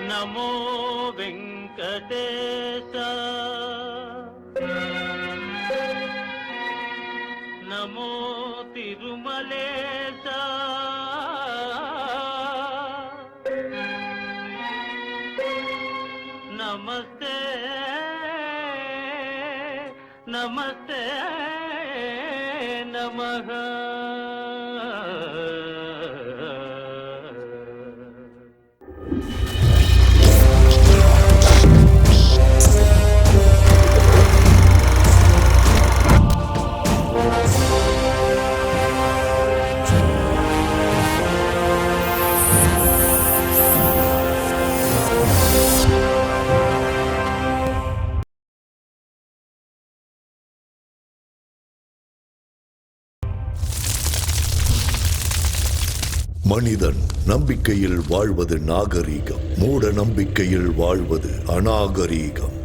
నమో వెంకటేశ నమో తిరుమలేశ నమస్తే నమస్తే నమః. மனிதன் நம்பிக்கையில் வாழ்வது நாகரீகம், மூட நம்பிக்கையில் வாழ்வது அநாகரீகம்.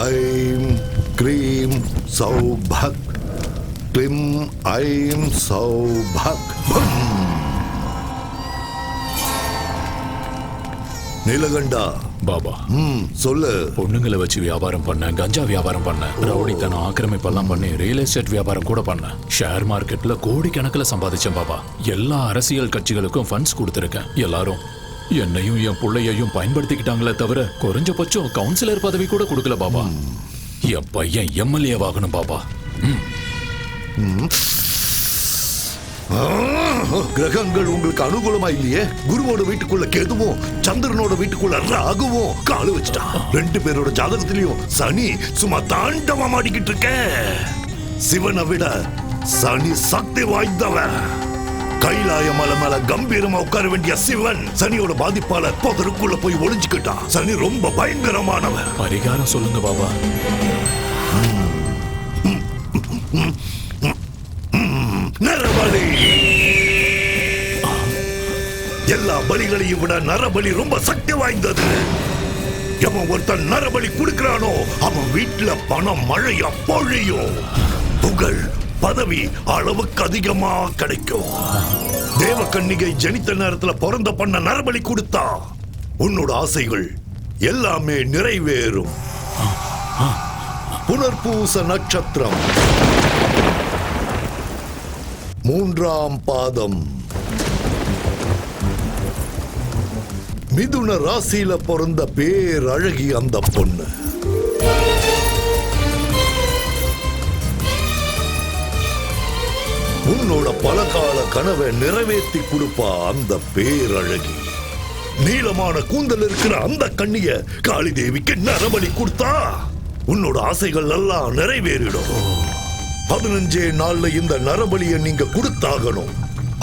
ஐம் க்ரீம் சௌபக், க்ளிம் ஐம் சௌபக். நீலகண்டா பாபா, சொல்லு. பொண்ணுங்களை வச்சு வியாபாரம் பண்ண, கஞ்சா வியாபாரம் பண்ண, ரவுடித்தனம் ஆக்கிரமிப்பெல்லாம் பண்ணி ரியல் எஸ்டேட் வியாபாரம் கூட பண்ண, ஷேர் மார்க்கெட்ல கோடிக்கணக்கில் சம்பாதிச்சேன் பாபா. எல்லா அரசியல் கட்சிகளுக்கும் ஃபண்ட்ஸ் கொடுத்துருக்கேன். எல்லாரும் என்னையும் என் பிள்ளையையும் பயன்படுத்திக்கிட்டாங்களே தவிர குறைஞ்சபட்சம் கவுன்சிலர் பதவி கூட கொடுக்கல பாபா. என் பையன் எம்எல்ஏ ஆகணும் பாபா. கிரகங்கள் உங்களுக்கு அனுகூலமா இல்லையே. குருவோட வீட்டுக்குள்ள கேதுவும் சந்திரனோட வீட்டுக்குள்ள ராகுவும் காலு வச்சுட்டான். ரெண்டு பேரோட ஜாதகத்திலையும் சனி சும்மா தாண்டவம் ஆடிக்கிட்டு இருக்க. சிவனை விட சனி சக்தி வாய்ந்தவன். கைலாய மலை மேல கம்பீரமா உட்கார வேண்டிய சிவன் சனியோட பாதிப்பால புதருக்குள்ள போய் ஒளிஞ்சுக்கிட்டான். சனி ரொம்ப பயங்கரமானவன். பரிகாரம் சொல்லுங்க பாபா. நரபலி. எல்லா பலிகளையும் விட நரபலி ரொம்ப சக்தி வாய்ந்தது. எவன் ஒருத்தன் நரபலி கொடுக்கிறானோ அவன் வீட்டுல பணம் மழையா பொழியும். புகழ் பதவி அளவுக்கு அதிகமா கிடைக்கும். தேவகன்னிகை ஜனித்த நேரத்துல பிறந்த பண்ண நரபலி கொடுத்தா உன்னோட ஆசைகள் எல்லாமே நிறைவேறும். புனர்பூச நட்சத்திரம் 3ஆம் பாதம். மிதுன ராசியில பிறந்த பேரழகி அந்த பொண்ணு. உன்னோட பலகால கனவை நிறைவேற்றி கொடுப்பா அந்த பேரழகி. நீளமான கூந்தல் இருக்கிற அந்த கண்ணிய காளி தேவிக்கு நரபலி கொடுத்தா உன்னோட ஆசைகள் எல்லாம் நிறைவேறிடும். 15 நாள்ல இந்த நரபலியை நீங்க கொடுத்தாகணும்.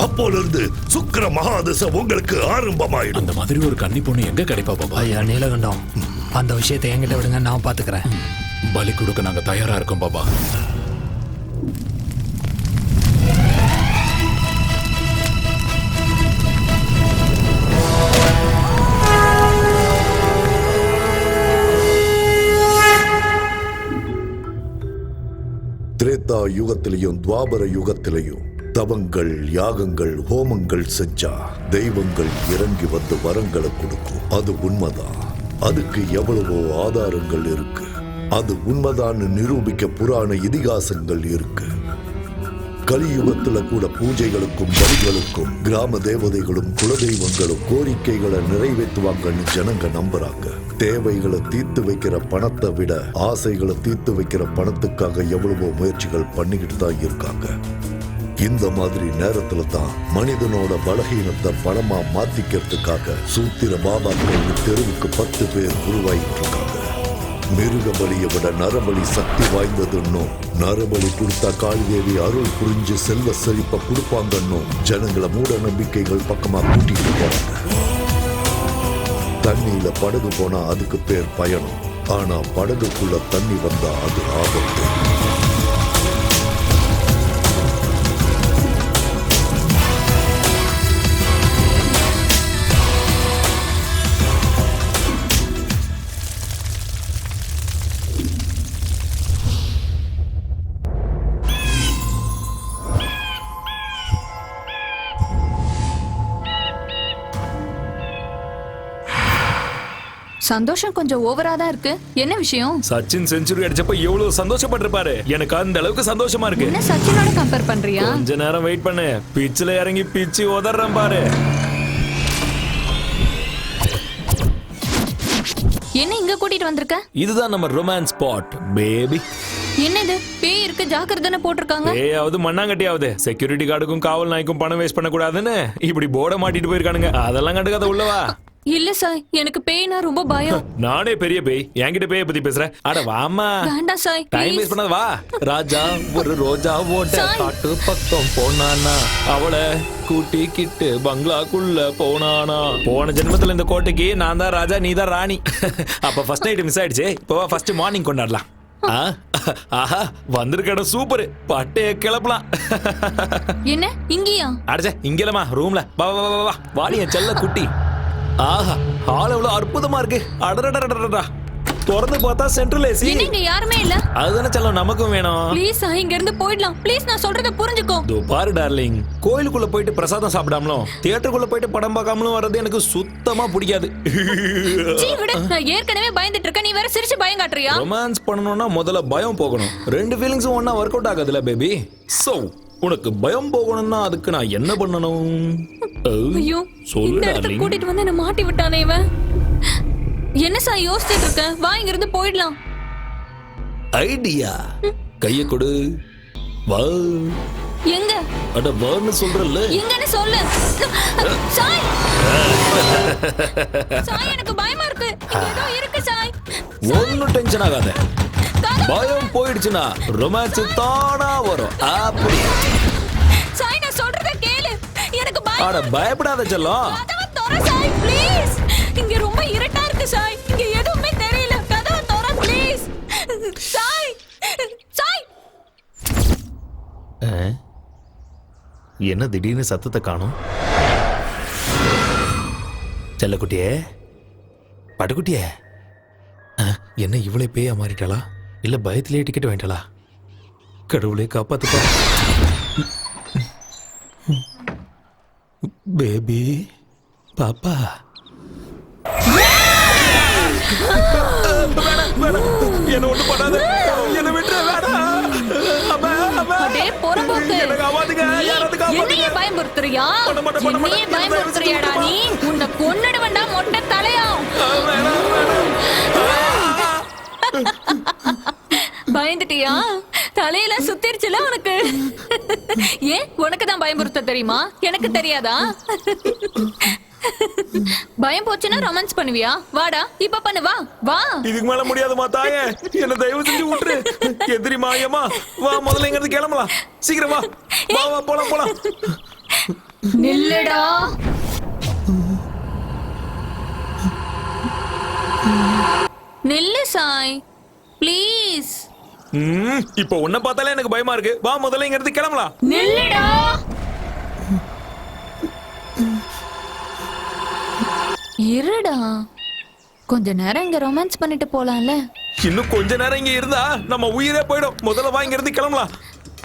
அப்போல இருந்து சுக்கிர மகாதசை உங்களுக்கு ஆரம்பமாயிடும். அந்த மாதிரி ஒரு கன்னி பொண்ணு எங்க கிடைப்பா பாபா? ஐயா நீலகண்டம், அந்த விஷயத்தை என்கிட்ட விடுங்க, நான் பாத்துக்கிறேன். பலி கொடுக்க நாங்க தயாரா இருக்கோம் பாபா. திரேதா யுகத்திலையும் துவாபர யுகத்திலையும் தவங்கள் யாகங்கள் ஹோமங்கள் செஞ்சா தெய்வங்கள் இறங்கி வந்து வரங்களை கொடுக்கும். அது உண்மைதான். அதுக்கு எவ்வளவோ ஆதாரங்கள் இருக்கு. அது உண்மைதான் நிரூபிக்க புராண இதிகாசங்கள் இருக்கு. கலியுகத்துல கூட பூஜைகளுக்கும் பலிகளுக்கும் கிராம தேவதைகளும் குலதெய்வங்களும் கோரிக்கைகளை நிறைவேற்றுவாங்கன்னு ஜனங்க நம்புறாங்க. தேவைகளை தீர்த்து வைக்கிற பணத்தை விட ஆசைகளை தீர்த்து வைக்கிற பணத்துக்காக எவ்வளவோ முயற்சிகள் பண்ணிக்கிட்டு தான் இருக்காங்க. இந்த மாதிரி நேரத்துல தான் மனிதனோட பலகீனத்தை பணமா மாத்திக்கிறதுக்காக சூத்திர பாபாக்கள் தெருவுக்கு 10 பேர் உருவாயிட்டு இருக்காங்க. மிருக பலியை விட நரபலி சக்தி வாய்ந்ததுன்னும் நரபலி கொடுத்தா காளிதேவி அருள் புரிஞ்சு செல்வ செழிப்ப கொடுப்பாங்கன்னும் ஜனங்களை மூட நம்பிக்கைகள் பக்கமா கூட்டிட்டு போறாங்க. தண்ணியில படகு போனா அதுக்கு பேர் பயணம். ஆனா படகுக்குள்ள தண்ணி வந்தா அது ஆபத்து. சந்தோஷம் கொஞ்சம் ஓவரா தான் இருக்கு. என்ன விஷயம்? சச்சின் செஞ்சுரி அடிச்சப்ப எவ்வளவு சந்தோஷப்பட்டிருப்பாரு. எனக்கு அந்த அளவுக்கு சந்தோஷமா இருக்கு. என்ன சச்சினோட கம்பேர் பண்றியா? கொஞ்ச நேரம் வெயிட் பண்ணு, பிச்சில இறங்கி பிச்சு உதறேன் பாரு. என்ன இங்க கூட்டிட்டு வந்திருக்க? இதுதான் நம்ம ரொமான்ஸ் ஸ்பாட் பேபி. என்ன இது பேய் இருக்கு ஜாக்கிரதைன்னு போட்டிருக்காங்க. ஏயாவது மண்ணாங்கட்டியாவது செக்யூரிட்டி கார்டுக்கும் காவல் நாய்க்கும் பணம் வேஸ்ட் பண்ண கூடாதுன்னு இப்படி போர்டை மாட்டிட்டு போயிருக்கானுங்க. அதெல்லாம் கண்டுக்காத உள்ளவா. இல்ல சாய், எனக்கு பேய்னா ரொம்ப பயம். நானே பெரிய பேய், என்கிட்ட பேய பத்தி பேசுற? அட வாமா. வேண்டாம் சாய், டைம் வேஸ்ட் பண்ணாத வா. ராஜா ஒரு ரோஜா ஓட்ட காட்டு பக்கம் போனானா, அவளை கூட்டிக்கிட்டு பங்களாக்குள்ள போனானா. போன ஜென்மத்துல இந்த கோட்டைக்கு நான் தான் ராஜா, நீ தான் ராணி. அப்ப ஃபர்ஸ்ட் நைட் மிஸ் ஆயிடுச்சு. இப்போ ஃபர்ஸ்ட் மார்னிங் கொண்டாடலாம். ஆஹா வந்திருக்க சூப்பர், பட்டைய கிளப்பலாம். என்ன இங்கயா? அடச்சே இங்கலமா ரூம்ல. வா வா வா வா வாடி என் செல்ல குட்டி. ஆஹா ஹால் எவ்வளவு அற்புதமா இருக்கு. அடடடடடடா திறந்து பார்த்தா சென்ட்ரல் ஏசி. என்ன இங்க யாருமே இல்ல? அதுதானே செல்லம் நமக்கும் வேணும். ப்ளீஸ் சாய், இங்க இருந்து போயிடலாம் ப்ளீஸ். நான் சொல்றத புரிஞ்சுக்கோ. தோ பாரு டார்லிங், கோயிலுக்குள்ள போயிட்டு பிரசாதம் சாப்பிடாமலும் தியேட்டருக்குள்ள போயிட்டு படம் பார்க்காமலும் வர்றது எனக்கு சுத்தமா பிடிக்காது. சீ விடு, நான் ஏற்கனவே பயந்துட்டு இருக்கேன், நீ வேற சிரிச்சு பயம் காட்டுறியா? ரொமான்ஸ் பண்ணனும்னா முதல்ல பயம் போகணும். ரெண்டு ஃபீலிங்ஸும் ஒண்ணா ஒர்க் அவுட் ஆகாதுல பேபி. சோ உனக்கு பயம் போகணும்னா அதுக்கு நான் என்ன பண்ணணும்? ஐயோ, இந்த இடத்துக்கு கூட்டிட்டு வந்து என்ன மாட்டி விட்டானே இவன். என்ன சார் யோசிச்சுட்டு இருக்க? வா இங்க இருந்து போயிடலாம். ஐடியா, கைய கொடு. வா. எங்க? அட வான்னு சொல்றல்ல. எங்கன்னு சொல்லு. சாய். சாய் எனக்கு பயமா இருக்கு. ஏதோ இருக்கு சாய். ஒன்னும் டென்ஷன் ஆகாத. பயம் போயிடுச்சுனா ரொமான்ஸ் தானா வரும். அப்படி. சாய் நான் சொல்றத கேளு. எனக்கு பயம். அட பயப்படாத செல்லம். கதவை தர சாய் ப்ளீஸ். இங்க ரொம்ப இருட்டா இருக்கு சாய். இங்க எதுவுமே தெரியல. கதவை தர ப்ளீஸ். சாய். சாய். என்ன திடீர்னு சத்தத்தை காணோம்? செல்லக்குட்டியே, பட்டுக்குட்டியே, என்ன இவளே பேயா மாறிட்டாளா? இல்ல பயத்திலே டிக்கெட் வாங்கிட்டாளா? கடவுளே காப்பாத்துப்பா. பேபி பாப்பா. என்ன ஒண்ணு பண்ணாத, என்ன விட்டுற வேணாம். அடே பொறம்போக்கு, என்னையே பயமுறுத்துறியா? என்னையே பயமுறுத்துறியாடா நீ? உன்னை கொன்னுடுவேன்டா மொட்டை தலையா. பயந்துட்டியா? தலையில சுத்திருச்சுல உனக்கு. ஏன் உனக்கு தான் பயமுறுத்த தெரியுமா? எனக்கு தெரியாதா? பயம் போச்சுன்னா ரொமான்ஸ் பண்ணுவியா? வாடா இப்ப பண்ணு, வா வா. இதுக்கு மேல முடியாதுமா தாயே, என்ன தயவு செஞ்சு விட்டுரு. எதிரி மாயமா வா, முதல்ல இங்க இருந்து கிளம்பலாம். சீக்கிரம் வா. வா வா போலாம் போலாம். நில்லுடா. நில்லு சாய் ப்ளீஸ். இப்போ உன்னை பார்த்தாலே எனக்கு பயமா இருக்கு. வா முதல்ல இங்க இருந்து கிளம்பலாம். நில்லுடா. இருடா, கொஞ்ச நேரம் இங்க ரொமான்ஸ் பண்ணிட்டு போலாம்ல. இன்னும் கொஞ்ச நேரம் இங்க இருந்தா நம்ம உயிரே போயிடும். முதல்ல வா இங்க இருந்து கிளம்பலாம்.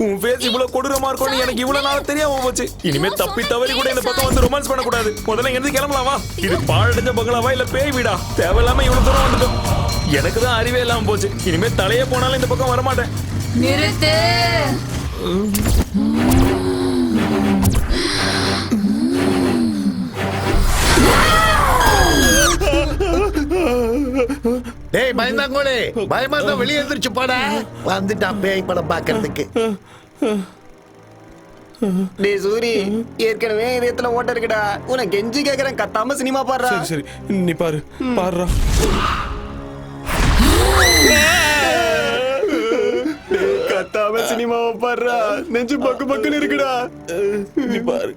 உன் ஃபேஸ் இவ்வளவு கொடூரமா இருக்கும்னு எனக்கு இவ்வளவு நாள் தெரியாம போச்சு. இனிமே தப்பி தவறி கூட இந்த பக்கம் வந்து ரொமான்ஸ் பண்ண கூடாது. முதல்ல இங்க இருந்து கிளம்பலாம் வா. இது பாழடைஞ்ச பங்களாவா இல்ல பேய் வீடா? தேவையில்லாம இவ்வளவு தூரம் வந்துட்டோம். எனக்கு தான் அறிவே இல்லாம போச்சு. இனிமே தலையே போனாலும் இந்த பக்கம் வரமாட்டேன். நிறுத்து. டேய் பயந்தாங்கோலே, பயமா இருந்தா வெளியே எந்திரிச்சு போடா. வந்துட்டான் பேய் படம் பாக்குறதுக்கு. டேய் சூரி, ஏற்கனவே இதயத்துல ஓட்ட இருக்குடா. உன கெஞ்சி கேக்குறேன், கத்தாம சினிமா பாடுறா. சரி நீ பாரு பாடுறா. கத்தாம சினிமாவை பாடுறா. நெஞ்சு பக்கு பக்குன்னு இருக்குடா. நீ பாரு.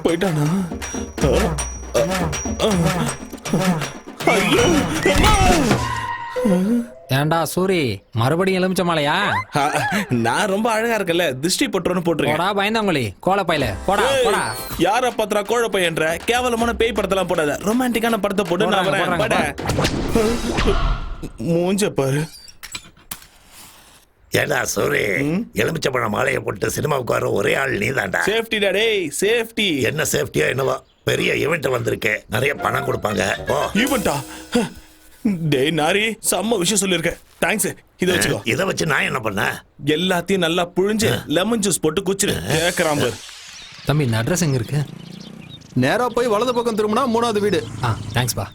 போயிட்டானா? ஐயோ ஏன்டா சூரி மறுபடியும் எலுமிச்ச மாலையா? நான் ரொம்ப அழகா இருக்கல, திருஷ்டி பட்டுறோன்னு போட்டுருக்கேன். போடா பயந்தாங்கொழி கோலப்பையில போடா போடா. யார பத்திரா கோழ பையன்ற கேவலமான பேய் படத்தெல்லாம் போடாத, ரொமான்டிக்கான படத்தை போட்டு நான் வரேன். பட மூஞ்ச பாரு. ஏடா சூரி, எலுமிச்சப்பழம் மாலையை போட்டு சினிமாவுக்கு வர ஒரே ஆள் நீ தான்டா. சேஃப்டி டா டேய், சேஃப்டி. என்ன சேஃப்டியா என்னவா, பெரிய ஈவெண்ட் வந்திருக்கு, நிறைய பணம் கொடுப்பாங்க. ஓ ஈவென்ட்டா? டேய் நாரி, செம்ம விஷயம் சொல்லிருக்கேன். தேங்க்ஸ். இத வச்சுக்கோ. இத வச்சு நான் என்ன பண்ண? எல்லாத்தையும் நல்லா புழிஞ்சு லெமன் ஜூஸ் போட்டு குச்சிரு. கேக்குறான் பாரு. தம்பி இந்த அட்ரஸ் எங்க இருக்கு? நேரா போய் வலது பக்கம் திரும்பினா 3வது வீடு. தேங்க்ஸ் பா.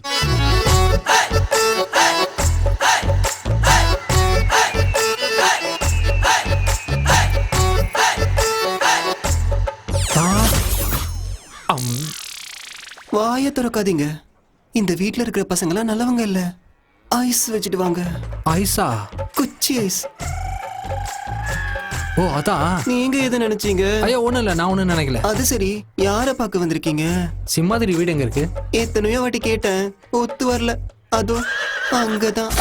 வாயை திறக்காதீங்க. இந்த வீட்ல இருக்கிற பசங்களாம் நல்லவங்க இல்ல. ஐஸ் வச்சுட்டு வாங்க. ஐஸா? குச்சி ஐஸ். ஓ அதான். நீங்க எதை நினைச்சீங்க? ஐயோ ஒண்ணும் இல்ல, நான் ஒண்ணும் நினைக்கல. அது சரி, யார பார்க்க வந்திருக்கீங்க? சிம்மாதிரி வீடு எங்க இருக்கு? எத்தனையோ வாட்டி கேட்டேன், ஒத்து வரல. அதோ அங்கதான்.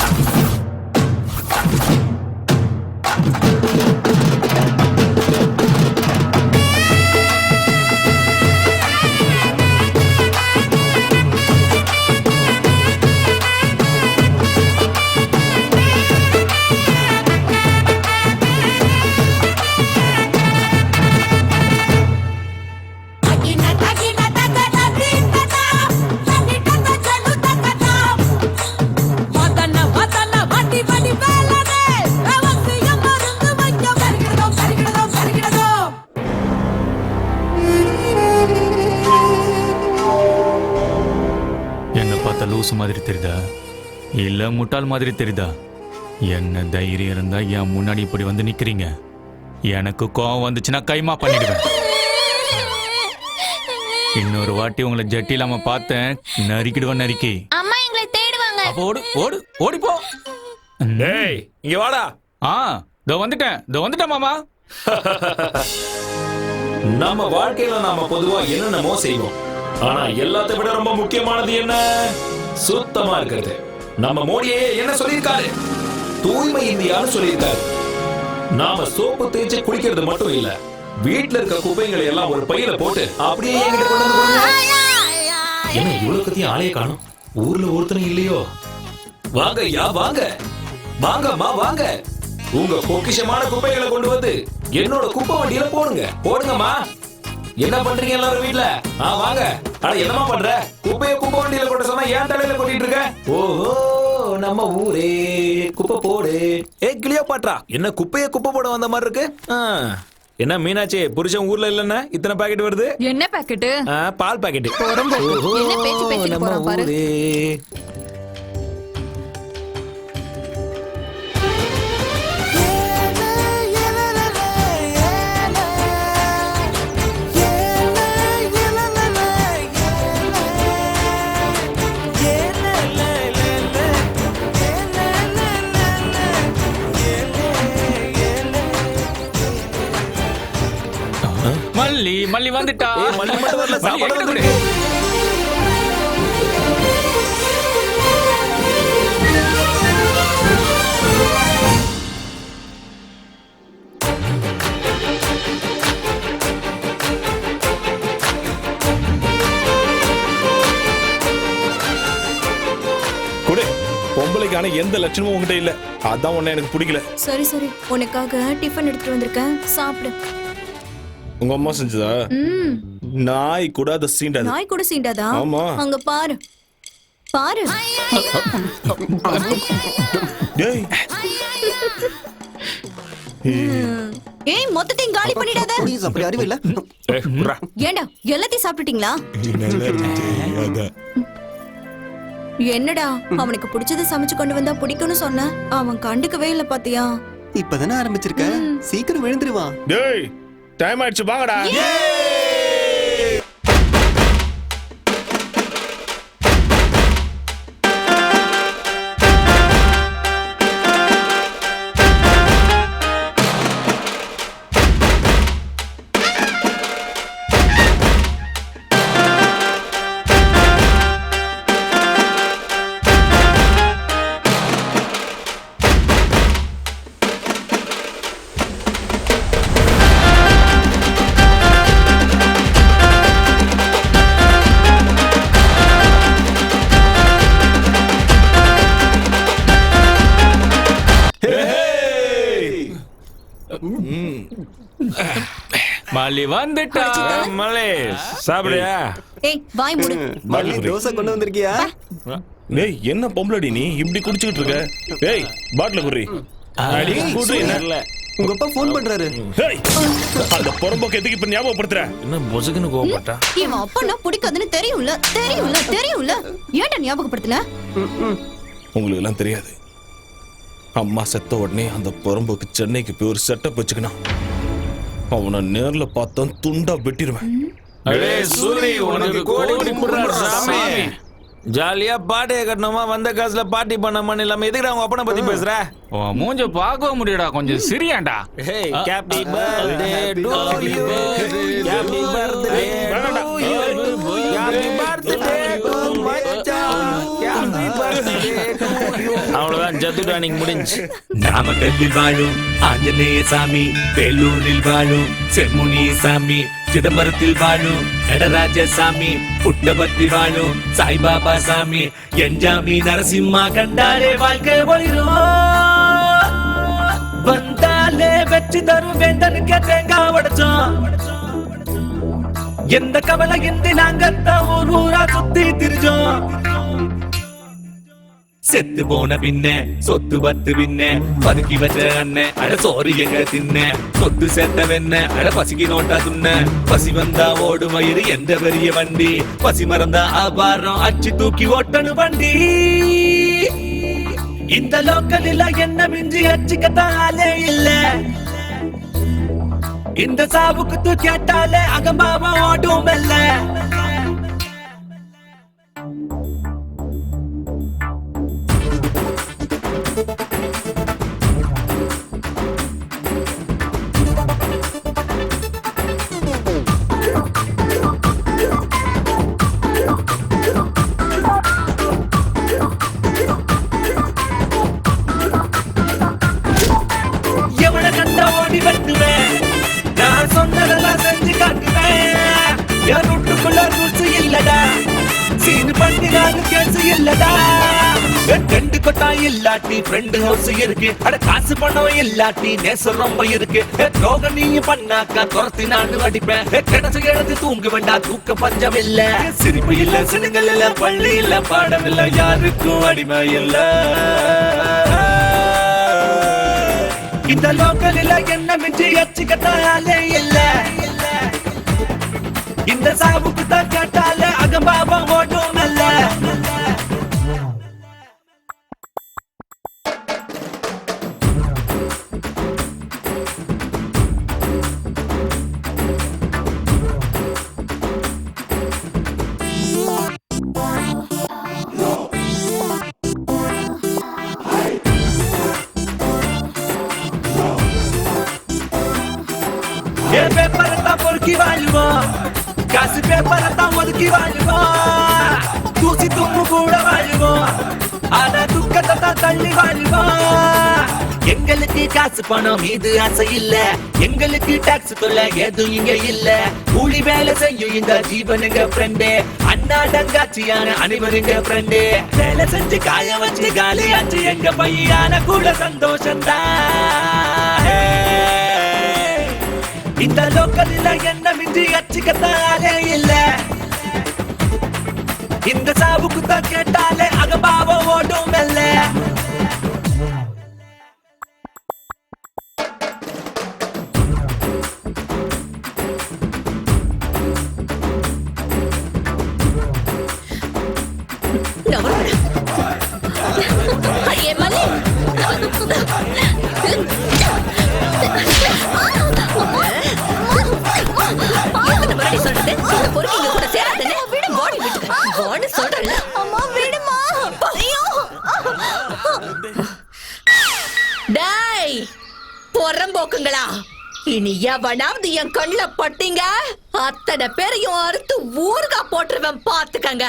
லூசு மாதிரி தெரியுதா இல்ல முட்டாள் மாதிரி தெரியுதா? என்ன தைரியம் இருந்தா என் முன்னாடி இப்படி வந்து நிக்கிறீங்க? எனக்கு கோவம் வந்துச்சுன்னா கைமா பண்ணிடுவேன். இன்னொரு வாட்டி உங்களை ஜட்டி இல்லாம பார்த்தேன், நறுக்கிடுவேன் நறுக்கி. அம்மா எங்களை தேடுவாங்க. அப்ப ஓடு ஓடு ஓடி போ. டேய் இங்க வாடா. இதோ வந்துட்டேன் மாமா. நம்ம வாழ்க்கையில நாம பொதுவா என்னென்னமோ செய்வோம், ஆனா எல்லாத்தை விட ரொம்ப முக்கியமானது என்ன? சுத்தமா இருக்கிறது. நம்ம மோடியே என்ன சொல்லியிருக்காரு? தூய்மை இந்தியான்னு சொல்லியிருக்காரு. நாம சோப்பு தேய்ச்சி குளிக்கிறது மட்டும் இல்ல, வீட்டுல இருக்க குப்பைகளை எல்லாம் ஒரு பையில போட்டு அப்படியே என்கிட்ட கொண்டு வந்து கொடுங்க. என்ன இவ்வளவு கத்தியும் ஆளைய காணும்? ஊர்ல ஒருத்தனும் இல்லையோ? வாங்க ஐயா வாங்க, வாங்கம்மா வாங்க. உங்க பொக்கிஷமான குப்பைகளை கொண்டு வந்து என்னோட குப்பை வண்டியில போடுங்கம்மா. என்ன பண்றீங்க எல்லாரும் வீட்டுல? வாங்க. அட என்னமா பண்ற? குப்பைய குப்பை வண்டியில கொட்ட சொன்னா ஏன் தலையில கொட்டிட்டு இருக்க? ஓஹோ, நம்ம ஊரே குப்பை போடு. கிளியோ பாட்ரா, என்ன குப்பைய குப்பை போட வந்த மாதிரி இருக்கு? என்ன மீனாட்சி, புருஷன் ஊர்ல இல்லன்னா இத்தனை பாக்கெட் வருது? என்ன பாக்கெட்? பால் பாக்கெட். என்ன பேச்சு பேசிட்டு போறான் பாரு. மல்லி வந்துட்டா. மல்லி மட்டும் வரல, சாப்பாடு வந்து. குடு. பொம்பளைக்கான எந்த லட்சணமும் உங்ககிட்ட இல்ல, அதான் உன்னை எனக்கு பிடிக்கல. சரி சரி, உனக்காக டிஃபன் எடுத்துட்டு வந்திருக்கேன், சாப்பிடு. உங்க அம்மா செஞ்சதா? நாய் கூட அதை சீண்டாது. நாய் கூட சீண்டாதா? ஆமா. அங்க பாரு பாரு. டேய் ஏய், மொத்தத்தையும் காலி பண்ணிடாத. ப்ளீஸ், அப்படி அறிவு இல்ல. ஏண்டா எல்லாத்தையும் சாப்பிட்டுட்டீங்களா? என்னடா அவனுக்கு பிடிச்சதை சமைச்சு கொண்டு வந்தா பிடிக்கும்னு சொன்ன, அவன் கண்டுக்கவே இல்ல பாத்தியா? இப்பதானே ஆரம்பிச்சிருக்க, சீக்கிரம் விழுந்துருவான். டேய் டைம் ஆயிடுச்சு, வாங்கடா. மல்லி வந்துட்டா. மலே சாப்பிடுயா? ஏய் வாய் மூடு. மல்லி தோசை கொண்டு வந்திருக்கியா? டேய் என்ன பொம்பளடி நீ இப்படி குடிச்சிட்டு இருக்க? டேய் பாட்டில குடி. அடி குடி இல்ல. உங்க அப்பா ஃபோன் பண்றாரு. டேய் அந்த பொறம்போக்கு எதுக்கு இப்ப ஞாபகப்படுத்துற? என்ன முசுகுன்னு கோவப்பட்டா? இவன் அப்பனா பிடிக்காதுன்னு தெரியும்ல. ஏன்டா ஞாபகப்படுத்தல? உங்களுக்கு எல்லாம் தெரியாது. அம்மா செத்த உடனே அந்த பொறம்போக்கு சென்னைக்கு போய் ஒரு செட்டப் வச்சுக்கணும். அவனை நேர்ல பார்த்தா துண்டா வெட்டிடுவேன். அடே சூரி உனக்கு கோடி கும்பிடுறாரு சாமி. ஜாலியா பாட்டியை கட்டணுமா, வந்த காசுல பார்ட்டி பண்ணாமன்னு இல்லாம எதுக்கு அவங்க அப்பனை பத்தி பேசுற? மூஞ்ச பார்க்க முடியடா, கொஞ்சம் சிரியாண்டா. Hey, happy birthday to you. Happy birthday to you. Happy birthday to my child. Happy birthday to you. அவ்வளவுதான், ஜத்துடா நீங்க முடிஞ்சு. நாமக்கல்லில் வாழும் ஆஞ்சநேய சாமி, வேலூரில் வாழும் செம்முனி சாமி, சிதம்பரத்தில் வாழும் நடராஜ சாமி, புட்டபர்த்தி வாழும் சாய்பாபா சாமி, என்ஜாமி நரசிம்மா கண்டாலே வாழ்க்கை ஒளிரும். வந்தாலே வெற்றி தரும் வேந்தனுக்கு தேங்காய் உடைச்சோம். எந்த கவலை இன்றி நாங்கத்தான் ஊர் ஊரா சுத்தி திரிஞ்சோம். செத்து போன பின்ன சொத்து பத்து பின்ன பதுக்கி வச்ச அண்ணன் அட சோறு எங்க தின்ன, சொத்து சேர்த்த வெண்ண அட பசிக்கு நோட்டா துண்ண, பசி வந்தா ஓடு மயிறு எந்த பெரிய வண்டி, பசி மறந்தா ஆபாரம் அச்சு தூக்கி ஓட்டனு வண்டி. இந்த லோக்கலில் என்ன மிஞ்சி அச்சுக்கத்தாலே இல்ல, இந்த சாவுக்கு கேட்டாலே அகம்பாவா ஓடும் மெல்ல. இல்லாட்டி ஃப்ரெண்ட் ஹவுஸ் இருக்கு, அட காசு பணம் இல்லாட்டி நேசம் ரொம்ப இருக்கு. துரோகம் நீ பண்ணாக்கா துரத்தி நான் அடிப்பேன். கிடச்சு எழுதி தூங்க வேண்டாம், தூக்க பஞ்சம் இல்ல. சிரிப்பு இல்ல, சினுங்கள் இல்ல, பள்ளி இல்ல, பாடம் இல்ல, யாருக்கும் அடிமை இல்ல. இந்த லோக்கலில் என்ன மிஞ்சி அச்சுக்கத்தாலே இல்ல, இந்த சாவுக்கு தான் கேட்டாலே அகம்பாபம் ஓட்டும் அல்ல. பொறுக்கி வாழ்வோம், காசு பேப்பரத்தான் ஒதுக்கி வாழ்வோம், தூசி தும்பு கூட வாழ்வோம், ஆனா துக்கத்தை தான் தள்ளி வாழ்வோம். எங்களுக்கு காசு பணம் மீது ஆசை இல்ல, எங்களுக்கு டாக்ஸ் தொல்லை எதுவும் இங்க இல்ல. கூலி வேலை செய்யும் இந்த ஜீவனுங்க ஃப்ரெண்டு, அண்ணா தங்காச்சியான அனைவருங்க ஃப்ரெண்டு. வேலை செஞ்சு காய வச்சு காலியாச்சு எங்க பையான கூட சந்தோஷம்தான். இந்த லோக்கலில் என்ன மிஞ்சி அச்சுக்கத்தாலே இல்ல, இந்த சாவுக்கு தான் கேட்டாலே அகம்பாவம் ஓடும் மெல்ல. பொறம்போக்குங்களா, இனி எவனாவது என் கண்ணுல பட்டீங்க அத்தனை பேரையும் அறுத்து ஊர்கா போட்டுருவேன், பாத்துக்கங்க.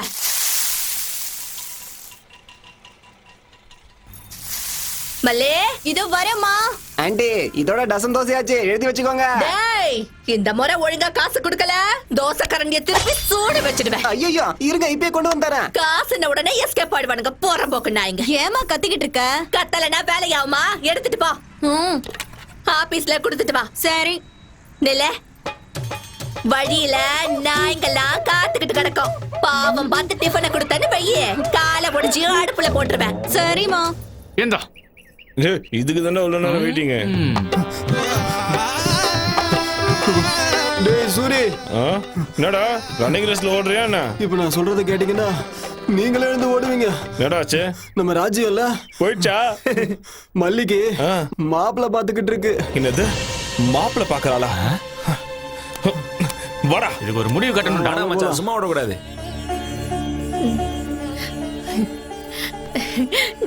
மல்லே இது வரமா ஆண்டி, இதோட டசன் தோசையாச்சு, எழுதி வச்சுக்கோங்க. டேய், இந்த முறை ஒழுங்கா காசு கொடுக்கல தோசை கரண்டிய திருப்பி சூடு வச்சிடுவேன். ஐயோ இருங்க, இப்பே கொண்டு வந்துறேன். காசுன உடனே எஸ்கேப் ஆயிடுவானுங்க போறம்போக்கு நாய்ங்க. ஏமா கத்திக்கிட்டு இருக்க? கத்தலனா வேலையாவுமா, எடுத்துட்டு போ. ஆபீஸ்ல கொடுத்துட்டு வா. சரி நில வழியில நாய்ங்கெல்லாம் காத்துக்கிட்டு கிடக்கும். பாவம் பார்த்து டிஃபனை கொடுத்தேன்னு வையே, காலை முடிச்சு அடுப்புல போட்டுருவேன். சரிம்மா. ஏண்டா இதுக்கு தானே உள்ள நேரம் வெயிட்டிங்க. டேய் சூரி, என்னடா ரன்னிங் ரேஸ்ல ஓடுறியா என்ன? இப்ப நான் சொல்றதை கேட்டீங்கன்னா நீங்களே எழுந்து ஓடுவீங்க. என்னடாச்சு? நம்ம ராஜ்யம் இல்ல போயிடுச்சா? மல்லிக்கு மாப்பிள்ள பாத்துக்கிட்டு இருக்கு. என்னது மாப்பிள்ள பாக்குறாளா? வாடா, இதுக்கு ஒரு முடிவு கட்டணும். மச்சான் சும்மா விடக்கூடாது.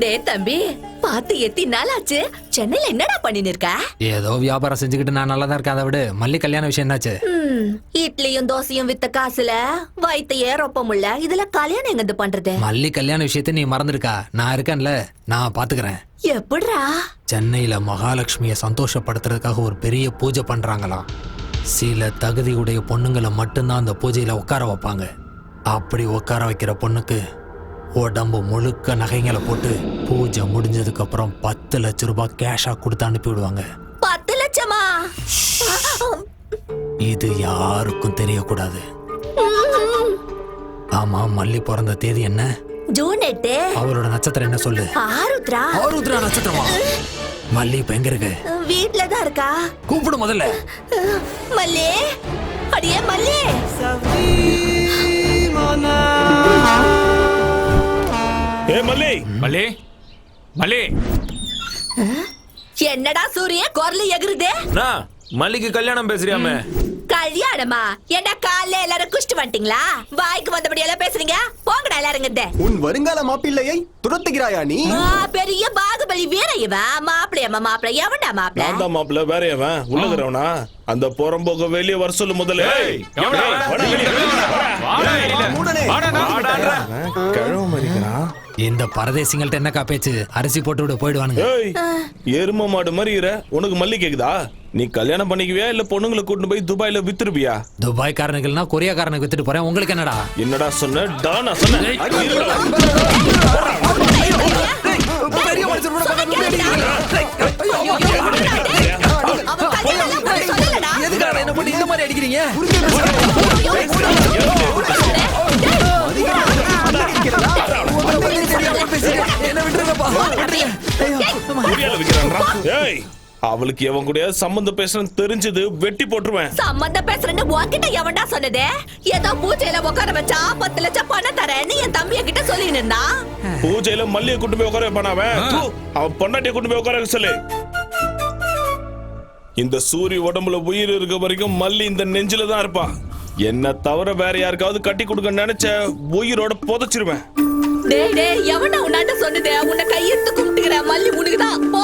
டே தம்பி, பார்த்து எத்தனை நாள் ஆச்சு? சென்னையில என்னடா பண்ணின்னு இருக்க? ஏதோ வியாபாரம் செஞ்சுக்கிட்டு நான் நல்லா தான் இருக்கேன். அதை விட மல்லி கல்யாண விஷயம் என்னாச்சு? இட்லியும் தோசையும் வித்த காசுல வயித்தையே ரொப்பமுல்ல. இதுல கல்யாணம் எங்க பண்றது? மல்லி கல்யாண விஷயத்தை நீ மறந்துருக்கா? நான் இருக்கேன்ல, நான் பாத்துக்கிறேன். எப்படிரா? சென்னையில மகாலட்சுமிய சந்தோஷப்படுத்துறதுக்காக ஒரு பெரிய பூஜை பண்றாங்களாம். சில தகுதியுடைய பொண்ணுங்களை மட்டும்தான் அந்த பூஜையில உட்கார வைப்பாங்க. அப்படி உட்கார வைக்கிற பொண்ணுக்கு உடம்பு முழுக்க நகைங்களை போட்டு பூஜை முடிஞ்சதுக்கு அப்புறம் 10 லட்சம் ரூபாய் கேஷா கொடுத்து அனுப்பி விடுவாங்க. 10 லட்சமா? இது யாருக்கும் தெரியக்கூடாது. ஆமா, மல்லி பிறந்த தேதி என்ன? ஜூன் 8. அவரோட நட்சத்திரம் என்ன சொல்லு? ஆருத்ரா. ஆருத்ரா நட்சத்திரமா? மல்லி இப்ப எங்க இருக்கு? வீட்ல தான் இருக்கா. கூப்பிடு முதல்ல. மல்லி, அடியே மல்லி. ஏ மல்லி, மல்லி, மல்லி. என்னடா சூரிய குரல் எகுறுதே? மல்லிக்கு கல்யாணம் பேசுறியாமே? கல்யாணமா? என்ன காலைல எல்லாரும் குஷ்டு வந்துட்டீங்களா? வாய்க்கு வந்தபடி எல்லாம் பேசுறீங்க. போங்கடா எல்லாரும். உன் வருங்கால மாப்பிள்ளையை துரத்துகிறாயா நீ? பெரிய பாகுபலி வீர இவன். மாப்பிள்ளையம்மா மாப்பிள்ளை. எவன்டா மாப்பிள்ளை? நான் தான் மாப்பிள்ள. வேற எவன்? உள்ளகிறவனா? அந்த புறம்போக்க வெளியே வர சொல்லு முதல்ல. கிழவ மறிக்கிறான். இந்த பரதேசிங்கள்ட்ட என்னக்கா பேச்சு? அரிசி போட்டு விட போயிடுவானுங்க. எரும மாடு மாதிரி இரு. உனக்கு மல்லி கேக்குதா? நீ கல்யாணம் பண்ணிக்குவியா இல்ல பொண்ணுங்களை கூட்டிட்டு போய் துபாயில வித்துருப்பியா? துபாய் காரனுக்குன்னா கொரியாக்காரனுக்கு வித்துட்டு போறேன். உங்களுக்கு என்னடா? என்னடா சொன்ன? டானா சொன்ன? என்ன பண்ணி இந்த மாதிரி அடிக்கிறீங்க? அவளுக்கு எவன் கூட சம்பந்தம் பேசுறேன்னு தெரிஞ்சது வெட்டி போட்டுருவேன். சம்பந்தம் பேசுறேன்னு உன்கிட்ட எவன்டா சொன்னது? ஏதோ பூஜையில உட்கார வச்சா 10 லட்சம் பணம் தரேன்னு என் தம்பிய கிட்ட சொல்லி நின்னா. பூஜையில மல்லியை கூட்டு போய் உட்கார வைப்பான அவன் பொண்டாட்டிய கூட்டு போய் உட்கார சொல்லு. இந்த சூரிய உடம்புல உயிர் இருக்க வரைக்கும் மல்லி இந்த நெஞ்சில தான் இருப்பா. என்ன தவிர வேற யாருக்காவது கட்டி கொடுக்க நினைச்ச உயிரோட புதைச்சிருவேன். டேய் டேய், எவன்டா உன்னாட்ட சொன்னது? உன்னை கையெடுத்து கும்பிட்டுக்கிற மல்லி உனக்குதான். போ,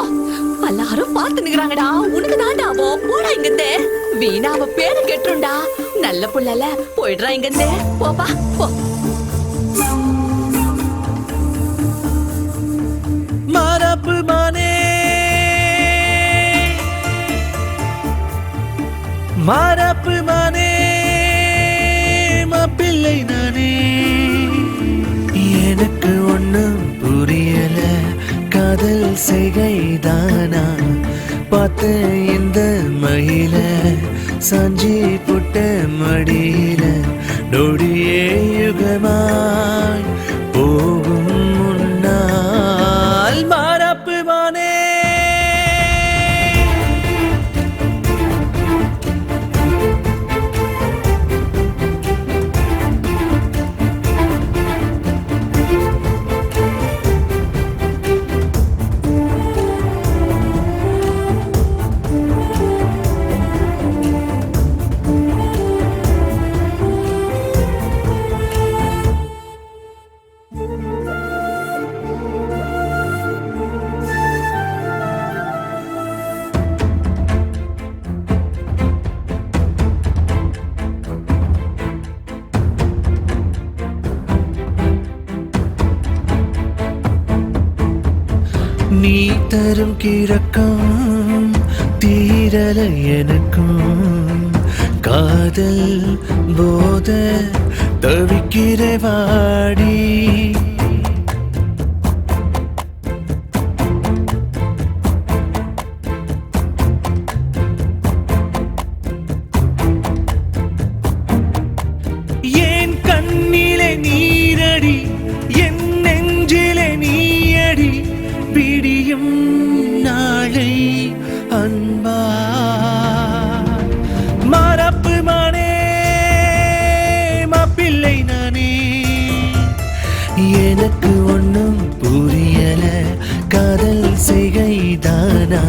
எல்லாரும் பார்த்து நிக்கிறாங்கடா. உனக்கு தான்டா. போடா இங்கிருந்து. வீணா அவ பேரு கெட்டுருண்டா. நல்ல புள்ளல. போயிடுறா இங்கிருந்து. போப்பா போ. மரப்பு மானே மரப்பு மானே மாப்பிள்ளை நானே. எனக்கு ஒண்ணும் புரியல, காதல் செய்கைதானா? பார்த்த இந்த மயில சாஞ்சி புட்ட மடியில நொடியே யுகமாய் போகும் முன்னால் மரப்பு மானே. நீ தரும் கிழக்கம் தீரல எனக்கும், காதல் போத தவிக்கிற வாடி. பிடியும் நாளை அன்பா மரப்பு மனே மாப்பிள்ளை நானே எனக்கு ஒன்னும் புரியல காதல் செய்கைதானா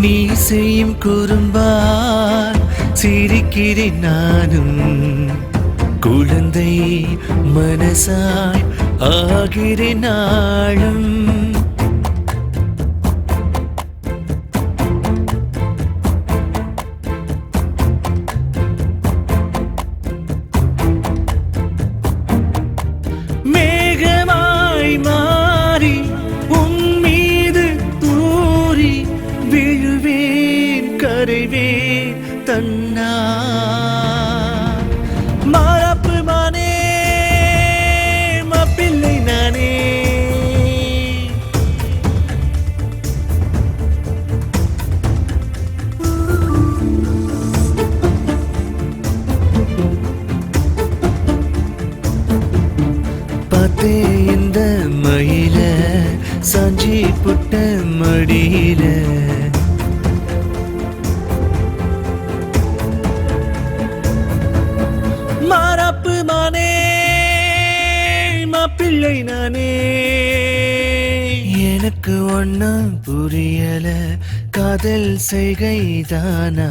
நீ செய்யும் குறும்பால் சிரிக்கிறேன் நானும் குழந்தை மனசாய் ஆகிறேன் நாளும் மேகமாய் மாறி உன் மீது தூறி விழுவேன் கரைவேன் தன்னா மரப்பு மானே மாப்பிள்ளை நானே பார்த்தே இந்த மயில சாஞ்சி புட்ட மடியில மாறாப்பு மானே மாப்பிள்ளை நானே எனக்கு ஒன்னும் புரியல காதல் செய்கைதானா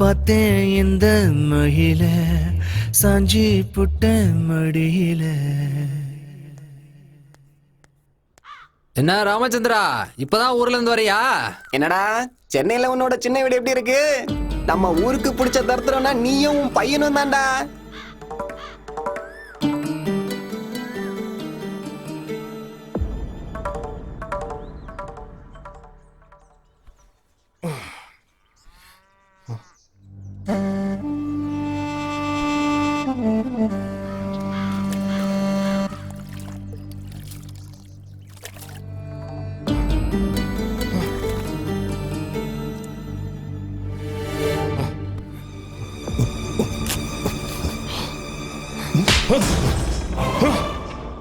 பார்த்தேன் இந்த மயில சாஞ்சி புட்ட மடியில என்ன ராமச்சந்திரா இப்பதான் ஊர்ல இருந்து வரியா? என்னடா சென்னையில உன்னோட சின்ன வீடு எப்படி இருக்கு? நம்ம ஊருக்கு பிடிச்ச தருத்திரம்னா நீயும் உன் பையனும் தான்டா.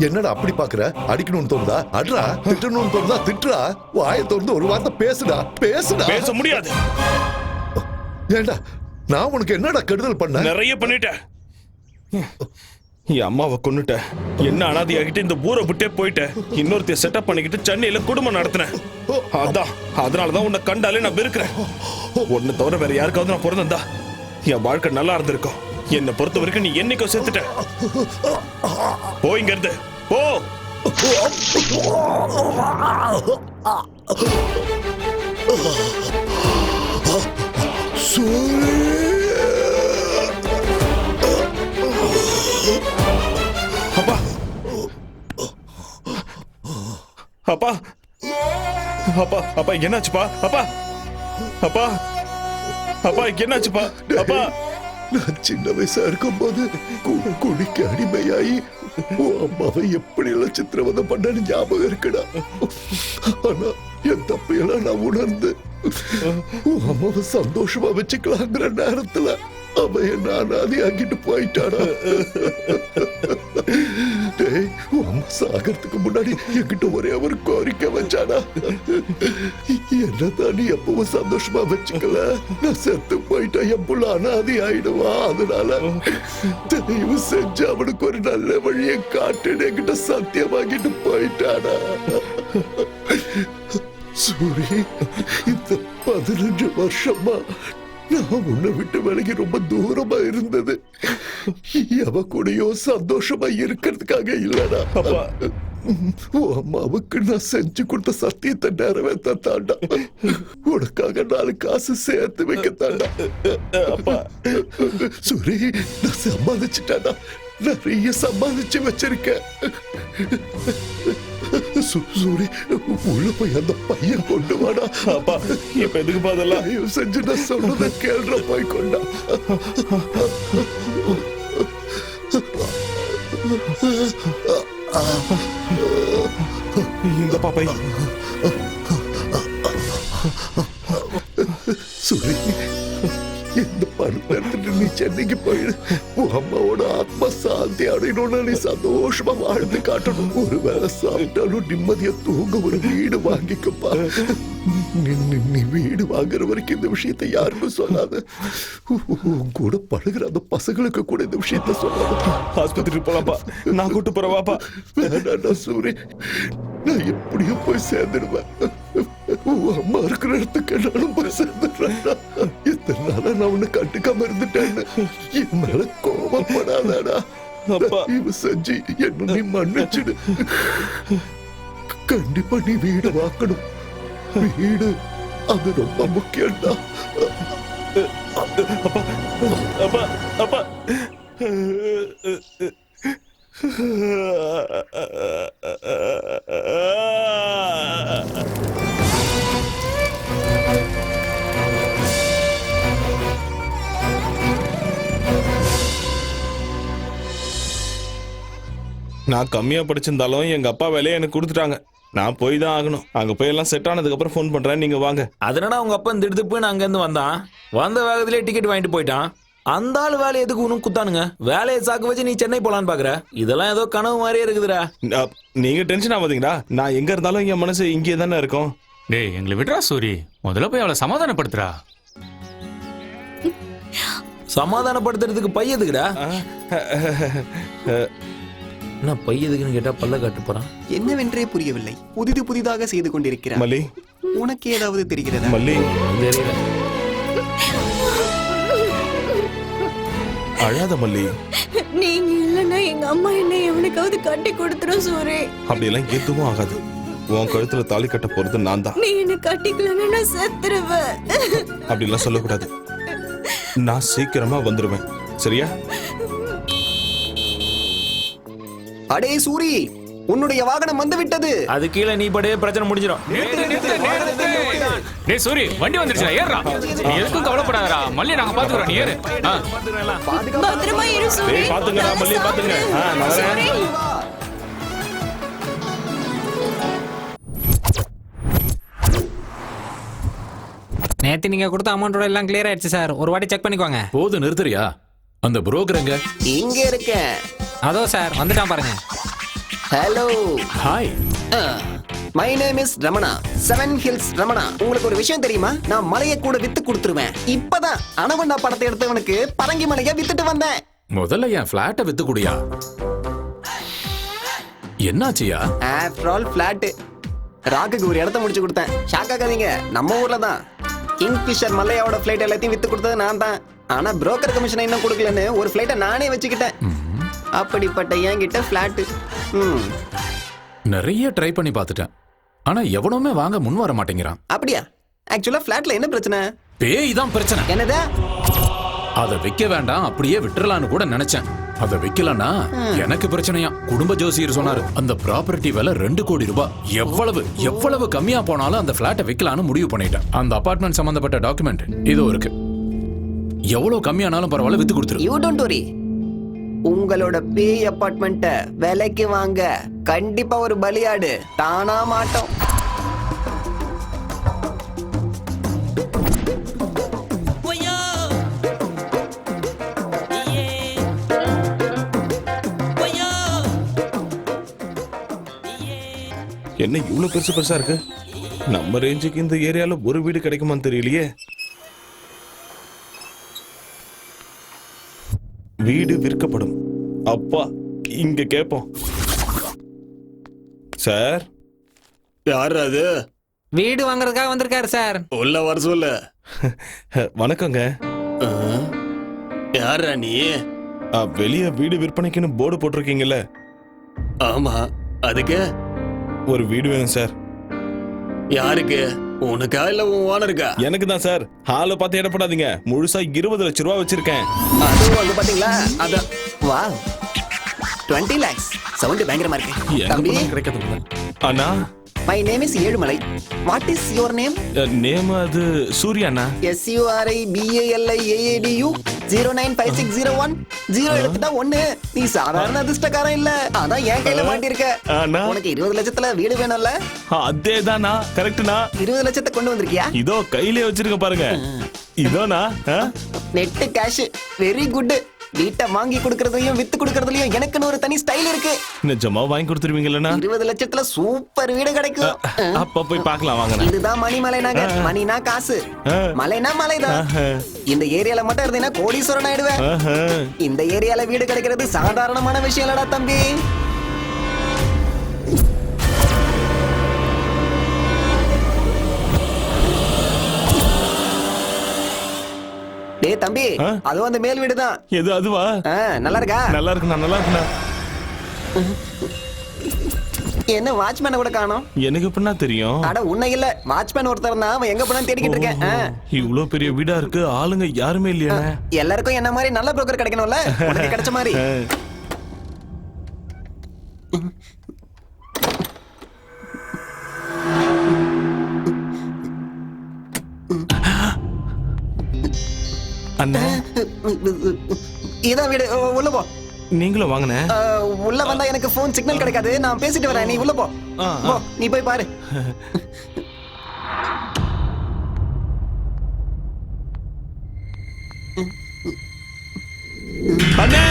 என்னடா அப்படி பாக்குற? அடிக்கணும்னு தோணுதா அட்ரா, திட்டணும்னு தோணுதா திட்டுறா. வாயை திறந்து ஒரு வார்த்தை பேசுடா. பேச முடியாது. ஏண்டா நான் உனக்கு என்னடா கெடுதல் பண்ண? நிறைய பண்ணிட்டேன். என் அம்மாவை கொன்னுட்ட, என்ன அனாதையாகிட்டு இந்த ஊரை விட்டே போயிட்ட, இன்னொருத்தைய செட்டப் பண்ணிக்கிட்டு சென்னையில குடும்பம் நடத்தினேன். அதனாலதான் உன்னை கண்டாலே நான் வெறுக்கிறேன். உன்னை தவிர வேற யாருக்காவது நான் பிறந்தா என் வாழ்க்கை நல்லா இருந்திருக்கும். என்னை பொறுத்த வரைக்கும் நீ என்னைக்கோ செத்துட்ட. போ இங்க இருந்து போ. அப்பா அப்பா அப்பா அப்பா என்னாச்சுப்பா? அப்பா அப்பா அப்பா என்னாச்சுப்பா? அப்பா நான் சின்ன வயசா இருக்கும் போது குடிக்க அடிமையாயி அம்மாவை எப்படி எல்லாம் சித்திரவதை பண்ணு ஞாபகம் இருக்குடா. ஆனா என் தப்பையெல்லாம் நான் உணர்ந்து அம்மாவை சந்தோஷமா வச்சுக்கலாங்கிற நேரத்துல அவன் என்ன அனாதை ஆக்கிட்டு போயிட்டாடா. அம்மா சாகிறதுக்கு முன்னாடி என்கிட்ட ஒரே ஒரு கோரிக்கை வச்சாடா. என்னதான் நீ எப்பவும் சந்தோஷமா வச்சுக்கல, நான் செத்து போயிட்டா என் புள்ள அனாதை ஆயிடுவா. அதனால தயவு செஞ்சு அவனுக்கு ஒரு நல்ல வழியை காட்டுன்னு என்கிட்ட சத்தியமாக்கிட்டு போயிட்டாடா. சூரி, இந்த 15 வருஷமா நான் உன்னை விட்டு விலகி ரொம்ப தூரமா இருந்தது எவ கூடயோ சந்தோஷமா இருக்கிறதுக்காக இல்லடா. அப்பா உன் அம்மாவுக்கு நான் செஞ்சு கொடுத்த சத்தியத்தை நிறைவேற்ற தாண்டா. உனக்காக 4 காசு சேர்த்து வைக்க தாண்டா. அப்பா சூரி, நான் சம்பாதிச்சுட்டாடா. நிறைய சம்பாதிச்சு வச்சிருக்கேன். சூரி, உள்ள போய் அந்த பையன் கொண்டு வாடா. அப்பா இப்ப எதுக்கு பாதெல்லாம் தயவு செஞ்சு நான் சொல்றத கேள்ற போய் கொண்டா. இந்த பாப்பை சூரி, இந்த பணத்தை எடுத்துட்டு நீ சென்னைக்கு போயிடு. உன் அம்மாவோட ஆத்மா சாந்தி அடையணும்னு நீ சந்தோஷமா வாழ்ந்து காட்டணும். ஒரு வேளை சாப்பிட்டாலும் நிம்மதியா தூங்க ஒரு வீடு வாங்கிக்கப்பா. நீ வீடு வாங்குற வரைக்கும் இந்த விஷயத்தை யாருக்கும் சொல்லாத. உன் கூட பழகுற அந்த பசங்களுக்கு கூட இந்த விஷயத்த சொல்லாத. ஆஸ்பத்திரிக்கு போலாப்பா, நான் கூட்டு போறவாப்பா. வேண்டாண்டா சூரி, நான் எப்படியும் போய் சேர்ந்துடுவேன். உன் அம்மா இருக்கிற இடத்துக்கு நானும் போய் சேர்ந்துடுறேன். இத்தனை நாளா நான் உன்னை கண்டுக்காம இருந்துட்டேன்னு என் மேல கோபப்படாதடா. தயவு செஞ்சு என்ன நீ மன்னிச்சிடு. கண்டிப்பா நீ வீடு வாங்கணும். வீடு அது ரொம்ப முக்கியம்டா. அப்பா அப்பா நான் கம்மியா படிச்சிருந்தாலும் எங்க அப்பா வேலையை எனக்கு கொடுத்துட்டாங்க. நான் போய் தான் ஆகணும். அங்க போய் எல்லாம் செட் ஆனதுக்கு அப்புறம் ஃபோன் பண்றேன், நீங்க வாங்க. அதனால உங்க அப்பா திடுத்து போய் அங்க இருந்து வந்தான். வந்த வேகத்திலே டிக்கெட் வாங்கிட்டு போயிட்டான். அந்த ஆள் வேலை எதுக்கு ஒன்றும் குத்தானுங்க? வேலையை சாக்கு வச்சு நீ சென்னை போலான்னு பாக்குற? இதெல்லாம் ஏதோ கனவு மாதிரியே இருக்குதுடா. நீங்க டென்ஷன் ஆகாதீங்களா? நான் எங்க இருந்தாலும் என் மனசு இங்கே தானே இருக்கும். டேய் எங்களை விடுறா சூரி, முதல்ல போய் அவளை சமாதானப்படுத்துறா. சமாதானப்படுத்துறதுக்கு பையதுக்குடா. என்ன பையதுக்குன்னு கேட்டா பல்ல காட்டு போறான். என்னவென்றே புரியவில்லை. புதிதாக செய்து கொண்டிருக்கிறார். மல்லி, உனக்கு ஏதாவது தெரிகிறதா? மல்லி தெரியல. அழாத மல்லி. நீங்க இல்லன்னா எங்க அம்மா என்ன எவனுக்காவது கட்டி கொடுத்துரும் சூரி. அப்படியெல்லாம் எதுவும் ஆகாது. உன் கழுத்துல தாலி கட்ட போறது நான் தான். நீ என்ன கட்டிக்கலன்னா நான் செத்துருவேன். அப்படிலாம் சொல்லக்கூடாது. நான் சீக்கிரமா வந்துருவேன், சரியா? அடே சூரி, உன்னுடைய வாகனம் வந்து விட்டது. அது கீழே நீ படே பிரச்சனை முடிஞ்சிடும். டேய் சூரி, வண்டி வந்துருச்சுடா, ஏறுடா. நீ எதுக்கும் கவலைப்படாதடா, மல்லி நாங்க பாத்துக்கறோம், நீ ஏறு. பத்திரமா இரு சூரி. டேய் பாத்துங்கடா மல்லி, பாத்துங்க. நான் வரேன். நேத்து நீங்க கொடுத்த அமௌண்டோட எல்லாம் கிளியர் ஆயிடுச்சு சார். ஒரு வாட்டி செக் பண்ணிக்கோங்க. போது நிறுத்துறியா? அந்த புரோக்கர் எங்க? இங்க இருக்கேன். அதோ சார் வந்துட்டான் பாருங்க. Hello, hi. My name is Ramana, 7 hills Ramana. உங்களுக்கு ஒரு விஷயம் தெரியுமா? நான் மலையை கூட வித்து கொடுத்துருவேன். இப்பதான் அனகொண்டா படத்தை எடுத்தவனுக்கு பரங்கி மலையை வித்துட்டு வந்தேன். முதல்ல என் பிளாட்டை வித்து குடியா. என்னாச்சியா? After all flat. ராக்குக்கு ஒரு இடத்த முடிச்சு கொடுத்தேன். ஷாக் ஆகாதீங்க, நம்ம ஊர்ல தான். கிங்ஃபிஷர் மல்லையாவோட ஃபிளைட் எல்லாத்தையும் வித்து கொடுத்தது நான் தான். ஆனா புரோக்கர் கமிஷனை இன்னும் கொடுக்கலன்னு ஒரு ஃபிளைட்டை நானே வச்சுக்கிட்டேன். அப்படிப்பட்ட என்கிட்ட பிளாட். நிறைய ட்ரை பண்ணி பார்த்துட்டேன். ஆனா எவனுமே வாங்க முன் வர மாட்டேங்கிறான். அப்படியா? ஆக்சுவலா பிளாட்ல என்ன பிரச்சனை? பேய் தான் பிரச்சனை. என்னது? அதை விற்க வேண்டாம், அப்படியே விட்டுறலான்னு கூட நினைச்சேன். அதை விற்கலன்னா எனக்கு பிரச்சனையா. குடும்ப ஜோசியர் சொன்னாரு, அந்த ப்ராப்பர்ட்டி விலை 2 கோடி ரூபாய். எவ்வளவு கம்மியா போனாலும் அந்த பிளாட்டை விற்கலான்னு முடிவு பண்ணிட்டேன். அந்த அபார்ட்மெண்ட் சம்பந்தப்பட்ட டாக்குமெண்ட் இதோ இருக்கு. எவ்வளவு கம்மியானாலும் பரவாயில்ல, வித்து கொடுத்துரு. You don't worry. உங்களோட பேய் அபார்ட்மெண்ட்ட விலைக்கு வாங்க கண்டிப்பா ஒரு பலியாடு தானா மாட்டோம். என்ன இவ்வளவு பெருசா இருக்கு? நம்ம ரேஞ்சுக்கு இந்த ஏரியால ஒரு வீடு கிடைக்குமான்னு தெரியலையே. வீடு விற்கப்படும். அப்பா இங்க கேப்போம். சார், யார் அது? வீடு வாங்குறதுக்காக வந்திருக்காரு சார். உள்ள வர சொல்லு. வணக்கங்க. யாரா நீ? வெளியே வீடு விற்பனைக்குன்னு போர்டு போட்டிருக்கீங்கல்ல? ஆமா, அதுக்கு ஒரு வீடு வேணும் சார். யாருக்கு? உனக்கா இல்ல உன் ஓனருக்கா? எனக்கு தான் சார். ஹாலை பார்த்து இடப்படாதீங்க. முழுசா 20 லட்சம் ரூபா வச்சிருக்கேன். அதுவும் வந்து பாத்தீங்களா? அது வா 20 lakhs. சவுண்ட் பயங்கரமா இருக்கு. தம்பி கிடைக்காது அண்ணா. My name is Ezhumalai. What is your name? Name அது சூர்யா அண்ணா. SURIBALIAADU 095601 0 எழுத்துட்டா 1. நீ சாதாரண அதிர்ஷ்டக்காரன் இல்ல. அதான் என் கையில மாட்டிருக்க. உனக்கு 20 லட்சத்துல வீடு வேணும்ல? அதேதானா? கரெக்ட்னா? 20 லட்சத்தை கொண்டு வந்திருக்கியா? இதோ கையிலே வச்சிருக்க பாருங்க. இதோனா நெட் கேஷ். Very good. வீட்டை வாங்கி கொடுக்கறதுலயும் வித்து கொடுக்கறதுலயும் எனக்குன்னு ஒரு தனி ஸ்டைல் இருக்கு. நிஜமா வாங்கி கொடுத்துருவீங்களா? 20 லட்சத்துல சூப்பர் வீடு கிடைக்கும். அப்ப போய் பார்க்கலாம் வாங்க. இதுதான் மணிமலை நகர். மணினா காசு, மலைனா மலைதான். இந்த ஏரியால மட்டும் இருந்தீங்கன்னா கோடீஸ்வரன் ஆயிடுவேன். இந்த ஏரியால வீடு கிடைக்கிறது சாதாரணமான விஷயம் இல்லடா தம்பி. டேய் தம்பி, அதுவும் அந்த மேல் வீடு தான். எது அதுவா? நல்லா இருக்கா? நல்லா இருக்குண்ணா, நல்லா இருக்குண்ணா. என்ன வாட்ச்மேனை கூட காணோம்? எனக்கு எப்படின்னா தெரியும்? அட உன்னை இல்ல, வாட்ச்மேன் ஒருத்தர் தான். அவன் எங்க போனான்னு தேடிக்கிட்டு இருக்கேன். இவ்வளவு பெரிய வீடா இருக்கு, ஆளுங்க யாருமே இல்லையா? எல்லாருக்கும் என்ன மாதிரி நல்ல புரோக்கர் கிடைக்கணும்ல, உனக்கு கிடைச்ச மாதிரி. அண்ணா, இதான் வீடு. உள்ள போ. நீங்களும் வாங்கண்ணே. உள்ள வந்தா எனக்கு போன் சிக்னல் கிடைக்காது. நான் பேசிட்டு வரேன், நீ உள்ள போ. நீ போய் பாரு. அண்ணே,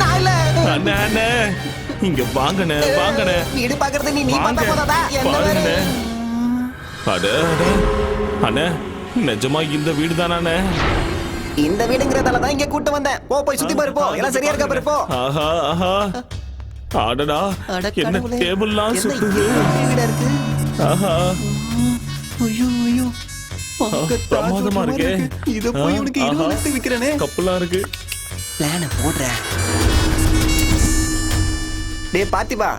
நான் இல்ல. அண்ணே, அண்ணே, இங்க வாங்கண்ணே, வாங்கண்ணே. வீடு பாக்குறது நீ பார்த்தா போதாதா? பாருங்கண்ணே. அட அண்ணே, நிஜமா இந்த வீடு தானே? இந்த வீடுங்கறதால தான் இங்க கூட்டி வந்தேன். போய் சுத்தி பாரு. போ, எல்லாம் சரியா இருக்கா பாரு. போ. ஆஹா ஆஹா, அடடா, என்ன டேபிள்லாம் சுத்துது. வீடா இருக்கு. ஆஹா, ஐயோ ஐயோ, பிரமாதமா இருக்கே. இத போய் உனக்கு 20 லட்சம் விக்கிறனே. கப்பலாம் இருக்கு. பிளான போடுறேன். டேய் பார்த்திபா,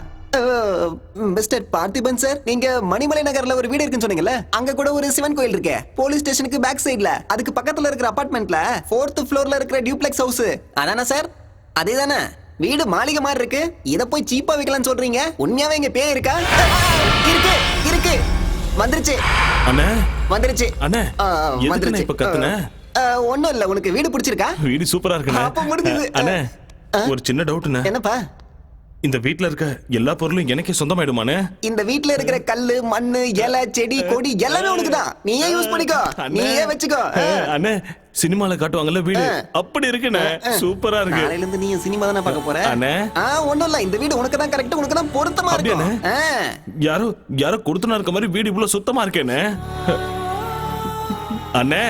மிஸ்டர் பார்த்திபன் சார், நீங்க மணிமலை நகர்ல ஒரு வீடு இருக்குன்னு சொன்னீங்கல்ல, அங்க கூட ஒரு சிவன் கோயில் இருக்கு. போலீஸ் ஸ்டேஷனுக்கு பேக் சைடுல, அதுக்கு பக்கத்துல இருக்கிற அபார்ட்மெண்ட்ல 4th ஃப்ளோர்ல இருக்கிற டியூப்ளெக்ஸ் ஹவுஸ் அதானே சார்? அதேதானே? வீடு மாளிகை மாதிரி இருக்கு. இத போய் சீப்பா விக்கலாம்னு சொல்றீங்க? உண்மையாவே இங்க பேய் இருக்கா? இருக்கு இருக்கு. வந்துருச்சு அண்ணே, வந்துருச்சு அண்ணே. வந்துருச்சு. இப்ப கத்துன ஒண்ணும் இல்ல. உனக்கு வீடு பிடிச்சிருக்கா? வீடு சூப்பரா இருக்குண்ணே. அப்ப முடிஞ்சது. அண்ணே, ஒரு சின்ன டவுட்ண்ணே. என்னப்பா? இந்த வீட்ல இருக்க எல்லா பொருளும் எனக்கே சொந்தமாயிடுமானே? இந்த வீட்ல இருக்கிற கல்லு, மண்ணு, இலை, செடி, கொடி எல்லாமே உனக்குதான். நீயே யூஸ் பண்ணிக்கோ, நீயே வச்சுக்கோ. அண்ணே, சினிமால காட்டுவாங்கல்ல வீடு, அப்படி இருக்குண்ணே. சூப்பரா இருக்கு. நாளையில இருந்து நீ சினிமா தானே பார்க்க போற? அண்ணே, ஒண்ணும் இல்ல. இந்த வீடு உனக்கு தான் கரெக்ட், உனக்கு தான் பொருத்தமா இருக்கு. யாரோ கொடுத்தனா இருக்க மாதிரி வீடு இவ்வளவு சுத்தமா இருக்கேனே. அண்ணே,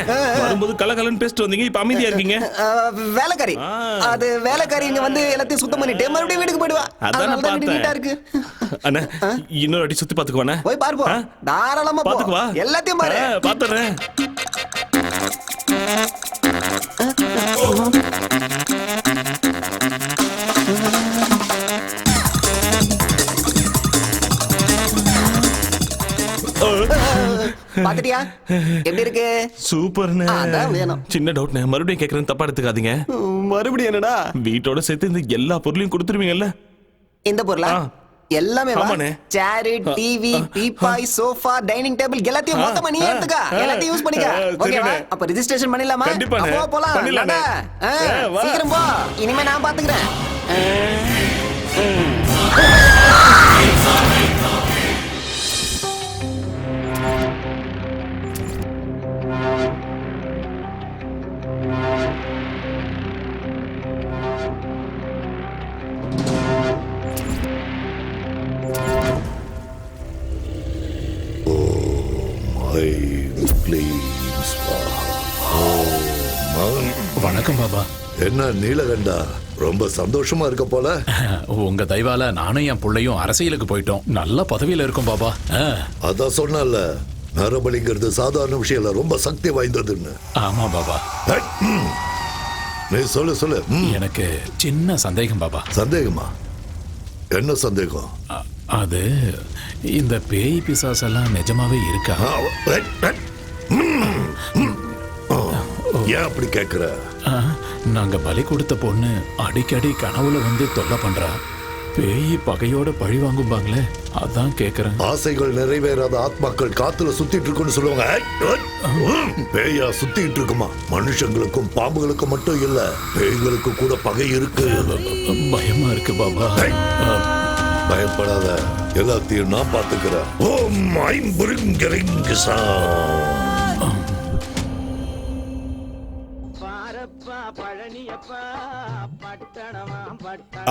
வரும்போது கலகலன்னு பேசிட்டு வந்தீங்க, இப்ப அமைதியா இருக்கீங்க. வேலைக்காரி, அது வேலைக்காரி இங்க வந்து எல்லாத்தையும் சுத்தம் பண்ணிட்டு மறுபடியும் வீட்டுக்கு போயிடுவா. அதான் வீடு நீட்டா இருக்கு. அண்ணே, இன்னொரு அடி சுத்தி பாத்துக்குவானே. போய் பாருப்போ, தாராளமா பாத்துக்குவா. எல்லாத்தையும் பாரு. பாத்துறேன். பாத்துட்டியா எப்படி இருக்கு? சூப்பர்ண்ணே. அதான் வேணும். சின்ன டவுட்ண்ணே, மறுபடியும் கேக்குறேன், தப்பா எடுத்துக்காதீங்க. மறுபடியும் என்னடா? வீட்டோட சேர்த்து இந்த எல்லா பொருளையும் கொடுத்துருவீங்கல்ல? இந்த பொருளா? எல்லாமே chair, TV, teapoy, sofa, dining table எல்லாத்தையும் மொத்தமா நீ எடுத்துக்க. எல்லாத்தையும் யூஸ் பண்ணிக்க. ஓகேவா? அப்ப ரெஜிஸ்ட்ரேஷன் பண்ணிடலாமா? கண்டிப்பா போலாம். சீக்கிரம் போ, இனிமே நான் பாத்துக்கிறேன். வணக்கம் பாபா. என்ன நீலகண்டா, ரொம்ப சந்தோஷமா இருக்க போல. உங்க தயவால நானும் என் பிள்ளையும் அரசியலுக்கு போயிட்டோம். நல்ல பதவியில இருக்கும் பாபா. அதான் சொன்னல, நரபலிங்கிறது சாதாரண விஷயம் இல்ல, ரொம்ப சக்தி வாய்ந்ததுன்னு. ஆமா பாபா. நீ சொல்லு. எனக்கு சின்ன சந்தேகம் பாபா. சந்தேகமா? என்ன சந்தேகம்? அது இந்த பேய் பிசாசெல்லாம் நிஜமாவே இருக்கா? ஏன் அப்படி கேக்குற? நாங்க பலி கொடுத்த பொண்ணு அடிக்கடி கனவுல வந்து தொல்லை பண்றா. பேய் பகையோட பழி வாங்கும்பாங்களே, அதான் கேக்குறேன். ஆசைகள் நிறைவேறாத ஆத்மாக்கள் காத்துல சுத்திட்டு இருக்குன்னு சொல்லுவாங்க. பேயா சுத்திட்டு இருக்குமா? மனுஷங்களுக்கும் பாம்புகளுக்கும் மட்டும் இல்ல, பேய்களுக்கு கூட பகை இருக்கு. பயமா இருக்கு பாபா. பயப்படாத, எல்லாத்தையும் நான் பாத்துக்கிறேன்.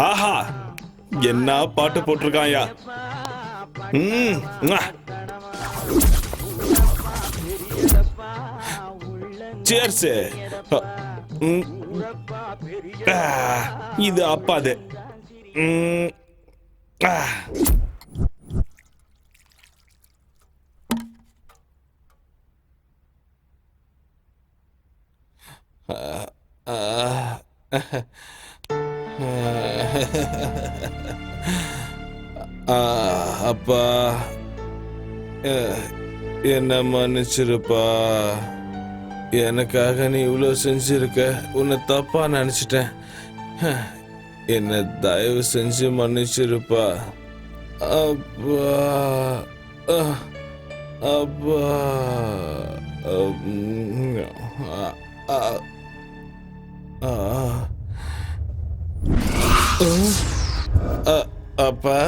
ஆஹா, என்ன பாட்டு போட்டிருக்காயா. சேர்ஸ். இது அப்பாது. அப்பா, என்ன மன்னிச்சிருப்பா. எனக்காக நீ இவ்வளோ செஞ்சிருக்க, உன்னை தப்பா நினைச்சிட்டேன். என்ன தயவு செஞ்சு மன்னிச்சிருப்பா. அப்பா அப்பா அப்பா.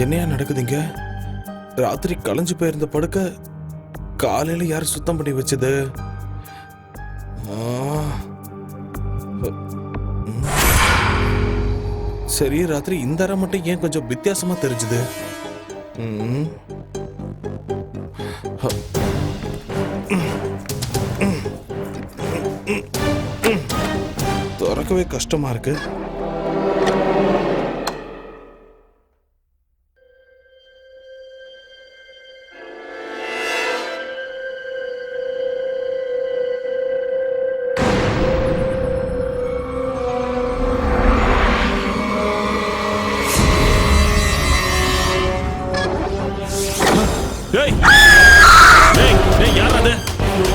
என்னையா நடக்குதுங்க? ராத்திரி கலைஞ்சு போயிருந்த படுக்க காலையில யார் சுத்தம் பண்ணி வச்சது? சரி, ராத்திரி இந்த அறை மட்டும் ஏன் கொஞ்சம் வித்தியாசமா தெரிஞ்சுது? திறக்கவே கஷ்டமா இருக்கு.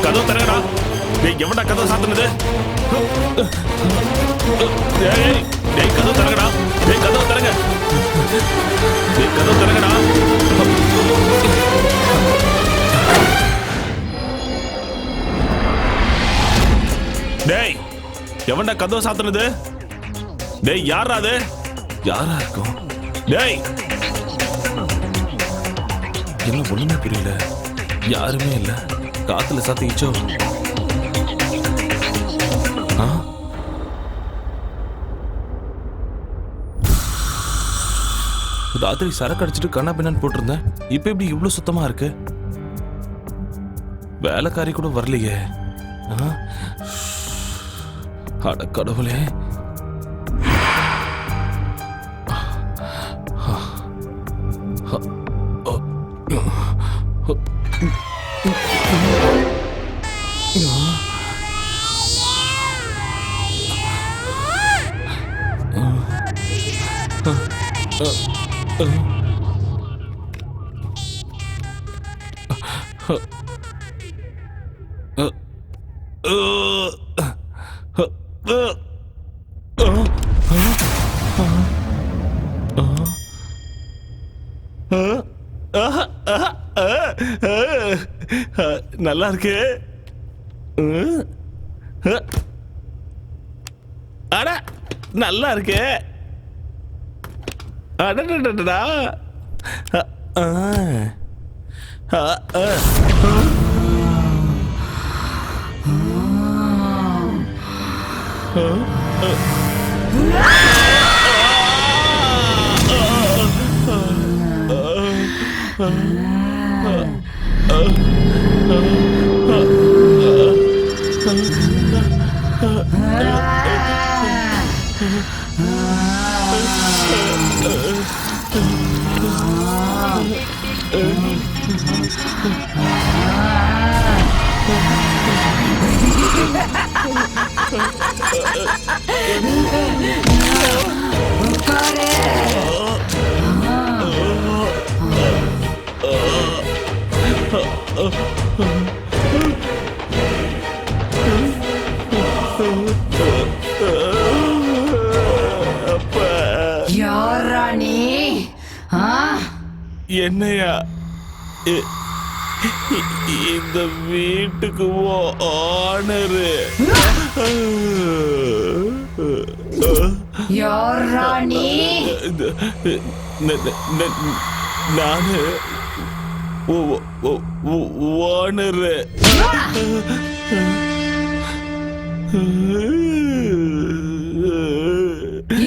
கதவு தரங்கடா. எவன்டா கதவு சாத்தினது? கதவு தரங்கடா. கதவு தரங்க. கதவு தரங்கடா. எவன்டா கதவை சாத்துனது? டேய் யாரா அது? யாரா இருக்கும்? டேய் என்ன ஒண்ணுமே புரியல. யாருமே இல்ல. காத்துல சாத்திச்சோ. ராத்திரி சரக்கு அடிச்சுட்டு கண்ணா பின்னான்னு போட்டிருந்தேன். இப்ப எப்படி இவ்வளவு சுத்தமா இருக்கு? வேலைக்காரி கூட வரலையே. அட கடவுளே. நல்லா இருக்கு. அட நல்லா இருக்கு. அடடடடா. என்னையா இந்த வீட்டுக்கு ஓனரு? நானு ஓனரு.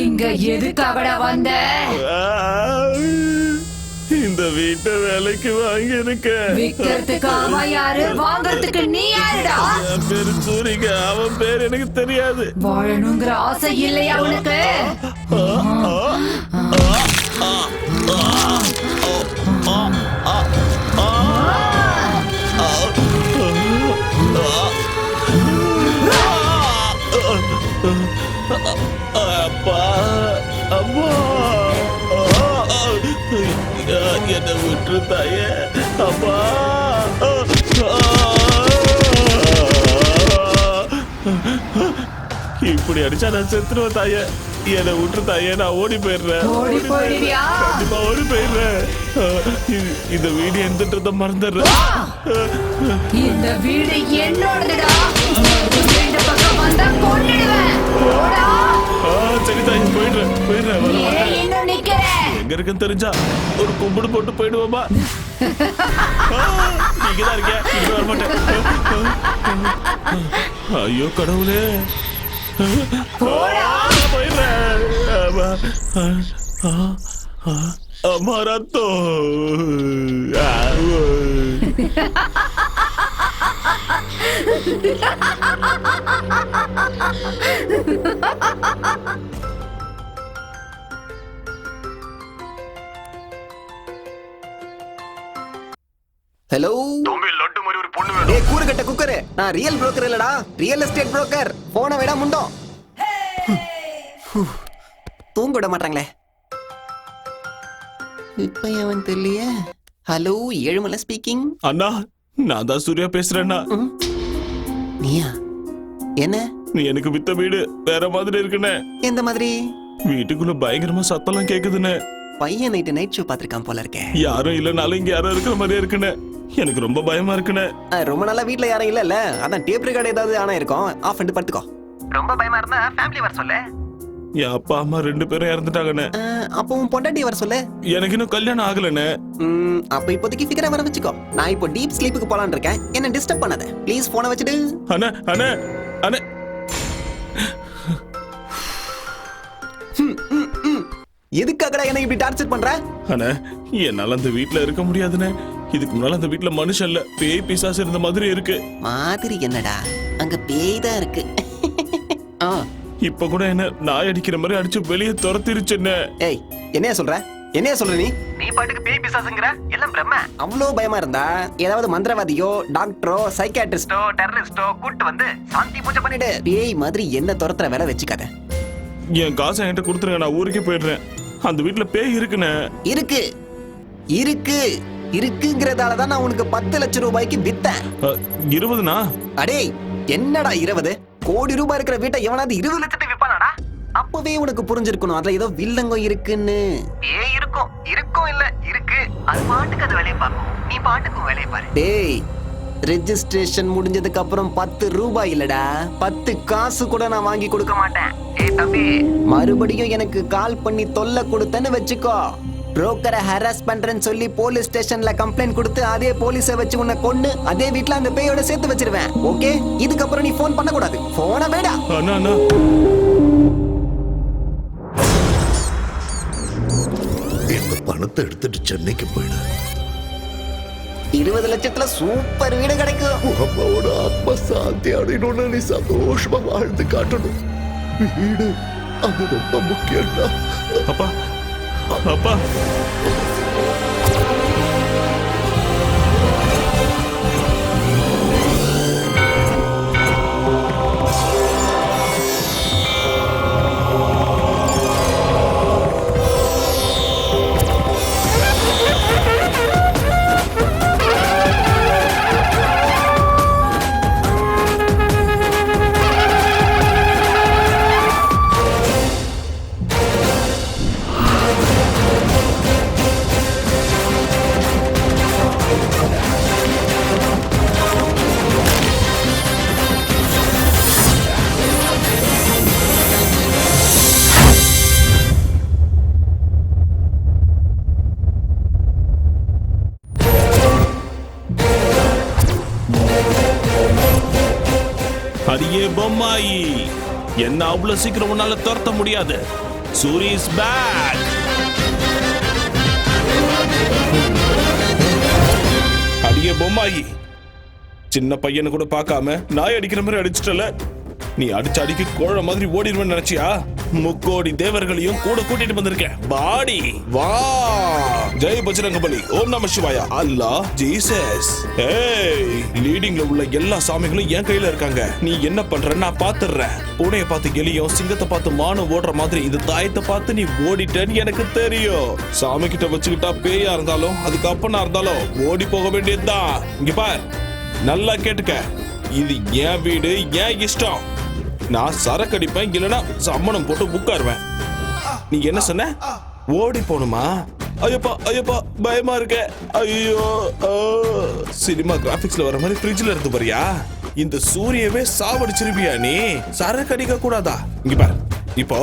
இங்க எதுக்காகடா வந்த? இந்த வீட்டை வேலைக்கு வாங்கி இருக்க. விக்கிறதுக்கு அவன் யாரு, வாங்கறதுக்கு நீ யாருடா? என் பேரு சூரிகா. அவன் பேர் எனக்கு தெரியாது. வாழணுங்கிற ஆசை இல்லையா உனக்கு? அப்பா அம்மா என்ன விட்டு தாயே. அப்பா இப்படி அடிச்சா நான் செத்துருவேன் தாயே. என்னை விட்டு தாயே. நான் ஓடி போயிடுறேன். கண்டிப்பா ஓடி போயிடுறேன். இந்த வீடு எந்த மறந்துடுறேன். இந்த வீடு என்னோடதுடா. இந்த பக்கம் வந்தா கொன்னுடுவேன். சரி தாய் போயிடுறேன். இன்னும் நிக்கிறேன். எங்க இருக்குன்னு தெரிஞ்சா ஒரு கும்பிடு போட்டு போயிடுவோமா? நீங்கதான் இருக்கியா? வர மாட்டேன். ஐயோ கடவுளே. போயிடுறேன். அம்மா ரத்தம். ஹலோ. தம்பி லட்டு மாதிரி ஒரு பொண்ணு வேணும். டேய் கூறுகட்ட குக்கர். நான் ரியல் புரோக்கர் இல்லடா. Real estate broker. போன விட முண்டோம். தூங்க விட மாட்டாங்களே. இப்ப அவன் தெரியலையே. Hello Ezhumalai speaking. அண்ணா நான் தான் சூர்யா பேசுறேன்னா. நீயா? என்ன? நீ எனக்கு வித்த வீடு வேற மாதிரி இருக்குன்னு. எந்த மாதிரி? வீட்டுக்குள்ள பயங்கரமா சத்தம்லாம் கேக்குதுன்னு. பையன் நைட் ஷோ பாத்திருக்கான் போல இருக்கே. யாரும் இல்லனாலும் இங்க யாரும் இருக்கிற மாதிரியே இருக்குன்னு. எனக்கு ரொம்ப பயமா இருக்குன்னு. ரொம்ப நாளா வீட்டுல யாரும் இல்ல. அதான் டேப் ரெக்கார்டு ஏதாவது ஆனா இருக்கும். ஆஃப் பண்ணிட்டு படுத்துக்கோ. ரொம்ப பயமா இருந்தா ஃபேமிலி வர சொல்லு. என் அப்பா அம்மா 2 பேரும் இறந்துட்டாங்கண்ணே. அப்போ உன் பொண்டாட்டி வர சொல்லு. எனக்கு இன்னும் கல்யாணம் ஆகலண்ணே. அப்ப இப்போதைக்கு ஃபிகரா வர வச்சுக்கோ. நான் இப்போ டீப் ஸ்லீப்புக்கு போலான்னு இருக்கேன். என்ன டிஸ்டர்ப் பண்ணாத ப்ளீஸ். போனை வச்சுடு. அண்ணே அண்ணே அண்ணே. எதுக்காகடா என்ன இப்படி டார்ச்சர் பண்ற? அண்ணே என்னால அந்த வீட்ல இருக்க முடியாதுண்ணே. இதுக்கு முன்னால அந்த வீட்ல மனுஷன் இல்ல பேய் பிசாசு இருந்த மாதிரி இருக்கு. மாதிரி என்னடா, அங்க பேய் தான் இருக்கு. இப்ப கூட என்ன நாய் அடிக்கிற மாதிரி அடிச்சு வெளியே துரத்திருச்சுன்னு. ஏய் என்னையா சொல்ற? என்னையா சொல்ற நீ? நீ பாட்டுக்கு பேய் பிசாசுங்கற எல்லாம் பிரம்ம. அவ்வளோ பயமா இருந்தா ஏதாவது மந்திரவாதியோ டாக்டரோ சைக்கியாட்ரிஸ்டோ டெரரிஸ்டோ கூட்டு வந்து சாந்தி பூஜை பண்ணிடு. பேய் மாதிரி என்ன துரத்துற வேலை வச்சுக்காத. என் காசை என்கிட்ட கொடுத்துருங்க, நான் ஊருக்கே போயிடுறேன். அந்த வீட்ல பேய் இருக்குண்ணே. இருக்கு இருக்கு இருக்குங்கிறதாலதான் நான் உனக்கு 10 லட்சம் ரூபாய்க்கு வித்தேன். 20னா? அடே என்னடா 20? கோடி ரூபாய் இருக்கிற வீட்டை எவனாவது 20 லட்சத்துக்கு விப்பானாடா? அப்பவே உனக்கு புரிஞ்சிருக்கணும் அதுல ஏதோ வில்லங்கம் இருக்குன்னு. ஏய் இருக்கும் இருக்கும் இல்ல இருக்கு. அது பாட்டுக்கு அது வேலையை பார்க்கும், நீ பாட்டுக்கும் வேலையை பாரு. டேய் ரெஜிஸ்ட்ரேஷன் முடிஞ்சதுக்கு அப்புறம் 10 ரூபாய் இல்லடா 10 காசு கூட நான் வாங்கி கொடுக்க மாட்டேன். ஏய் தம்பி, மறுபடியும் எனக்கு கால் பண்ணி தொல்லை கொடுத்தேன்னு வச்சுக்கோ, புரோக்கரை ஹராஸ் பண்றேன்னு சொல்லி போலீஸ் ஸ்டேஷன்ல கம்ப்ளைண்ட் கொடுத்து அதே போலீஸை வச்சு உன்னை கொன்னு அதே வீட்ல அந்த பேயோட சேர்த்து வச்சிருவேன். ஓகே, இதுக்கப்புறம் நீ போன் பண்ண கூடாது. போன வேடா. இந்த பணத்தை எடுத்துட்டு சென்னைக்கு போயிடு. 20 லட்சத்துல சூப்பர் வீடு கிடைக்கும். அம்மாவோட ஆத்மா சாந்தி அடையணும்னு நீ சந்தோஷமா வாழ்ந்து காட்டணும். வீடு அது ரொம்ப முக்கியம்டா. அப்பா அப்பா அடியே பொம்மாயி, என்ன அவ்வளவு சீக்கிரம் உன்னால துரத்த முடியாது. Soori is back. அடியே பொம்மாயி, சின்ன பையனை கூட பார்க்காம நாய் அடிக்கிற மாதிரி அடிச்சிட்டல. நீ அடிச்சு அடிக்க கோழ மாதிரி ஓடிடுவேன்னு நினைச்சியா? 3 கோடி தேவர்களையும் கூட கூட்டிட்டு வந்திருக்கேன். பாடி வா. ஜெய் பஜ்ரங்கபலி, ஓம் நம சிவாயா, அல்லாஹ், ஜீசஸ். ஏய், லீடிங்ல உள்ள எல்லா சாமிகளும் என் கையில இருக்காங்க. நீ என்ன பண்ற நான் பாத்துறேன். பூனைய பார்த்து எலியும் சிங்கத்தை பார்த்து மானும் ஓடுற மாதிரி இந்த தாயத்தை பார்த்து நீ ஓடிட்டேன்னு எனக்கு தெரியும். சாமி கிட்ட வச்சுக்கிட்டா பேயா இருந்தாலும் அதுக்கு அப்பனா இருந்தாலும் ஓடி போக வேண்டியதுதான். இங்க பார், நல்லா கேட்டுக்க, இது என் வீடு, என் இஷ்டம். நான் சரக்கு அடிப்பேன், இல்லைன்னா சம்மணம் போட்டு உட்காருவேன். நீ என்ன சொன்ன? ஓடி போணுமா? ஐயப்பா ஐயப்பா பயமா இருக்க. ஐயோ, சினிமா கிராபிக்ஸ்ல வர மாதிரி ஃப்ரிட்ஜ்ல இருந்து பாரியா? இந்த சூரியவே சாவடிச்சிருப்பியா நீ? சரக்கு அடிக்க கூடாதா? இங்க பாரு, இப்போ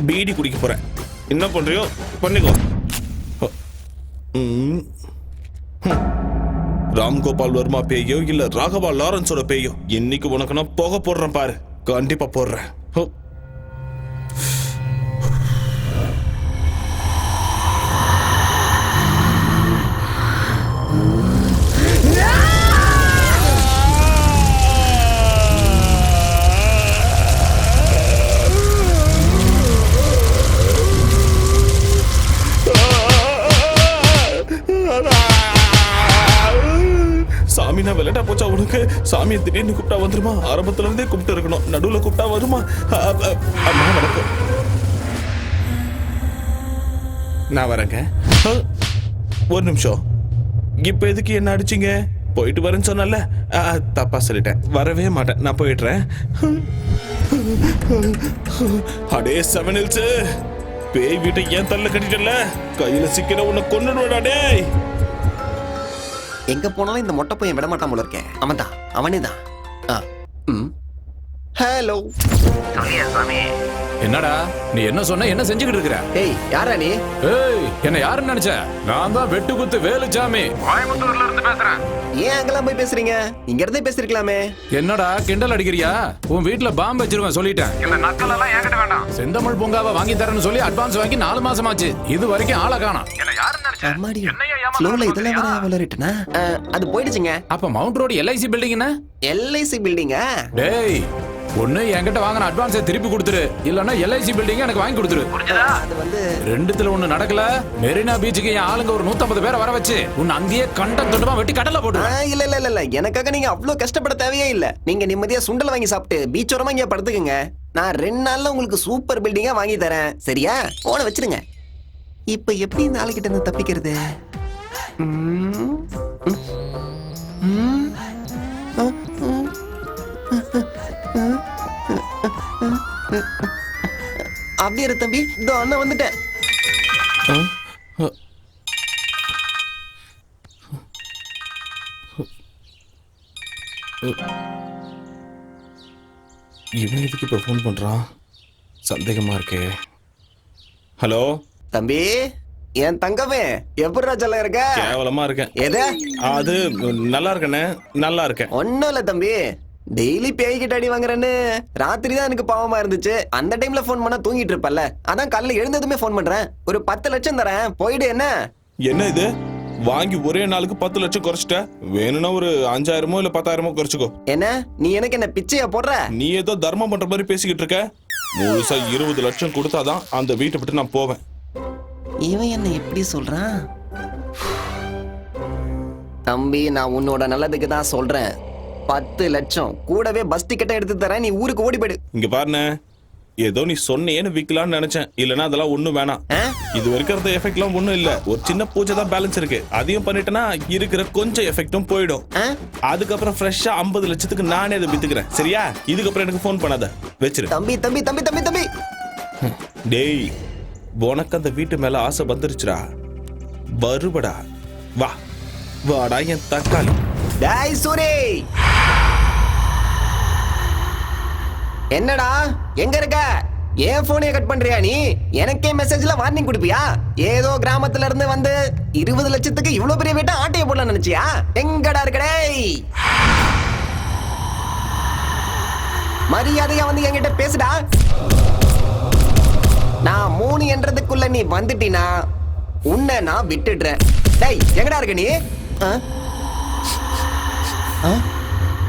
பீடி குடிக்க போறேன். என்ன பண்றியோ பண்ணிக்கோ. ராம்கோபால் வர்மா பேயோ இல்ல ராகவா லாரன்ஸோட பேயோ, இன்னைக்கு உனக்கு நான் போக போடுறேன் பாரு. கண்டிப்பா போடுறேன். சாமி நான் விளையாட்டா போச்சா உனக்கு? சாமியை திடீர்னு கூப்பிட்டா வந்துருமா? ஆரம்பத்துல இருந்தே கூப்பிட்டு இருக்கணும், நடுவுல கூப்பிட்டா வருமா? அம்மா வணக்கம். நான் வரேங்க. ஒரு நிமிஷம், இப்ப எதுக்கு என்ன அடிச்சீங்க? போயிட்டு வரேன்னு சொன்னல, தப்பா சொல்லிட்டேன். வரவே மாட்டேன், நான் போயிடுறேன். அடே செவனில்ஸ், பேய் வீட்டை ஏன் தள்ள கட்டிட்டல? கையில சிக்கிற உன்னை கொன்னுடுவாடா டேய். எங்க போனாலும் இந்த மொட்டை பையன் விட மாட்டான் போல இருக்கேன். அவன்தான், அவனே தான். ஹலோ. என்னடா நீ என்ன சொன்ன, என்ன செஞ்சுக்கிட்டு இருக்கிற? ஏய் யாரா நீ? ஏய் என்ன யாருன்னு நினைச்ச? நான் தான் வெட்டு குத்து வேலுச்சாமி, கோயம்புத்தூர்ல இருந்து பேசுறேன். ஏன் அங்கெல்லாம் போய் பேசுறீங்க? இங்க இருந்தே பேசிருக்கலாமே. என்னடா கிண்டல் அடிக்கிறியா? உன் வீட்டுல பாம்பு வச்சிருவேன் சொல்லிட்டேன். இல்ல நக்கல் எல்லாம் என்கிட்ட வேண்டாம். செந்தமிழ் பூங்காவை வாங்கி தரேன்னு சொல்லி அட்வான்ஸ் வாங்கி 4 மாசம் ஆச்சு. இது வரைக்கும் ஆளை காணோம். அம்மாடி ஸ்லோல இதெல்லாம் வர வளரிட்டனா? அது போயிடுச்சுங்க. அப்ப மவுண்ட் ரோடு LIC பில்டிங் என்ன? LIC பில்டிங்கா? டேய் ஒண்ணு என்கிட்ட வாங்கின அட்வான்ஸை திருப்பி கொடுத்துரு, இல்லன்னா LIC பில்டிங் எனக்கு வாங்கி கொடுத்துரு. அது வந்து ரெண்டுத்துல ஒண்ணு நடக்கல. மெரினா பீச்சுக்கு என் ஆளுங்க ஒரு 150 பேரை வர வச்சு உன்னை அங்கேயே கண்டம் தொண்டமா வெட்டி கடல்ல போட்டு. இல்ல இல்ல இல்ல எனக்காக நீங்க அவ்வளவு கஷ்டப்பட தேவையே இல்ல. நீங்க நிம்மதியா சுண்டல் வாங்கி சாப்பிட்டு பீச் ஓரமா இங்க படுத்துக்குங்க. நான் 2 நாள்ல உங்களுக்கு சூப்பர் பில்டிங்கா வாங்கி தரேன். சரியா? போன வச்சிருங்க. இப்ப எப்படி இந்த ஆளுகிட்ட இருந்து தப்பிக்கிறது? அப்படியே இரு தம்பி, இதோ அண்ணன் வந்துட்டேன். இவன் எதுக்கு இப்ப ஃபோன் பண்றான்? சந்தேகமா இருக்கே. ஹலோ தம்பி, என் தங்கமே எப்படிடா சொல்ல இருக்க? கேவலமா இருக்கேன். எது? அது நல்லா இருக்கனே, நல்லா இருக்கேன். ஒன்னும் இல்ல தம்பி, டெய்லி பேய்கிட்ட அடி வாங்குறேன்னு ராத்திரி தான் எனக்கு பாவமா இருந்துச்சு. அந்த டைம்ல போன் பண்ணா தூங்கிட்டு இருப்பல்ல, அதான் காலையில எழுந்ததுமே போன் பண்றேன். ஒரு 10 லட்சம் தரேன், போயிடு. என்ன என்ன இது? வாங்கி ஒரே நாளுக்கு 10 லட்சம் குறைச்சிட்ட. வேணும்னா ஒரு 5000மோ இல்ல 10,000மோ குறைச்சுக்கோ. என்ன நீ எனக்கு என்ன பிச்சையா போடுற? நீ ஏதோ தர்மம் பண்ற மாதிரி பேசிக்கிட்டு இருக்க. முழுசா 20 லட்சம் கொடுத்தாதான் அந்த வீட்டை விட்டு நான் போவேன். இவன் என்ன எப்படி சொல்றான்? தம்பி, நான் உன்னோட நல்லதுக்கு தான் சொல்றேன். 10 லட்சம் கூடவே பஸ் டிக்கெட்டை எடுத்து தரேன், நீ ஊருக்கு ஓடி போயிடு. இங்க பாருண்ணே, ஏதோ நீ சொன்னேன்னு விக்கலாம்னு நினைச்சேன். இல்லனா அதெல்லாம் ஒண்ணும் வேணாம். இது வரைக்கும் எஃபெக்ட்லாம் ஒண்ணும் இல்ல. ஒரு சின்ன பூஜை தான் பேலன்ஸ் இருக்கு. அதையும் பண்ணிட்டேன்னா இருக்கிற கொஞ்சம் எஃபெக்டும் போயிடும். அதுக்கப்புறம் ஃப்ரெஷ்ஷா 50 லட்சத்துக்கு நானே அதை வித்துக்கிறேன். சரியா? இதுக்கப்புறம் எனக்கு ஃபோன் பண்ணாத, வச்சிரு. தம்பி தம்பி தம்பி தம்பி தம்பி டேய், உனக்கு அந்த வீட்டு மேல ஆசை வந்துருச்சுடா. வருபடா, வா வாடா என் தக்காளி. டேய் சூரி, என்னடா எங்க இருக்க? ஏன் போனே கட் பண்றியா நீ? எனக்கே மெசேஜ்ல வார்னிங் கொடுப்பியா? ஏதோ கிராமத்துல இருந்து வந்து 20 லட்சத்துக்கு இவ்வளவு பெரிய வீட்டை ஆட்டைய போடலாம் நினைச்சியா? எங்கடா இருக்கடே? மரியாதையா வந்து என்கிட்ட பேசுடா. நான் 3 என்றதுக்குள்ள நீ வந்துட்டினா உன்னை நான் விட்டுடுறேன். டேய் எங்கடா இருக்க நீ?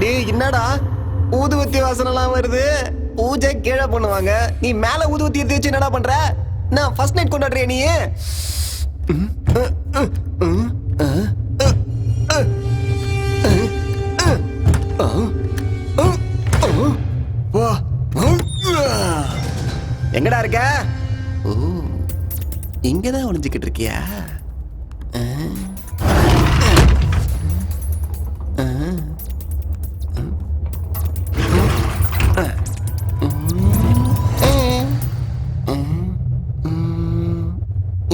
டேய் என்னடா ஊதுவத்தி வாசனெல்லாம் வருது? பூஜை கீழே பண்ணுவாங்க, நீ மேல ஊதுவத்தி எடுத்து வச்சு என்னடா பண்ற? நான் ஃபர்ஸ்ட் நைட் கொண்டாடுறியா நீ? எங்கடா இருக்க? இங்கதான் ஒளிஞ்சுக்கிட்டு இருக்கியா?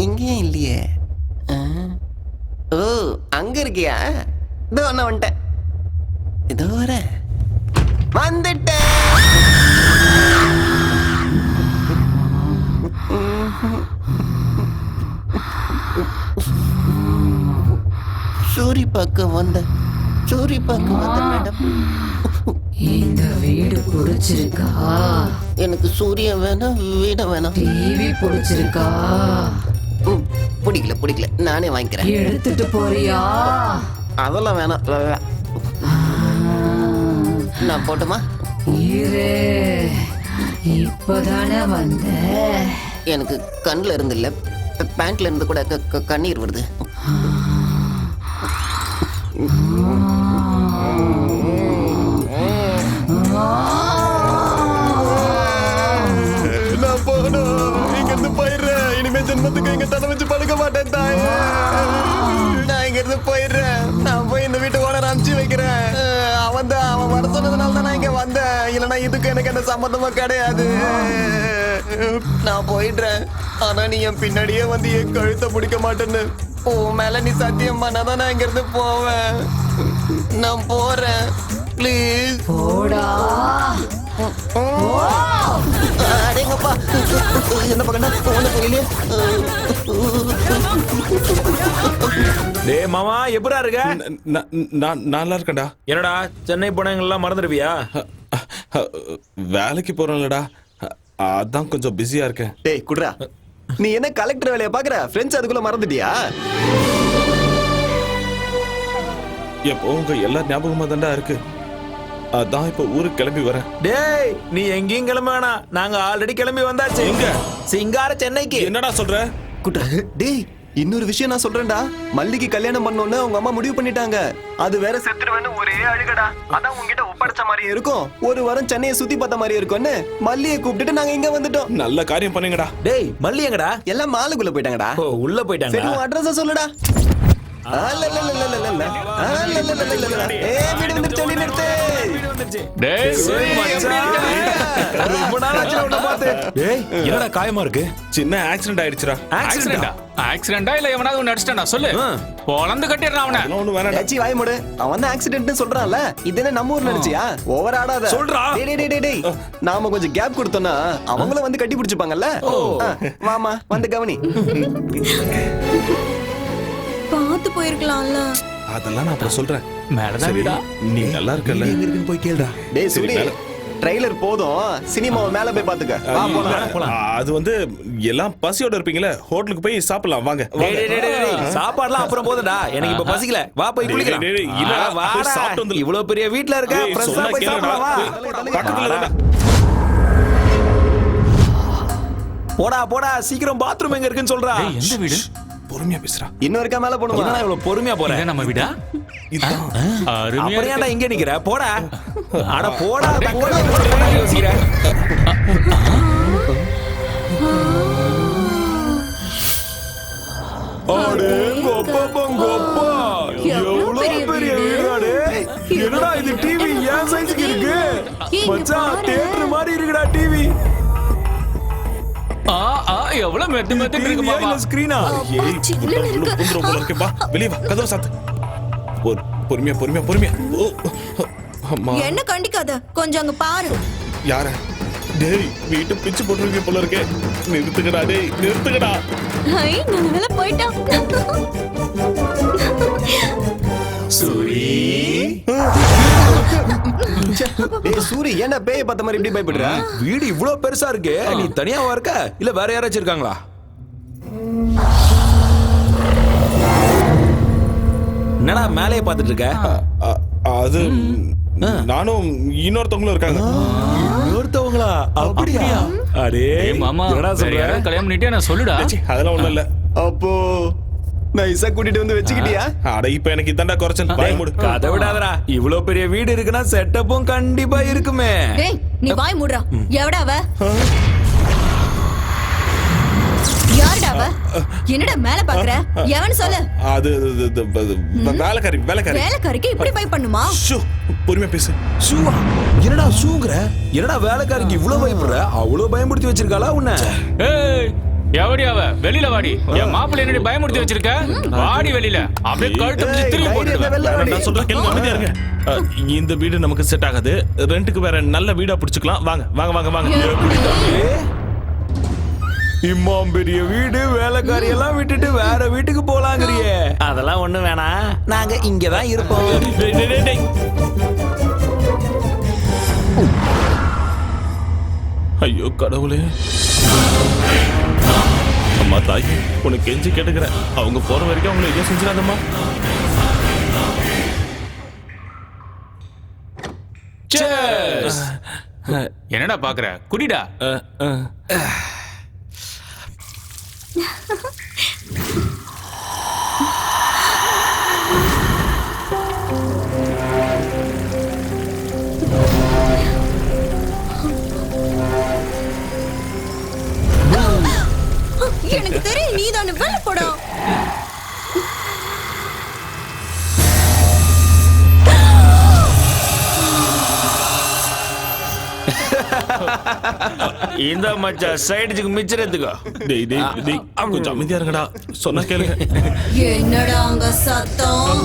இங்கேயும் இல்லையே. ஓ அங்க இருக்கியா? இதோ நான் வந்துட்டேன். இதோ வர வந்துட்டேன். சூரி பார்க்க வந்த மேடம். இந்த வீடு பிடிச்சிருக்கா? எனக்கு சூரியன் வேணாம், வீட வேணாம். டிவி பிடிச்சிருக்கா? பிடிக்கல, நானே வாங்கிக்கிறேன். எடுத்துட்டு போறியா? அதெல்லாம் வேணாம். நான் போட்டுமா? இப்பதானே வந்த. எனக்கு கண்ணுல இருந்து இல்ல, பேண்ட்ல இருந்து கூட கண்ணீர் வருது. நான் போகணும், இங்க இருந்து போயிடுறேன். இனிமே ஜென்மத்துக்கு இங்க தலை வச்சு படுக்க மாட்டேன் தாயே. நான் இங்க இருந்து போயிடுறேன். நான் போய் இந்த வீட்டு ஓனர் அனுப்பிச்சு வைக்கிறேன். அவன் வர சொன்னதுனால தான் நான் இங்க வந்தேன். இல்லைன்னா இதுக்கு எனக்கு என்ன சம்பந்தமா கிடையாது. நான் போயிடுறேன். ஆனா நீ என் பின்னாடியே வந்து என் கழுத்தை பிடிக்க மாட்டேன்னு உன் மேல நீ சத்தியம் பண்ணாதான் நான் இங்க இருந்து போவேன். நான் போறேன். ப்ளீஸ் போடா. அடேங்கப்பா என்ன பக்கம்டா ஒண்ணு புரியலையே. டேய் மாமா எப்படா இருக்க? நான் நல்லா இருக்கேன்டா. என்னடா சென்னை போனவங்கெல்லாம் மறந்துடுவியா? வேலைக்கு போறேன்லடா, அதான் கொஞ்சம் பிஸியா இருக்கேன். டேய் குட்ரா, நீ என்ன கலெக்டர் வேலையை பாக்குற? ஃப்ரெண்ட்ஸ் அதுக்குள்ள மறந்துட்டியா? எப்போ உங்க எல்லா ஞாபகமா தான்டா இருக்கு. அதான் இப்ப ஊருக்கு கிளம்பி வரேன். டேய் நீ எங்கேயும் கிளம்ப வேணாம், நாங்க ஆல்ரெடி கிளம்பி வந்தாச்சு. எங்க? சிங்கார சென்னைக்கு. என்னடா சொல்ற? குட்ரா டேய் இன்னொரு விஷயம் நான் சொல்றேன்டா. மல்லிக்கு கல்யாணம் பண்ணோன்னு அவங்க அம்மா முடிவு பண்ணிட்டாங்க. அது வேற செத்துருவேன்னு ஒரே அழுகடா. அதான் உங்ககிட்ட ஒப்படைச்ச மாதிரியே இருக்கும், ஒரு வாரம் சென்னையை சுத்தி பார்த்த மாதிரி இருக்கும்னு மல்லியை கூப்பிட்டுட்டு நாங்க இங்க வந்துட்டோம். நல்ல காரியம் பண்ணீங்கடா. டேய் மல்லி எங்கடா? எல்லாம் மாலுக்குள்ள போயிட்டாங்கடா. ஓ உள்ள போயிட்டாங்க. சரி உன் அட்ரஸ் சொல்லுடா. வீடு வந்துருச்சு, வண்டி நிறுத்து. டேய் ரொம்ப நாள் ஆச்சு உன்னை பார்த்து. டேய் என்னடா காயமா இருக்கு? சின்ன ஆக்சிடென்ட் ஆயிடுச்சுடா. ஆக்சிடென்டா இல்ல எவனாவது ஒன்னு அடிச்சிட்டானா சொல்லு. பொளந்து கட்டிடுறான் அவனை. ஒண்ணு வேணாடா. ஏச்சி வாய் மூடு. அவன் தான் ஆக்சிடென்ட்னு சொல்றான்ல, இது என்ன நம்ம ஊர்ல நினைச்சியா? ஓவர் ஆடாத சொல்றா. டேய் நாம கொஞ்சம் கேப் கொடுத்தோம்னா அவங்களும் வந்து கட்டி பிடிச்சுப்பாங்கல்ல. வாமா வந்து கவனி. பார்த்து போயிருக்கலாம்ல. அதெல்லாம் நான் அப்புறம் சொல்றேன். மேலதான் வீடா. நீ நல்லா இருக்கல. எங்க இருக்குன்னு போய் கேளுடா. டேய் சூரி, ட்ரைலர் போதும், சினிமாவை மேல போய் பாத்துக்க. வா போலாம். அது வந்து எல்லாம் பசியோட இருப்பீங்களே, ஹோட்டலுக்கு போய் சாப்பிடலாம் வாங்க. சாப்பாடுலாம் அப்புறம் போதுடா, எனக்கு இப்ப பசிக்கல. வா போய் குளிக்கலாம். இல்ல வாடா, சாப்பிட்டு வந்து. இவ்வளவு பெரிய வீட்ல இருக்க, ஃப்ரெஷ்ஷா போய் சாப்பிடலாம் வா. பக்கத்துல போடா போடா சீக்கிரம் பாத்ரூம் எங்க இருக்குன்னு சொல்றா. எந்த வீடு? பொறுமையா பேசுறா. இன்னும் இருக்கா மேல போணுமா? என்னடா இவ்வளவு பொறுமையா போற? இதான் நம்ம வீடா? அப்புறம் ஏன்டா இங்க நிக்கிற? போடா. அட போடா போடா யோசிக்கிற. அடே கோப்பா கோப்பா, எவ்வளவு பெரிய வீடாடே. என்னடா இது டிவி ஏன் சைஸ்க்கு இருக்கு? மச்சான் தியேட்டர் மாதிரி இருக்குடா டிவி. எவ்வளவு மெத்து மெத்து இருக்கு பாப்பா. ஸ்கிரீனா? ஏய் புந்துரும் போல இருக்கு. வா வெளிய வா, கதவை சாத்து. பொறுமையா பொறுமையா பொறுமையா. ஓ அம்மா. என்ன கண்டிக்காத, கொஞ்சம் அங்க பாரு. யார? டேய் வீட்டு பிச்சு போட்டுருக்கீங்க போல இருக்கே. நிறுத்துக்கடா டேய், நிறுத்துக்கடா. ஐ நல்ல போய்ட்டான். சூரி டேய் சூரி, என்ன பேய் பார்த்த மாதிரி இப்படி பயப்படுற? வீடு இவ்வளவு பெருசா இருக்கு, நீ தனியாவா இருக்க இல்ல வேற யாராச்சும் இருக்காங்களா? என்னடா மேலேயே பார்த்துட்டு இருக்க? அது நானும் இன்னொருத்தவங்களும் இருக்காங்க. இன்னொருத்தவங்களா? அப்படியா? அடே மாமா, என்னடா சொல்ற? கல்யாணம் பண்ணிட்டே நான் சொல்லுடா. அதெல்லாம் ஒண்ணும் இல்ல. அப்போ நைஸா கூட்டிட்டு வந்து வச்சுக்கிட்டியா? அட இப்ப எனக்கு இதாண்டா குறைச்சல். வாய் மூடு. கதை விடாதடா, இவ்வளவு பெரிய வீடு இருக்குன்னா செட்டப்பும் கண்டிப்பா இருக்குமே. டேய் நீ வாய் மூடுறா. எவடா அவ? யாருடா அவ? என்னடா மேல பாக்குற? எவன் சொல்லு. அது வேலைக்காரி. வேலைக்காரிக்கு இப்படி பை பண்ணுமா? ஷூ, பொறுமையா பேசு. ஷூவா? என்னடா ஷூங்கற? என்னடா வேலைக்காரிக்கு இவ்வளவு பயப்படுற? அவ்வளவு பயமுறுத்தி வச்சிருக்காளா உன்னை? ஏய் எவடி அவ? வெளியில வாடி. என் மாப்பிள்ளை என்னடி பயமுறுத்தி வச்சிருக்க? வாடி வெளியில. அப்படியே கழுத்து பிடிச்சு திரும்பி போட்டுடுவேன். நான் சொல்றேன் கேளுங்க, அமைதியா இருங்க. இந்த வீடு நமக்கு செட் ஆகாது, ரெண்டுக்கு வேற நல்ல வீடா பிடிச்சுக்கலாம். வாங்க வாங்க வாங்க வாங்க. இம்மாம் பெரிய வீடு, வேலைக்காரி எல்லாம் விட்டுட்டு வேற வீட்டுக்கு போலாங்கறியே. அதெல்லாம் ஒண்ணு வேணாம், நாங்க இங்கதான் இருப்போம். ஐயோ கடவுளே. அம்மா தாய், உனக்கு கெஞ்சி கேட்டுக்கிறேன், அவங்க போற வரைக்கும் அவங்களை எதுவும் செஞ்சிடாதம்மா. என்னடா பாக்குற? குடிடா. எனக்கு தெரியும் நீதானு. வெளில போடா. இந்த மச்சா சைடுக்கு மிச்சறதுக்கு. டேய் டேய் டேய் கொஞ்சம் அமைதியா இருங்கடா, சொன்னா கேளுங்க. என்னடா அங்க சத்தம்?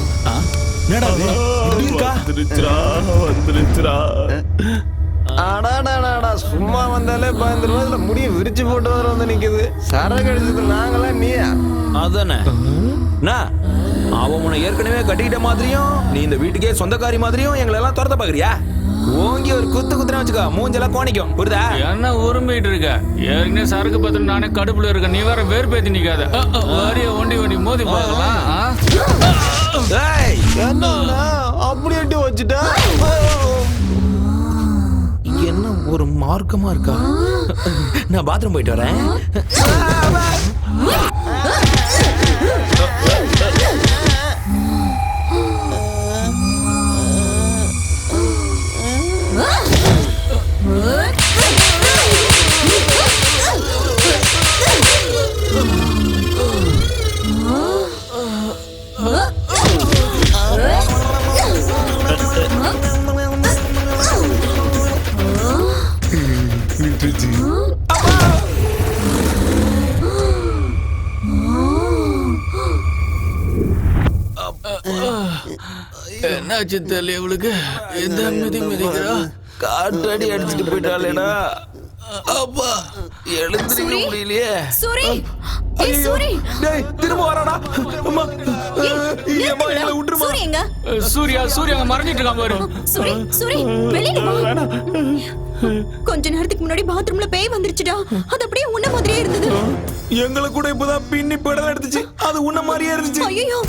என்னடா இது? இப்படி இருக்கா? வந்துருச்சுடா. அடாடாடாடா சும்மா வந்தாலே பயந்துருவா. இதுல முடிய விரிச்சு போட்டு வர வந்து நிக்குது. சரக்கு அடிச்சது நாங்களாம் நீயா? அதானே அவன் உன்னை ஏற்கனவே கட்டிக்கிட்ட மாதிரியும் நீ இந்த வீட்டுக்கே சொந்தக்காரி மாதிரியும் எங்களை எல்லாம் துரத்த பாக்குறியா? ஓங்கி ஒரு குத்துனா வச்சுக்கோ, மூஞ்செல்லாம் கோணிக்கும். புரியுதா? என்ன உரிமைட்டு இருக்க? ஏற்கனவே சரக்கு பத்திரம் நானே கடுப்புல இருக்க, நீ வேற வேறுபேத்தி நிக்காத. வரிய ஒண்டி மோதி பார்க்கலாம். என்ன அப்படி எட்டி வச்சுட்டா? என்ன ஒரு மார்க்கமா இருக்கா? நான் பாத்ரூம் போயிட்டு வரேன். என்னாச்சு தெரியல இவளுக்கு. எந்த மிதிக்கிறா? காற்றடி அடிச்சுட்டு போயிட்டாளேடா. அப்பா எழுந்திருக்க முடியலையே. சூரி ஏய் சூரி திரும்ப வராடா. அம்மா எங்களை விட்டுருமா? சூரி எங்க? சூர்யா அங்க மறைஞ்சிட்டு இருக்கான் பாரு. சூரி வெளியில வா. கொஞ்ச நேரத்துக்கு முன்னாடி பாத்ரூம்ல பேய் வந்துருச்சுடா. அது அப்படியே உன்ன மாதிரியே இருந்தது. எங்களை கூட இப்பதான் பின்னி படம் எடுத்துச்சு. அது உன்ன மாதிரியே இருந்துச்சு. ஐயோ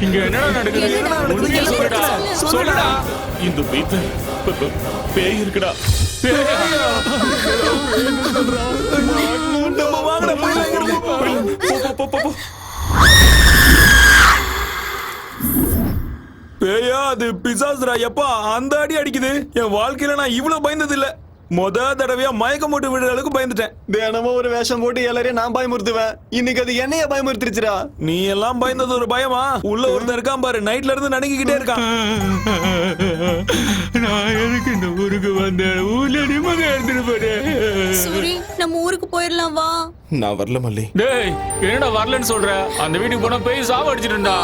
இங்க என்னடா நடக்குது? சொல்லுடா. இந்த வீட்டுல பேய் இருக்குடா. நம்ம வாங்கடா போய். பேயா அது பிசாசுடா. எப்பா அந்த அடி அடிக்குது. என் வாழ்க்கையில நான் இவ்வளவு பயந்தது இல்ல. தடவையா மயக்கம் போட்டு விடுற அளவுக்கு பயந்துட்டேன். தினமும் ஒரு வேஷம் போட்டு எல்லாரையும் நான் பயமுறுத்துவேன். இன்னைக்கு அது என்னைய பயமுறுத்திருச்சுடா. நீ எல்லாம் பயந்தது ஒரு பயமா? உள்ள ஒருத்தர் இருக்கான் பாரு, நைட்ல இருந்து நடுங்கிக்கிட்டே இருக்கான். நான் எதுக்கு இந்த ஊருக்கு வந்தேன்? ஊர்ல நிம்மதியா எடுத்துட்டு போறேன். சூரி நம்ம ஊருக்கு போயிடலாம் வா. நான் வரல மல்லி. டேய் என்னடா வரலன்னு சொல்ற? அந்த வீட்டுக்கு போனா பேய் சாவ அடிச்சிட்டுடா.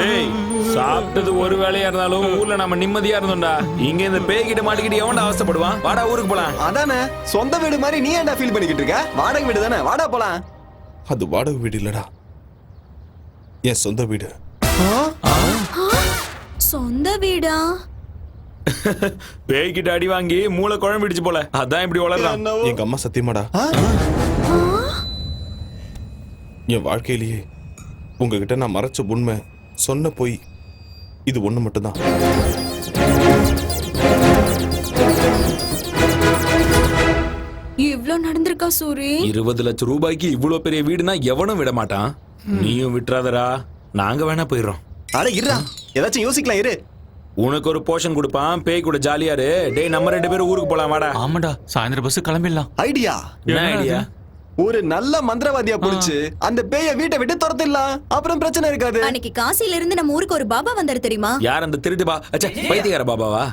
டேய் சாப்பிட்டது ஒரு வேலையா இருந்தாலும் ஊர்ல நம்ம நிம்மதியா இருந்தோம்டா. இங்க இந்த பேய் கிட்ட மாட்டிக்கிட்டு எவன்டா அவஸ்தைப்படுவான்? வாடா ஊருக்கு போலாம். அதானே சொந்த வீடு மாதிரி நீ ஏன்டா ஃபீல் பண்ணிக்கிட்டு இருக்க? வாடகை வீடு தானே, வாடா போலாம். அது வாடகை வீடு இல்லடா, என் சொந்த வீடு. சொந்த வீடா? பேய் கிட்ட அடி வாங்கி மூளை குழம்பிடுச்சு போல, அதான் இப்படி வளர்றான். எங்க அம்மா சத்தியமாடா, என் வாழ்க்கையிலேயே உங்ககிட்ட நான் மறைச்ச உண்மை, சொன்ன போய் இது ஒண்ணு மட்டும்தான். இவ்ளோ நடந்திருக்கா சூரி? 20 லட்சம் ரூபாய்க்கு இவ்வளவு பெரிய வீடுனா எவனும் விட மாட்டான். நீயும் விட்டுறாதடா, நாங்க வேணா போயிடுறோம். அட இருடா, ஏதாச்சும் யோசிக்கலாம் இரு. உனக்கு ஒரு போர்ஷன் கொடுப்பான், பேய் கூட ஜாலியா இரு. டேய் நம்ம 2 பேரும் ஊருக்கு போலாம் வாடா. ஆமாடா, சாயந்தரம் பஸ் கிளம்பிடலாம். ஐடியா என்ன ஐடியா? ஒரு நல்ல மந்திரவாதியா புடிச்சு அந்த பேய வீட்டை விட்டு துரத்திடலாம், அப்புறம் பிரச்சனை இருக்காது. அன்னைக்கு காசில இருந்து நம்ம ஊருக்கு ஒரு பாபா வந்தாரு தெரியுமா? யார் அந்த திருட்டு பா? அச்சா பைத்தியக்கார பாபாவா?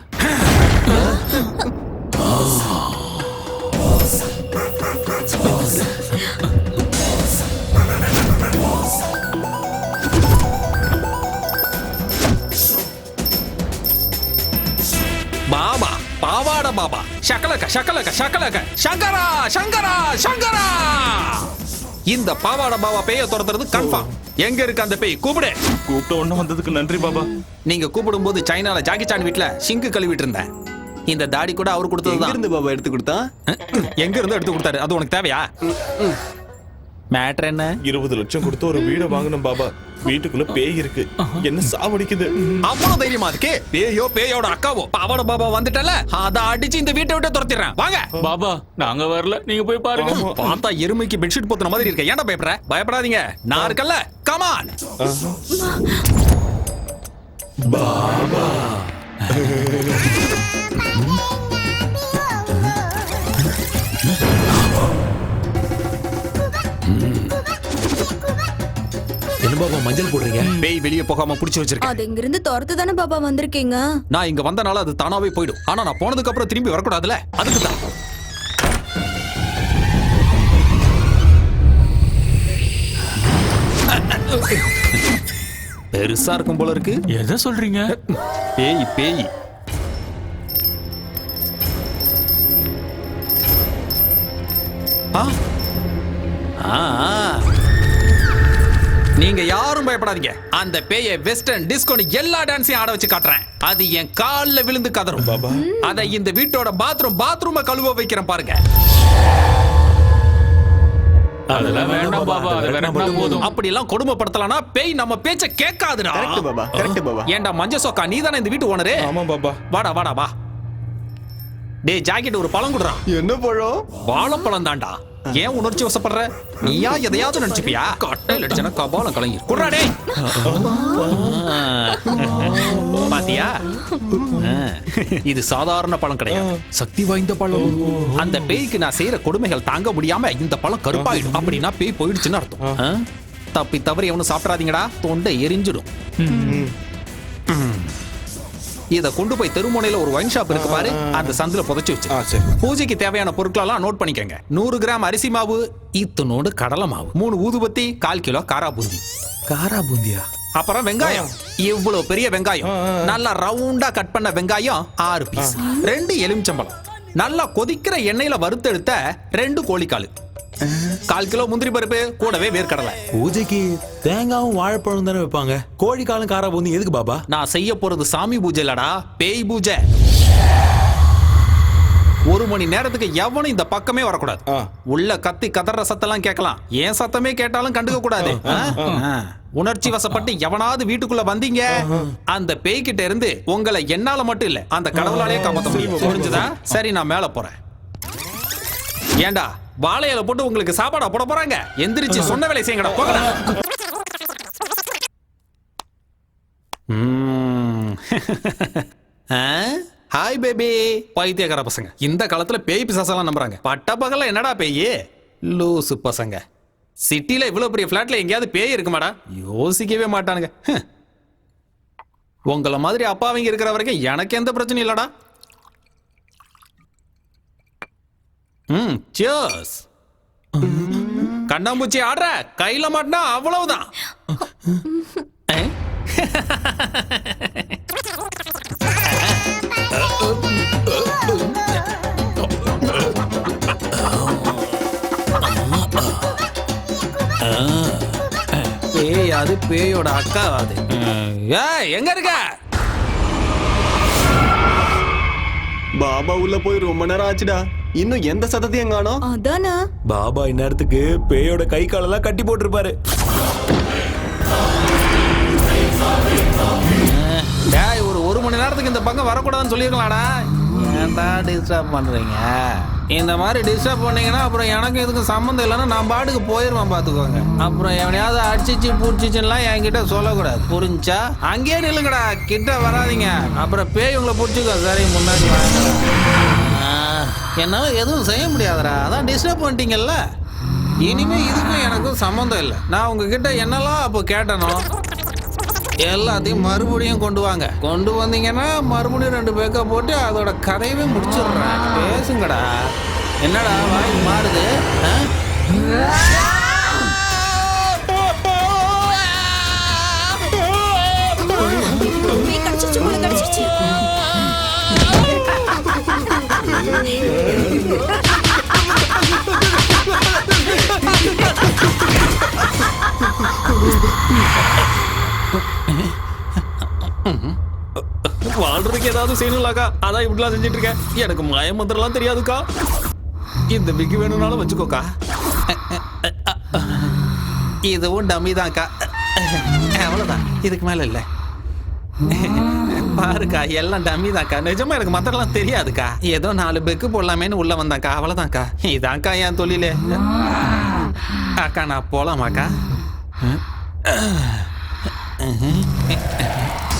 பாபா பாவாட பாபா ஷக்கலக்க ஷக்கலக்க ஷக்கலக்க சங்கரா சங்கரா சங்கரா. இந்த பாவாட பாபா பேய துரத்துறது கன்ஃபார்ம். எங்க இருக்கு அந்த பேய்? கூப்பிடு. கூப்பிட்ட ஒண்ணு வந்ததுக்கு நன்றி பாபா. நீங்க கூப்பிடும் போது சைனால ஜாக்கி சான் வீட்ல சிங்கு கழுவிட்டு இருந்தேன். இந்த தாடி கூட அவர் கொடுத்ததுதான். இருந்து பாபா எடுத்து கொடுத்தா? எங்க இருந்து எடுத்து கொடுத்தாரு? அது உனக்கு தேவையா? மேட்டர் என்ன? 20 லட்சம் கொடுத்து ஒரு வீடை வாங்கணும் பாபா. வீட்டுக்குள்ள பேய் இருக்கு, என்ன சாவடிக்குது. அவ்வளவு தைரியமா இருக்கு? பேயோ பேயோட அக்காவோ பாவாட பாபா வந்துட்டல, அத அடிச்சு இந்த வீட்டை விட்டு துரத்திடுறேன். வாங்க பாபா, நாங்க வரல, நீங்க போய் பாருங்க. பார்த்தா எருமைக்கு பெட்ஷீட் போத்துன மாதிரி இருக்க. ஏன்டா பயப்படுற? பயப்படாதீங்க, நான் இருக்கல்ல. கமான் பாபா. என்ன பாபா மஞ்சள் போடுறீங்க? பேய் வெளியே போகாம புடிச்சு வச்சிருக்கேன். அது இங்க இருந்து துரத்து தானே பாபா வந்திருக்கீங்க. நான் இங்க வந்தனால அது தானாவே போயிடும். ஆனா நான் போனதுக்கு அப்புறம் திரும்பி வரக்கூடாதுல, அதுக்கு தான். பெருசா இருக்கும் போல இருக்கு. எதை சொல்றீங்க? பேய் பேய் நீங்க யாரும் பயப்படாதீங்க. அந்த பேயை வெஸ்டர்ன் டிஸ்கோ எல்லா டான்ஸையும் ஆட வச்சு காட்டுறேன். அது என் கால்ல விழுந்து கதறும் பாபா. அத இந்த வீட்டோட பாத்ரூம் கழுவ வைக்கிறேன் பாருங்க. அதெல்லாம் வேண்டாம் பாபா, அது வேணா போதும். அப்படி எல்லாம் கொடுமைப்படுத்தலனா பேய் நம்ம பேச்ச கேட்காதுடா. Correct Baba, correct Baba. ஏண்டா மஞ்ச சோக்கா, நீ தானே இந்த வீட்டு ஓனரு? ஆமா பாபா. வாடா வாடா வா. டேய் ஜாக்கெட் ஒரு பழம் குடுறா. என்ன பழம்? வாழைப்பழம் தான்டா. ஏன் உணர்ச்சி வசப்படுற? நீயா எதையாவது நினைச்சுப்பியா? கட்டையில் அடிச்சனா கபாலம் கலங்கி குடுறா. டேய் பாத்தியா, இது சாதாரண பழம் கிடையாது, சக்தி வாய்ந்த பழம். அந்த பேய்க்கு நான் செய்யற கொடுமைகள் தாங்க முடியாம இந்த பழம் கருப்பாயிடும். அப்படின்னா பேய் போயிடுச்சுன்னு அர்த்தம். தப்பி தவறி எவனும் சாப்பிடாதீங்கடா, தொண்டை எரிஞ்சிடும். இத கொண்டு போய் தெருமுனையில ஒரு ஒயின் ஷாப் இருக்கு பாரு, அந்த சந்தில புதைச்சு வச்சு பூஜைக்கு தேவையான பொருட்களெல்லாம் நோட் பண்ணிக்கங்க. 100 கிராம் அரிசி மாவு, இத்தனோடு கடலை மாவு, 3 ஊதுபத்தி, 1/4 கிலோ காரா பூந்தி. காரா பூந்தியா? அப்புறம் வெங்காயம், இவ்வளவு பெரிய வெங்காயம், நல்லா ரவுண்டா கட் பண்ண வெங்காயம் 6 பீஸ், 2 எலுமிச்சம்பழம், நல்லா கொதிக்கிற எண்ணெயில வறுத்தெடுத்த 2 கோழிக்கால், 1/4 கிலோ முந்திரி பருப்பு, கூடவே வேர்க்கடலை. பூஜைக்கு தேங்காவும் வாழைப்பழம் தானே வைப்பாங்க, கோழிக்காலும் காரா பூந்தி எதுக்கு பாபா? நான் செய்ய போறது சாமி பூஜை இல்லடா, பேய் பூஜை. 1 மணி நேரத்துக்கு எவனும் இந்த பக்கமே வரக்கூடாது. உள்ள கத்தி கதற சத்தெல்லாம் கேட்கலாம், ஏன் சத்தமே கேட்டாலும் கண்டுக்க கூடாது. உணர்ச்சி வசப்பட்டு எவனாவது வீட்டுக்குள்ள வந்தீங்க, அந்த பேய்கிட்ட இருந்து உங்களை என்னால மட்டும் இல்ல அந்த கடவுளாலே காப்பாற்ற முடியும். புரிஞ்சுதா? சரி, நான் மேல போறேன். ஏண்டா வாழையில போட்டு உங்களுக்கு சாப்பாடா போட போறாங்க? எந்திரிச்சு சொன்ன வேலை செய்யுங்கடா, போங்கடா. Hi baby. பைத்தியக்கார பசங்க இந்த காலத்துல பேய் பிசாசெல்லாம் நம்புறாங்க. பட்ட பகல்ல என்னடா பேய்? லூசு பசங்க. சிட்டில இவ்வளவு பெரிய பிளாட்ல எங்கேயாவது பேய் இருக்குமாடா? யோசிக்கவே மாட்டானுங்க. உங்களை மாதிரி அப்பாவிங்க இருக்கிற வரைக்கும் எனக்கு எந்த பிரச்சனையும் இல்லடா. சியர்ஸ். கண்ணாம்பூச்சி ஆடுற, கையில மாட்டினா அவ்வளவுதான். பேய் அது பேயோட அக்கா அது. எங்க இருக்க? பாபா உள்ள போய் ரொம்ப நேரம் ஆச்சுடா, இன்னும் எந்த சத்தத்தையும் காணோம். அதானே பாபா இந்நேரத்துக்கு பேயோட கை காலெல்லாம் கட்டி போட்டிருப்பாரு. ஒரு மணி நேரத்துக்கு இந்த பக்கம் வரக்கூடாதுன்னு சொல்லிருக்கலாம்டா. ஏன்டா டிஸ்டர்ப் பண்றீங்க? இந்த மாதிரி டிஸ்டர்ப் பண்ணீங்கன்னா அப்புறம் எனக்கு இதுக்கு சம்மந்தம் இல்லைன்னா நான் பாட்டுக்கு போயிடுவேன், பாத்துக்கோங்க. அப்புறம் எவனையாவது அடிச்சிச்சு பூச்சிச்சுலாம் என்கிட்ட சொல்லக்கூடாது, புரிஞ்சா? அங்கேயே நில்லுங்கடா, கிட்ட வராதிங்க, அப்புறம் பேய் உங்களை பிடிச்சிக்கோ. சரி, முன்னாடி வாங்க. என்னால எதுவும் செய்ய முடியாதுடா, அதான் டிஸ்டர்ப் பண்ணிட்டீங்கல்ல. இனிமே இதுக்கும் எனக்கும் சம்மந்தம் இல்லை. நான் உங்ககிட்ட என்னெல்லாம் அப்போ கேட்டனோ எல்லாத்தையும் மறுபடியும் கொண்டு வாங்க. கொண்டு வந்தீங்கன்னா மறுபடியும் 2 பேக்க போட்டு அதோட கதையவே முடிச்சிடுறேன். பேசுங்கடா. என்னடா வாய் மாறுது? வாழ்றதுக்கு ஏதாவது செய்யணும்லாக்கா, அதான் இப்படிலாம் செஞ்சுட்டு இருக்கேன். எனக்கு மாய மந்திரம்லாம் தெரியாதுக்கா. இந்த விக்கு வேணும்னாலும் வச்சுக்கோக்கா. இதுவும் டம்மி தான்க்கா, அவ்வளோதான், இதுக்கு மேல இல்லை. பாருக்கா, எல்லாம் டம்மி தான்க்கா. நிஜமா எனக்கு மந்திரம்லாம் தெரியாதுக்கா. ஏதோ 4 பெக்கு போடலாமேன்னு உள்ள வந்தாக்கா, அவ்வளோதான்க்கா. இதான்க்கா என் தொழிலே. அக்கா நான் போலாமாக்கா?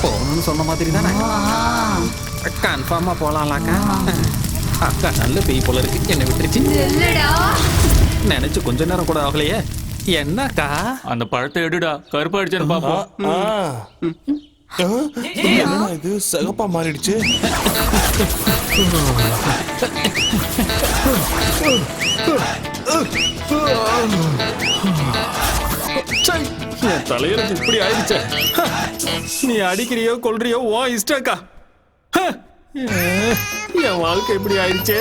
போகணும்னு சொன்ன மாதிரி தானே, கன்ஃபார்மா போலாம்லாக்கா. அக்கா நல்ல பேய் போல இருக்கு, என்ன விட்டுருச்சு. நினைச்சு கொஞ்ச நேரம் கூட ஆகலையே. என்னக்கா? அந்த பழத்தை எடுடா, கருப்பாயிடுச்சுன்னு பாப்போம். இது சகப்பா மாறிடுச்சு. தலையில இப்படி ஆயிடுச்சு. நீ அடிக்கிறியோ கொல்றியோ ஓ இஷ்டக்கா. என் வாழ்க்கை இப்படி ஆயிடுச்சு.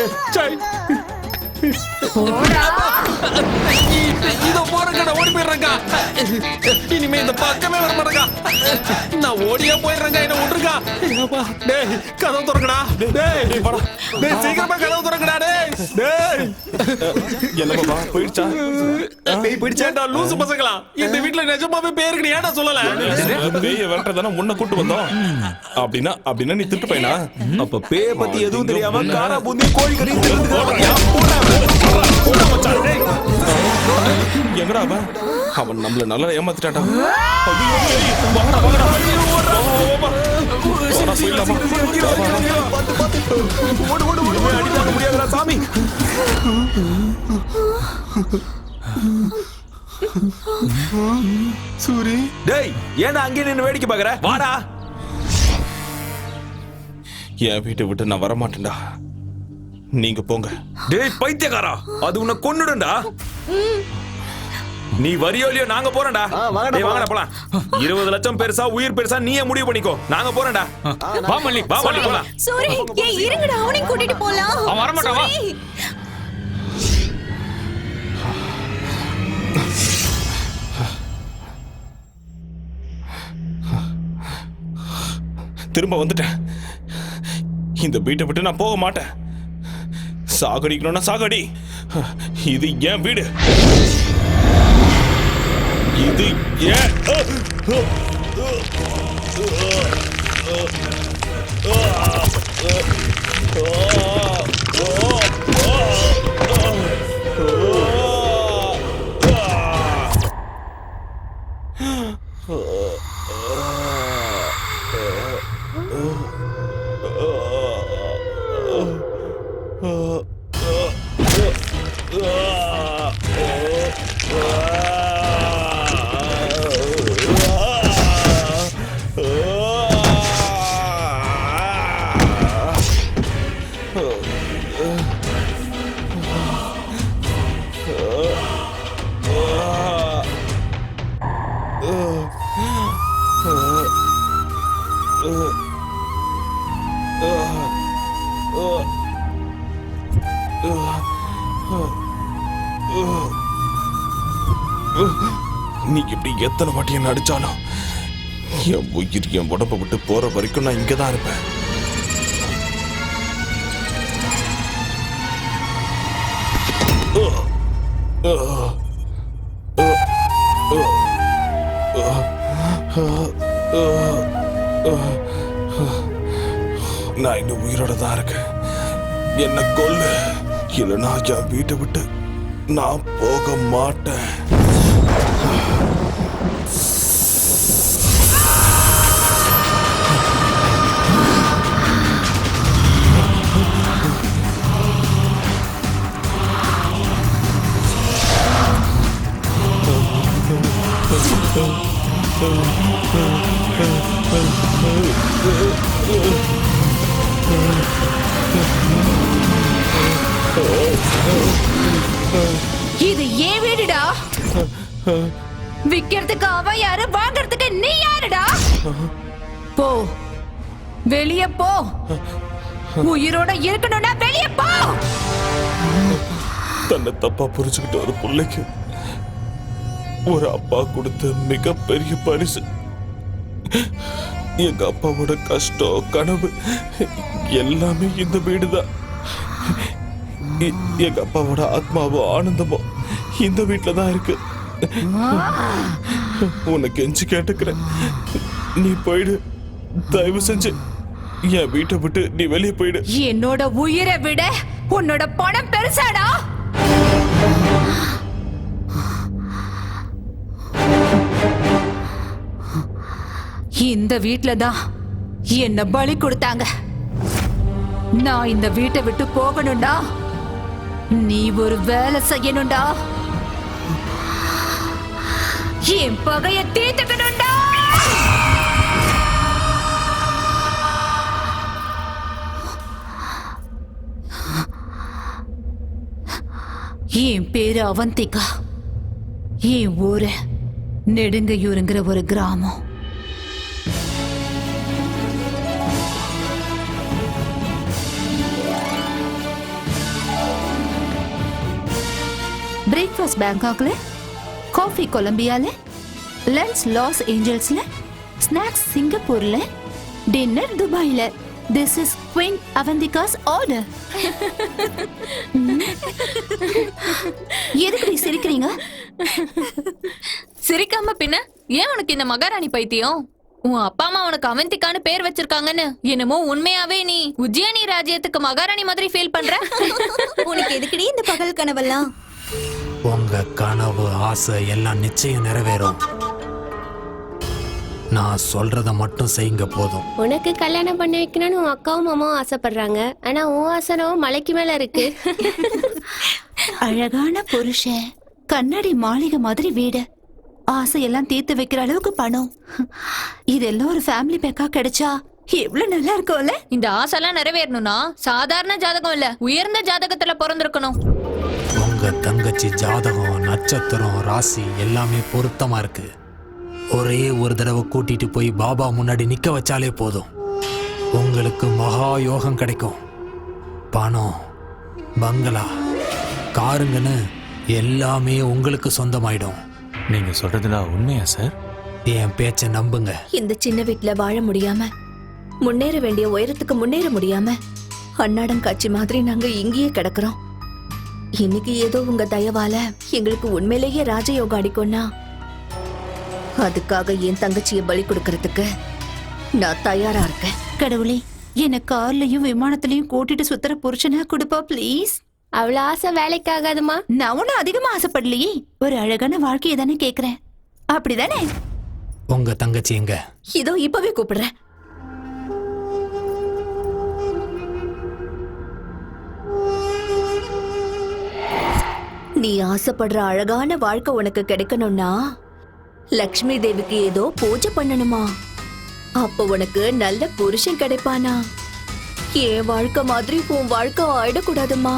இதோ போறேங்கடா, ஓடி போயிடுறேங்க. இனிமே இந்த பக்கமே வர மாட்டேங்க. நான் ஓடியா போயிடுறேங்க, என்ன விட்டுருக்கா. டேய் கதவு திறக்கடா. டேய் வாடா. டேய் சீக்கிரமா கதவு திறக்கடா. டேய் என்ன பாபா போயிடுச்சா? பேய் பிடிச்சேன்டா லூசு பசங்களா. இந்த வீட்ல நிஜமாவே பேய் இருக்குன்னு ஏன்டா சொல்லல? பேய விரட்டதானே உன்னை கூட்டு வந்தோம். அப்படின்னா நீ திட்டு பையனா? அப்ப பேய பத்தி எதுவும் தெரியாம காரா பூந்தி கோழி கறி எங்கடா அவன்? அவன் நம்மள நல்லா ஏமாத்திட்டான்டா. சாமி சூரி, டேய் ஏன்டா அங்கே நின்னு வேடிக்கை பாக்குற? வாடா. என் வீட்டை விட்டு நான் வரமாட்டேன்டா. நீங்க போங்க. டேய் பைத்தியக்காரா, அது உன்னை கொன்னுடும்டா. நீ வரியோலியோ நாங்க போறோம்டா. டேய் வாங்கடா போலாம். 20 லட்சம் பெருசா உயிர் பெருசா நீயே முடிவு பண்ணிக்கோ. நாங்க போறோம்டா. வா மல்லி, வா மல்லி போலாம். சூரி ஏய் இருங்கடா, அவனையும் கூட்டிட்டு போலாம். அவன் வர மாட்டான், வா. சூரி. திரும்ப வந்துட்டேன். இந்த வீட்டை விட்டு நான் போக மாட்டேன். சாகடிக்கணும்னா சாகடி. இது என் வீடு. இது ஏன் நீ இப்படி எத்தனை வாட்டி என்ன அடிச்சாலும் என் உயிர் என் உடம்ப விட்டு போற வரைக்கும் நான் இங்கதான் இருப்பேன். நான் இன்னும் உயிரோட தான் இருக்கேன். என்ன கொல்லு, இல்லைன்னா என் வீட்டை விட்டு நான் போக மாட்டேன். இது ஏன் வீடுடா? விக்கிறதுக்கு அவன் யாரு, வாங்கறதுக்கு நீ யாருடா? போ, வெளியே போ. உயிரோட இருக்கணும்னா வெளியே போ. தன்னை தப்பா புரிஞ்சுக்கிட்ட ஒரு பிள்ளைக்கு ஒரு அப்பா கொடுத்த மிகப்பெரிய பரிசு. எங்க அப்பாவோட கஷ்டம் கனவு எல்லாமே இந்த வீடுதான். எங்க அப்பாவோட ஆத்மாவோ ஆனந்தமோ இந்த வீட்டுல தான் இருக்கு. உன்னை கெஞ்சி கேட்டுக்கிறேன், நீ போயிடு. தயவு செஞ்சு என் வீட்டை விட்டு நீ வெளியே போயிடு. என்னோட உயிரை விட உன்னோட பணம் பெருசாடா. இந்த வீட்ல தான் என்ன பலி கொடுத்தாங்க. நான் இந்த வீட்டை விட்டு போகணும்டா. நீ ஒரு வேலை செய்யணும்டா. என் பகைய தீர்த்துக்கணும்டா. என் பேரு அவந்திகா. என் ஊரு நெடுங்கையூருங்கிற ஒரு கிராமம். பிரேக்ஃபாஸ்ட் பேங்காக்ல, காஃபி கொலம்பியால, லஞ்ச் லாஸ் ஏஞ்சல்ஸ்ல, ஸ்நாக்ஸ் சிங்கப்பூர்ல, டின்னர் துபாயில. This is Queen Avantika's order. எதுக்கு நீ சிரிக்கிறீங்க? சிரிக்காம பின்ன ஏன் உனக்கு இந்த மகாராணி பைத்தியம்? உன் அப்பா அம்மா உனக்கு அவந்திகான்னு பேர் வச்சிருக்காங்கன்னு என்னமோ உண்மையாவே நீ உஜ்ஜயினி ராஜ்யத்துக்கு மகாராணி மாதிரி ஃபீல் பண்ற? உனக்கு எதுக்குடி இந்த பகல் கனவெல்லாம்? உங்க கனவு ஆசை எல்லாம் நிச்சயம் நிறைவேறும். நான் சொல்றத மட்டும் செய்யுங்க போதும். உனக்கு கல்யாணம் பண்ணி வைக்கணும்னு உன் அக்காவும் மாமாவும் ஆசைப்படுறாங்க. ஆனா உன் ஆசனோ மலைக்கு மேல இருக்கு. அழகான புருஷன், கண்ணாடி மாளிகை மாதிரி வீடு, ஆசையெல்லாம் தீர்த்து வைக்கிற அளவுக்கு பணம், இதெல்லாம் ஒரு ஃபேமிலி பேக்கா கிடைச்சா எவ்வளவு நல்லா இருக்கும்ல. இந்த ஆசைலாம் நிறைவேறணும்னா சாதாரண ஜாதகம் இல்ல, உயர்ந்த ஜாதகத்துல பிறந்திருக்கணும். உங்க தங்கச்சி ஜாதகம், நட்சத்திரம், ராசி எல்லாமே பொருத்தமா இருக்கு. ஒரே ஒரு தடவை கூட்டிட்டு போய் பாபா முன்னாடி நிக்க வச்சாலே போதும், உங்களுக்கு மகா யோகம் கிடைக்கும். பணம், பங்களா, காருங்கன்னு எல்லாமே உங்களுக்கு சொந்தமாயிடும். நீங்க சொல்றதுலாம் உண்மையா சார்? என் பேச்ச நம்புங்க. இந்த சின்ன வீட்டுல வாழ முடியாம, முன்னேற வேண்டிய உயரத்துக்கு முன்னேற முடியாம அன்னாடம் காட்சி மாதிரி நாங்க இங்கேயே கிடக்குறோம். இன்னைக்கு ஏதோ உங்க தயவால எங்களுக்கு உண்மையிலேயே ராஜயோகம் அடிக்கும்னா அதுக்காக என் தங்கச்சியை பலி கொடுக்கறதுக்கு நான் தயாரா இருக்கேன். கடவுளே, என்ன கார்லயும் விமானத்திலயும் கூட்டிட்டு சுத்துற புருஷனா கொடுப்பா ப்ளீஸ். அவ்வளவு ஆசை வேலைக்கு ஆகாதுமா. நான் ஒன்னும் அதிகமா ஆசைப்படலையே, ஒரு அழகான வாழ்க்கையை தானே கேக்குறேன். அப்படிதானே? உங்க தங்கச்சி எங்க? இதோ இப்பவே கூப்பிடுறேன். நீ ஆசைப்படுற அழகான வாழ்க்கை உனக்கு கிடைக்கணும்னா லக்ஷ்மி தேவிக்கு ஏதோ பூஜை பண்ணணுமா? அப்ப உனக்கு நல்ல புருஷன் கிடைப்பானா? என் வாழ்க்கை மாதிரி உன் வாழ்க்கை ஆயிடக்கூடாதுமா.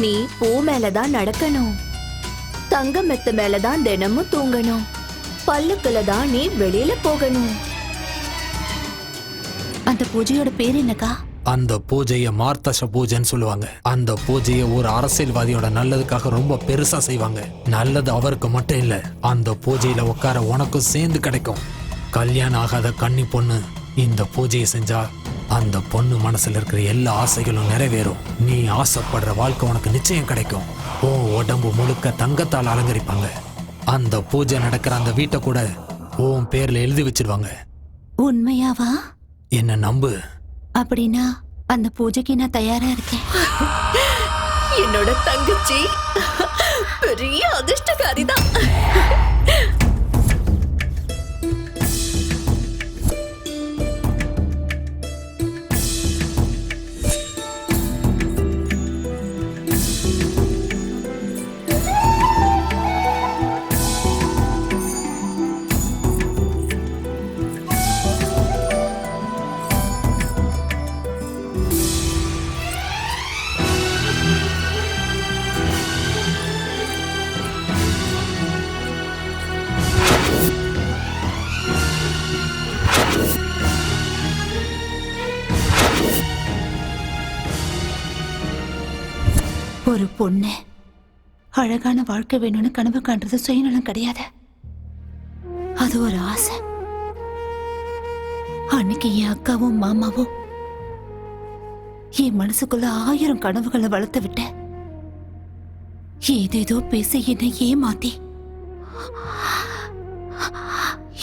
நீ பூ மேலதான் நடக்கணும், தங்க மெத்த மேலதான் தினமும் தூங்கணும், பல்லுக்குள்ள தான் நீ வெளியில போகணும். அந்த பூஜையோட பேர் என்னக்கா? அந்த பூஜைய மார்த்தச பூஜைன்னு சொல்லுவாங்க. அந்த பூஜையை ஒரு அரசியல்வாதியோட நல்லதுக்காக ரொம்ப பெருசா செய்வாங்க. நல்லது அவருக்கு மட்டும் இல்ல, அந்த பூஜையில உட்கார உனக்கும் சேர்ந்து கிடைக்கும். கல்யாணம் ஆகாத கன்னி பொண்ணு இந்த பூஜையை செஞ்சா அந்த பொண்ணு மனசுல இருக்கிற எல்லா ஆசைகளும் நிறைவேறும். நீ ஆசைப்படுற வாழ்க்கை உனக்கு நிச்சயம் கிடைக்கும். உன் உடம்பு முழுக்க தங்கத்தால் அலங்கரிப்பாங்க. அந்த பூஜை நடக்கிற அந்த வீட்டை கூட உன் பேர்ல எழுதி வச்சிருவாங்க. உண்மையாவா? என்ன நம்பு. அப்படின்னா அந்த பூஜைக்கு நான் தயாரா இருக்கேன். என்னோட தங்கச்சி பெரிய அதிர்ஷ்டக்காரிதான். ஒரு பொண்ணு அழகான வாழ்க்கை வேணும்னு கனவு காண்றது சுயநலம் கிடையாது, அது ஒரு ஆசை. அன்னைக்கு என் அக்காவும் மாமாவும் என் மனசுக்குள்ள 1000 கனவுகளை வளர்த்து விட்ட. ஏதேதோ பேசி என்னை ஏமாத்தி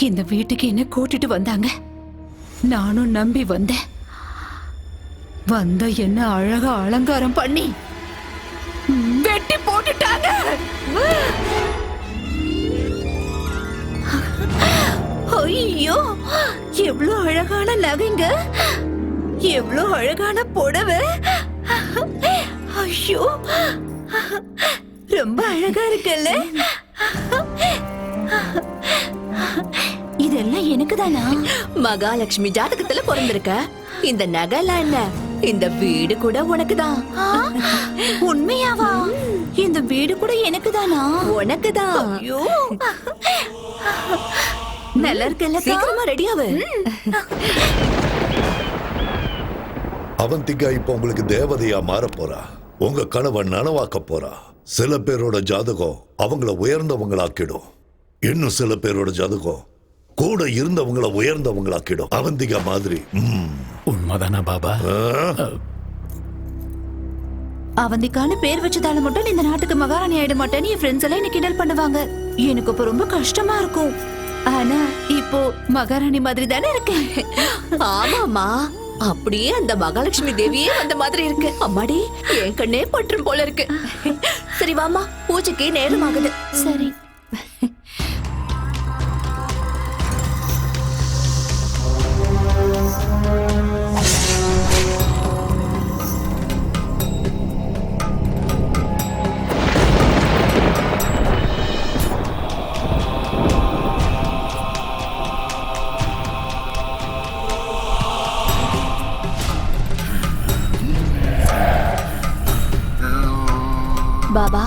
இந்த வீட்டுக்கு என்ன கூட்டிட்டு வந்தாங்க. நானும் நம்பி வந்தேன். வந்த என்ன அழகா அலங்காரம் பண்ணி வெட்டி போட்டுட்டாங்க. ஐயோ, எவ்வளவு அழகான நகைங்க, எவ்வளவு அழகான புடவை. ஐயோ, ரொம்ப அழகா இருக்குல்ல. இதெல்லாம் எனக்கு தானா? மகாலட்சுமி ஜாதகத்துல பிறந்திருக்க. இந்த நகைலாம் என்ன, இந்த வீடு கூட உனக்குதான். உண்மையாவா? இந்த வீடு கூட எனக்கு தானா? உனக்குதான். ஐயோ, நல்லா இருக்கல. சீக்கிரமா ரெடியாவு. அவந்திகா இப்ப உங்களுக்கு தேவதையா மாற போறா. உங்க கனவை நனவாக்க போறா. சில பேரோட ஜாதகம் அவங்கள உயர்ந்தவங்களாக்கிடும், இன்னும் சில பேரோட ஜாதகம் கூட இருந்தவங்கள உயர்ந்தவங்களாக்கிடும். அவந்திகா மாதிரி. உண்மைதானா பாபா? அவந்திக்கான பேர் வச்சதால மட்டும் நீ இந்த நாட்டுக்கு மகாராணி ஆயிட மாட்டேன்னு என் ஃப்ரெண்ட்ஸ் எல்லாம் என்ன கிண்டல் பண்ணுவாங்க. எனக்கு இப்ப ரொம்ப கஷ்டமா இருக்கும். ஆனா இப்போ மகாராணி மாதிரி தானே இருக்கேன். ஆமாமா, அப்படியே அந்த மகாலட்சுமி தேவியே அந்த மாதிரி இருக்கு. அம்மாடி, என் கண்ணே பற்றும் போல இருக்கு. சரி வாமா, பூஜைக்கு நேரம் ஆகுது. சரி. பாபா,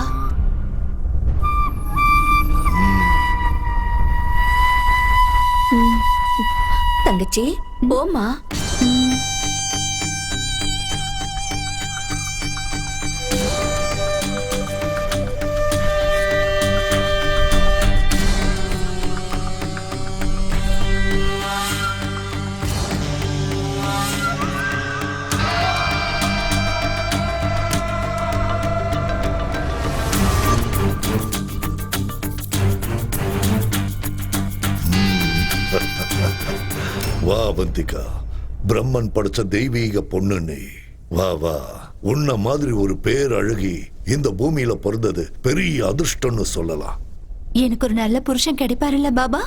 தங்கச்சி போமா. வா அவந்திகா, பிரம்மன் படைச்ச தெய்வீக பொண்ணு நீ. வா வா, உன்ன மாதிரி ஒரு பேர் அழகி இந்த பூமியில பிறந்தது பெரிய அதிர்ஷ்டம்னு சொல்லலாம். எனக்கு ஒரு நல்ல புருஷன் கிடைப்பாருல்ல பாபா?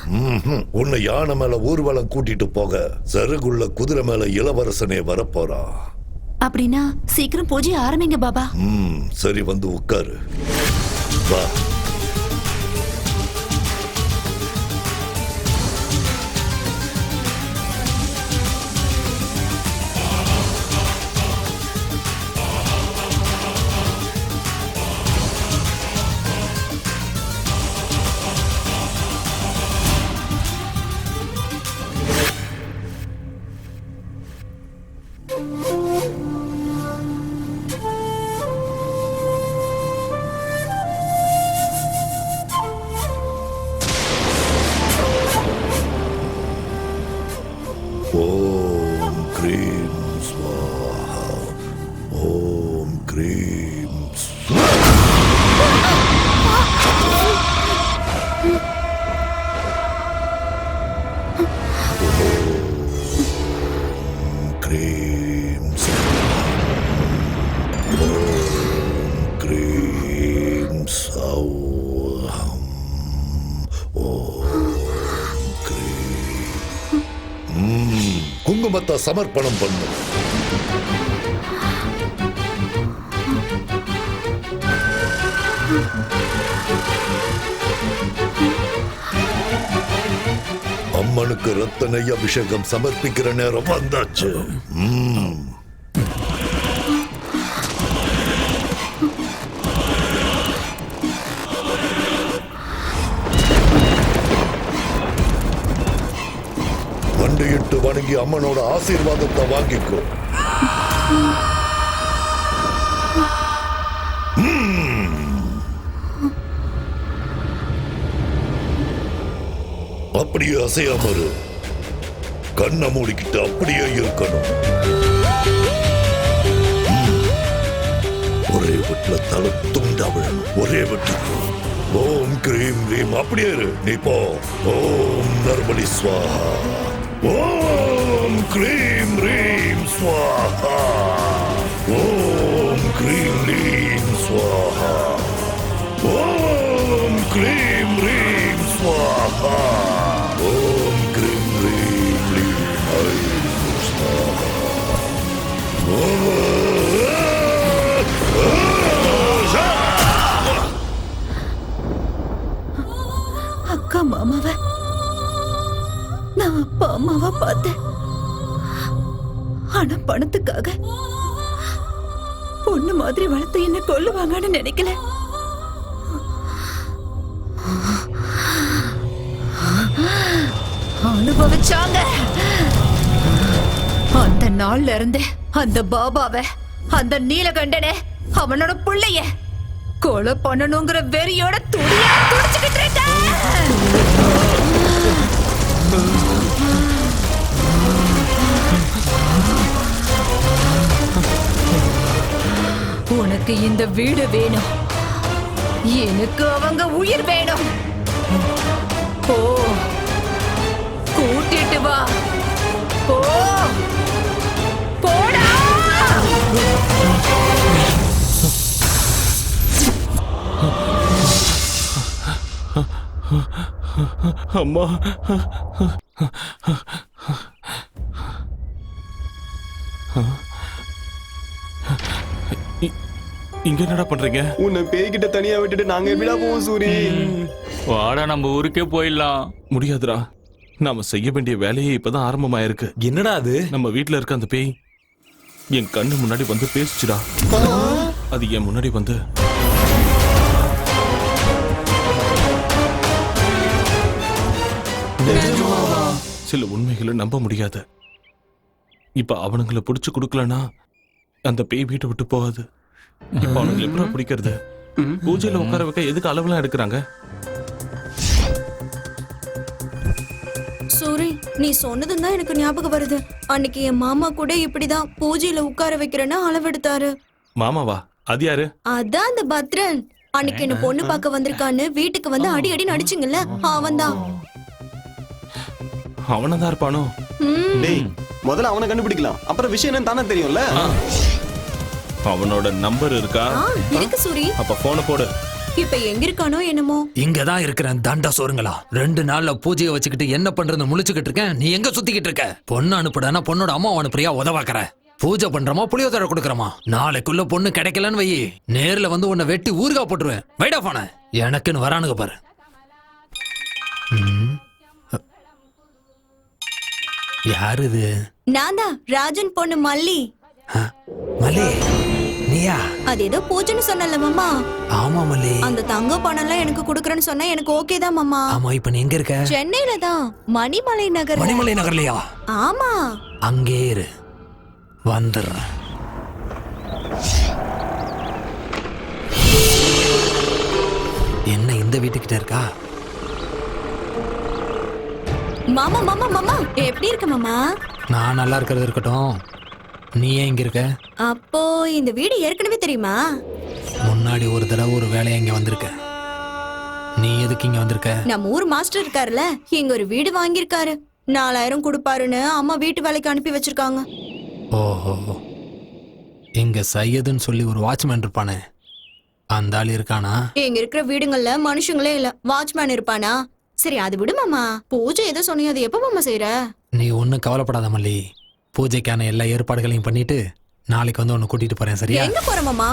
உன்னை யானை மேல ஊர்வலம் கூட்டிட்டு போக சருகுள்ள குதிரை மேல இளவரசனே வரப்போறா. அப்படின்னா சீக்கிரம் பூஜை ஆரம்பிங்க பாபா. சரி, வந்து உட்காரு. வா. ஓம் க்ரீம் ஸ்வாஹா, ஓம் க்ரீம் க்ரீம் ஓம் க்ரீம் சௌஹம் ஓம் க்ரீம். குங்குமத்தை சமர்ப்பணம் பண்ணு. அம்மனுக்கு ரத்த நெய் அபிஷேகம் சமர்ப்பிக்கிற நேரம் வந்தாச்சு. வண்டியிட்டு வணங்கி அம்மனோட ஆசீர்வாதத்தை வாங்கிக்கோ. அப்படியே அசையாம இரு. கண்ணை மூடிக்கிட்டு அப்படியே இருக்கணும். ஒரே வீட்டுல தலை துண்டா விழணும். ஒரே வீட்டுக்கு ஓம் கிரீம் கிரீம் அப்படியே இரு. நீ போ. ஓம் நர்மலி ஸ்வாஹா, ஓம் கிரீம் ரீம் ஸ்வாஹா, ஓம் கிரீம் ரீம் ஸ்வாஹா, ஓம் கிரீம் ரீம் ஸ்வாஹா, ஓம் கிரீம் ரீம் ரீம் ஐம் ஸ்வாஹா. அக்கா மாமாவை நான் அப்பா அம்மாவா பார்த்தேன். ஆனா பணத்துக்காக பொண்ணு மாதிரி வளர்த்து என்ன கொல்லுவாங்கன்னு நினைக்கல. அனுபவிச்சாங்க. அந்த நாள்ல இருந்தே அந்த பாபாவை, அந்த நீலகண்டனை, அவனோட பிள்ளைய கொலை பண்ணணுங்கிற வெறியோட துடியா துடிச்சுக்கிட்டு இருக்கேன். உனக்கு இந்த வீடு வேணும், எனக்கு அவங்க உயிர் வேணும். போ, கூட்டிட்டு வா. போ, போடா. அம்மா, இங்க என்னடா பண்றீங்க? உன்னை பேய்கிட்ட தனியா விட்டுட்டு நாங்க எப்படிடா போவோம் சூரி? வாடா நம்ம ஊருக்கே போயிடலாம். முடியாதுடா, நாம செய்ய வேண்டிய வேலையே இப்பதான் ஆரம்பமாயிருக்கு. என்னடா அது? நம்ம வீட்டுல இருக்க அந்த பேய் என் கண்ணு முன்னாடி வந்து பேசிச்சுடா. அது என் முன்னாடி வந்து சில உண்மைகளை நம்ப முடியாது. இப்ப அவனுங்களை பிடிச்சு கொடுக்கலனா அந்த பேய் வீட்டை விட்டு போகாது. இப்ப அவனுங்களை எப்படி பிடிக்கிறது? பூஜையில உட்கார வைக்க எதுக்கு அளவுலாம் எடுக்கிறாங்க? சூரி, நீ சொன்னதும் தான் எனக்கு ஞாபகம் வருது. அன்னைக்கு என் மாமா கூட இப்படிதான் பூஜையில உட்கார வைக்கிறேன்னு அளவெடுத்தாரு. மாமாவா? அது யாரு? அதான் அந்த பத்ரன். அன்னைக்கு என்ன பொண்ணு பார்க்க வந்திருக்கான்னு வீட்டுக்கு வந்து அடி அடி நடிச்சுங்கல்ல, அவன்தான். அவனதான் இருப்பானோ? டேய், முதல்ல அவனை கண்டுபிடிக்கலாம், அப்புறம் விஷயம் என்னன்னு தானே தெரியும்ல. அவனோட நம்பர் இருக்கா? இருக்கு சூரி. அப்ப போன போடு. இப்ப எங்க இருக்கானோ என்னமோ. இங்கதான் இருக்கிறேன் தண்ட சோறுங்களா. 2 நாள்ல பூஜையை வச்சுக்கிட்டு என்ன பண்றது முழிச்சுக்கிட்டு இருக்கேன். நீ எங்க சுத்திக்கிட்டு இருக்க? பொண்ணு அனுப்புடனா பொண்ணோட அம்மா அனுப்புறியா? உதவாக்குற. பூஜை பண்றமா புளியோதரை கொடுக்கறமா? நாளைக்குள்ள பொண்ணு கிடைக்கலன்னு வை, நேர்ல வந்து உன்னை வெட்டி ஊறுகா போட்டுருவேன். வைடா போன. எனக்குன்னு வரானுங்க பாரு. யாரு இது? நான் தான் ராஜன் பொண்ணு மல்லி. மல்லி, நீயா? அது ஏதோ பூஜைன்னு சொன்னல மாமா. ஆமா மல்லி. அந்த தங்க பணம் எல்லாம் எனக்கு குடுக்கறேன்னு சொன்னா எனக்கு ஓகே தான் மாமா. ஆமா, இப்ப நீ எங்க இருக்க? சென்னையில தான், மணிமலை நகர். மணிமலை நகர்லையா? ஆமா. அங்கே இரு, வந்துடுறேன். என்ன இந்த வீட்டுக்கிட்ட இருக்கா? மாமா மாமா மாமா, எப்படி இருக்க மாமா? நான் நல்லா இருக்கிறது இருக்கட்டும், நீ ஏன் இங்க இருக்க? அப்போ இந்த வீடு ஏற்கனவே தெரியுமா? முன்னாடி ஒரு தடவை ஒரு வேலையா இங்க வந்திருக்க. நீ எதுக்கு இங்க வந்திருக்க? நம்ம ஊர் மாஸ்டர் இருக்காருல்ல, இங்க ஒரு வீடு வாங்கியிருக்காரு. 4000 கொடுப்பாருன்னு அம்மா வீட்டு வேலைக்கு அனுப்பி வச்சிருக்காங்க. ஓஹோ, இங்க சையதுன்னு சொல்லி ஒரு வாட்ச்மேன் இருப்பானே, அந்த ஆள் இருக்கானா? இங்க இருக்கிற வீடுங்கள்ல மனுஷங்களே இல்ல, வாட்ச்மேன் இருப்பானா? சரி அது விடு மாமா. பூஜை ஏதோ சொன்னியோ, அது எப்ப மாமா செய்யற? நீ ஒன்னும் கவலைப்படாத மல்லி. பூஜைக்கான எல்லா ஏற்பாடுகளையும் பண்ணிட்டு நாளைக்கு வந்து உன்னை கூட்டிட்டு போறேன், சரியா? எங்க போற மாமா?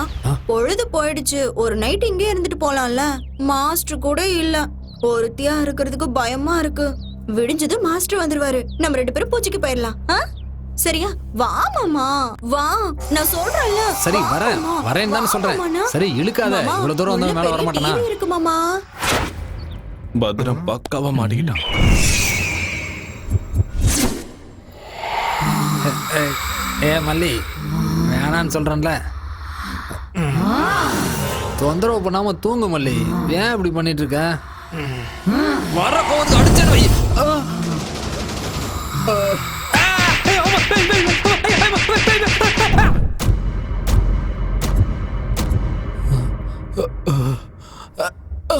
பொழுது போயிடுச்சு, ஒரு நைட் இங்கே இருந்துட்டு போலாம்ல. மாஸ்டர் கூட இல்ல, ஒருத்தியா இருக்கிறதுக்கு பயமா இருக்கு. விடிஞ்சது மாஸ்டர் வந்துருவாரு, நம்ம 2 பேரும் பூஜைக்கு போயிடலாம். சரியா? வா மாமா, வா, நான் சொல்றேன்ல. சரி வரேன் தானே சொல்றேன். சரி இழுக்காத, இவ்வளவு தூரம் வந்து மேல வர மாட்டேனா? இருக்கு மாமா. பத்ரம் பக்காவா மாட்டிக்கிட்டான். ஏ மல்லி, வேணான்னு சொல்றேன்ல. தொந்தரவு பண்ணாம தூங்கு மல்லி. ஏன் இப்படி பண்ணிட்டு இருக்க? வர கோவத்துக்கு அடிச்சேன் வை.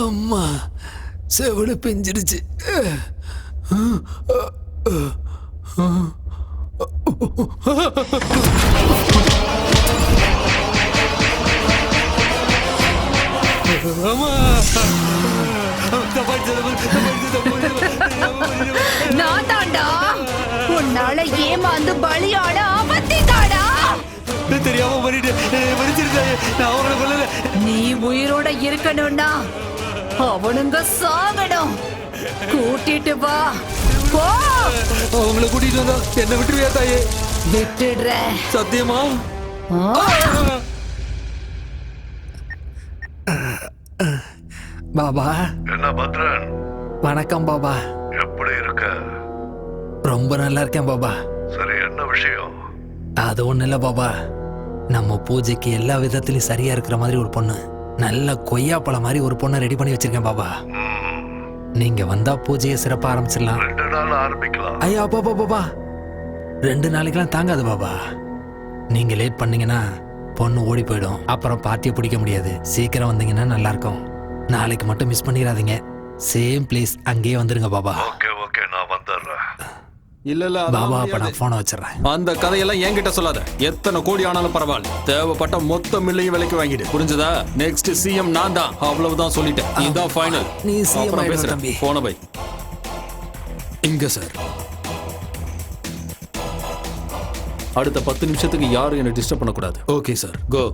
அம்மா, செவிடு பிஞ்சிருச்சு. நான் தாண்டா உன்னால ஏமாந்து பலியாட அவத்திதாடா. தெரியாம நீ உயிரோட இருக்கணும்னா அவனுங்க சாகணும். கூட்டிட்டு வா, போ. அவங்களை கூட்டிட்டு வந்தா என்ன விட்டுருவியா தாயே? விட்டுடுறேன். சத்தியமா? பாபா. என்ன பத்ரன்? வணக்கம் பாபா. எப்படி இருக்க? ரொம்ப நல்லா இருக்கேன் பாபா. சரி, என்ன விஷயம்? அது ஒண்ணு இல்ல பாபா, நம்ம பூஜைக்கு எல்லா விதத்திலயும் சரியா இருக்கிற மாதிரி ஒரு பொண்ணு நல்ல கொய்யாப்பழம் மாதிரி ஒரு பொண்ணை ரெடி பண்ணி வச்சிருக்கேன் பாபா. நீங்க வந்தா பூஜையை சிறப்பா ஆரம்பிச்சிடலாம். 2 நாள் ஆரம்பிக்கலாம். ஐயா பாபா 2 நாளைக்கெல்லாம் தாங்காது பாபா. நீங்க லேட் பண்ணீங்கன்னா பொண்ணு ஓடி போயிடும். அப்புறம் பார்ட்டியை பிடிக்க முடியாது. சீக்கிரம் வந்தீங்கன்னா நல்லா இருக்கும். நாளைக்கு மட்டும் மிஸ் பண்ணிடாதீங்க. சேம் பிளேஸ் அங்கேயே வந்துருங்க பாபா. ஓகே நான் வந்துடுறேன். இல்ல பாபா அப்ப நான் போனை வச்சிடறேன். அந்த கதையெல்லாம் என்கிட்ட சொல்லாத. எத்தனை கோடி ஆனாலும் பரவாயில்ல, தேவைப்பட்ட மொத்த மில்லையும் விலைக்கு வாங்கிடு. புரிஞ்சதா? நெக்ஸ்ட் சிஎம் நான் தான். அவ்வளவுதான் சொல்லிட்டேன். இதுதான் ஃபைனல். நீ சிஎம் அப்புறம் ஆயிடு பேசுறேன். தம்பி. போன பை. இங்க சார், அடுத்த 10 நிமிஷத்துக்கு யாரும் என்ன டிஸ்டர்ப் பண்ணக்கூடாது. ஓகே சார், கோ.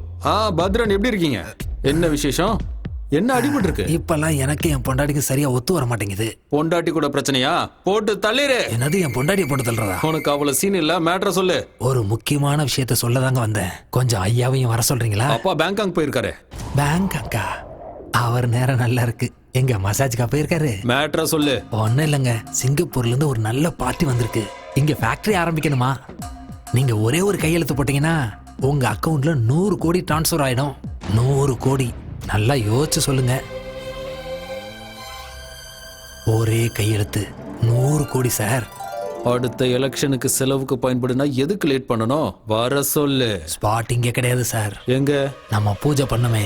பத்ரன் எப்படி இருக்கீங்க? என்ன விசேஷம்? என்ன அடிபட்டு இருக்கு? இப்பெல்லாம் எனக்கு என் பொண்டாட்டிக்கு சரியா ஒத்து வர மாட்டேங்குது. பொண்டாட்டி கூட பிரச்சனையா? போட்டு தள்ளிரு. என்னது என் பொண்டாட்டியை போட்டு தள்ளுறதா? உனக்கு அவ்வளவு சீன் இல்ல. மேட்டரை சொல்லு. ஒரு முக்கியமான விஷயத்த சொல்லதாங்க வந்தேன். கொஞ்சம் ஐயாவையும் வர சொல்றீங்களா? அப்பா பேங்காக் போயிருக்காரு. பேங்காக்கா? அவர் நேரம் நல்லா இருக்கு. எங்க மசாஜ்க்கா போயிருக்காரு? மேட்டரை சொல்லு. ஒன்னும் இல்லைங்க, சிங்கப்பூர்ல இருந்து ஒரு நல்ல பார்ட்டி வந்திருக்கு. இங்க ஃபேக்டரி ஆரம்பிக்கணுமா? நீங்க ஒரே ஒரு கையெழுத்து போட்டீங்கன்னா உங்க அக்கவுண்ட்ல 100 கோடி டிரான்ஸ்ஃபர் ஆயிடும். 100 கோடி. நல்லா யோசிச்சு சொல்லுங்க. ஒரே கையெழுத்து 100 கோடி சார். அடுத்த எலெக்ஷனுக்கு செலவுக்கு பயன்படுனா எதுக்கு லேட் பண்ணணும்? வர சொல்லு. ஸ்பாட் இங்க கிடையாது சார். எங்க? நம்ம பூஜை பண்ணமே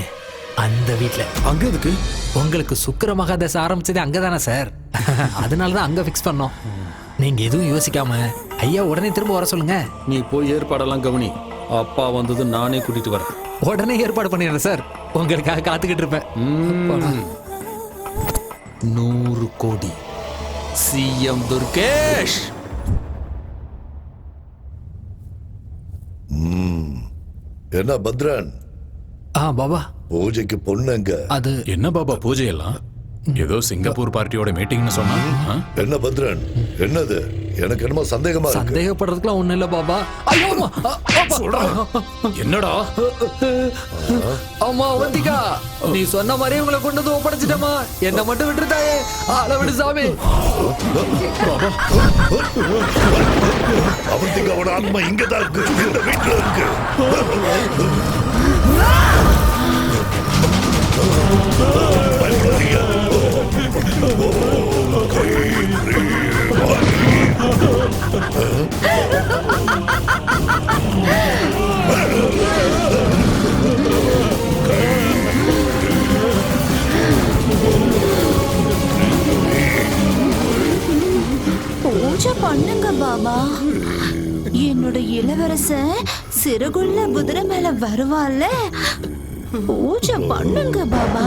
அந்த வீட்ல. அங்க எதுக்கு? உங்களுக்கு சுக்கிர மகாதசை ஆரம்பிச்சது அங்கதானே சார். அதனாலதான் அங்க ஃபிக்ஸ் பண்ணோம். நீங்க எதுவும் யோசிக்காம ஐயா உடனே திரும்ப வர சொல்லுங்க. நீ போய் ஏற்பாடெல்லாம் கவனி. அப்பா வந்தது நானே கூட்டிட்டு வரேன். உடனே ஏற்பாடு பண்ணிடுறேன் சார். உங்களுக்காக காத்துக்கிட்டு இருப்பேன். 100 கோடி. சிஎம் துர்கேஷ். என்ன பத்ரன்? பாபா பூஜைக்கு பொண்ணுங்க. அது என்ன பாபா பூஜை எல்லாம்? ஏதோ சிங்கப்பூர் பார்ட்டியோட மீட்டிங்னு சொன்னா. என்ன பத்ரன், என்னது? எனக்கு என்னமோ சந்தேகமா இருக்கு. சந்தேகப்படுறதுக்குலாம் ஒண்ணு இல்ல பாபா. ஐயோ என்னடா? அம்மா அவந்திகா, நீ சொன்ன மாதிரி உங்களை கொண்டு வந்து ஒப்படைச்சிட்டமா. என்ன மட்டும் விட்டுட்டாயே. ஆள விடு சாமி. அவந்திகாவோட ஆத்மா இங்கதான் இருக்கு, இந்த வீட்டுல இருக்கு. பயப்படாதீங்க. பூஜை பண்ணுங்க பாபா. என்னோட இளவரசன் சிறகுள்ள குதிரை மேல வருவான்ல. பூஜை பண்ணுங்க பாபா.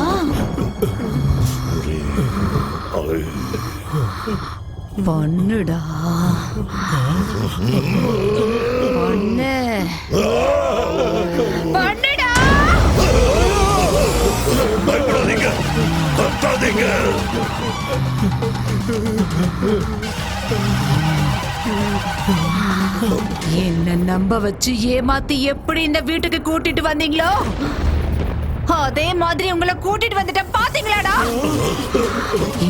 பண்ணுடா. பண்ணு. பண்ணுடா. பயப்படாதீங்க, கத்தாதீங்க. என்ன நம்ப வச்சு ஏமாத்தி எப்படி இந்த வீட்டுக்கு கூட்டிட்டு வந்தீங்களோ அதே மாதிரி உங்களை கூட்டிட்டு வந்துட்ட பாத்தீங்களாடா.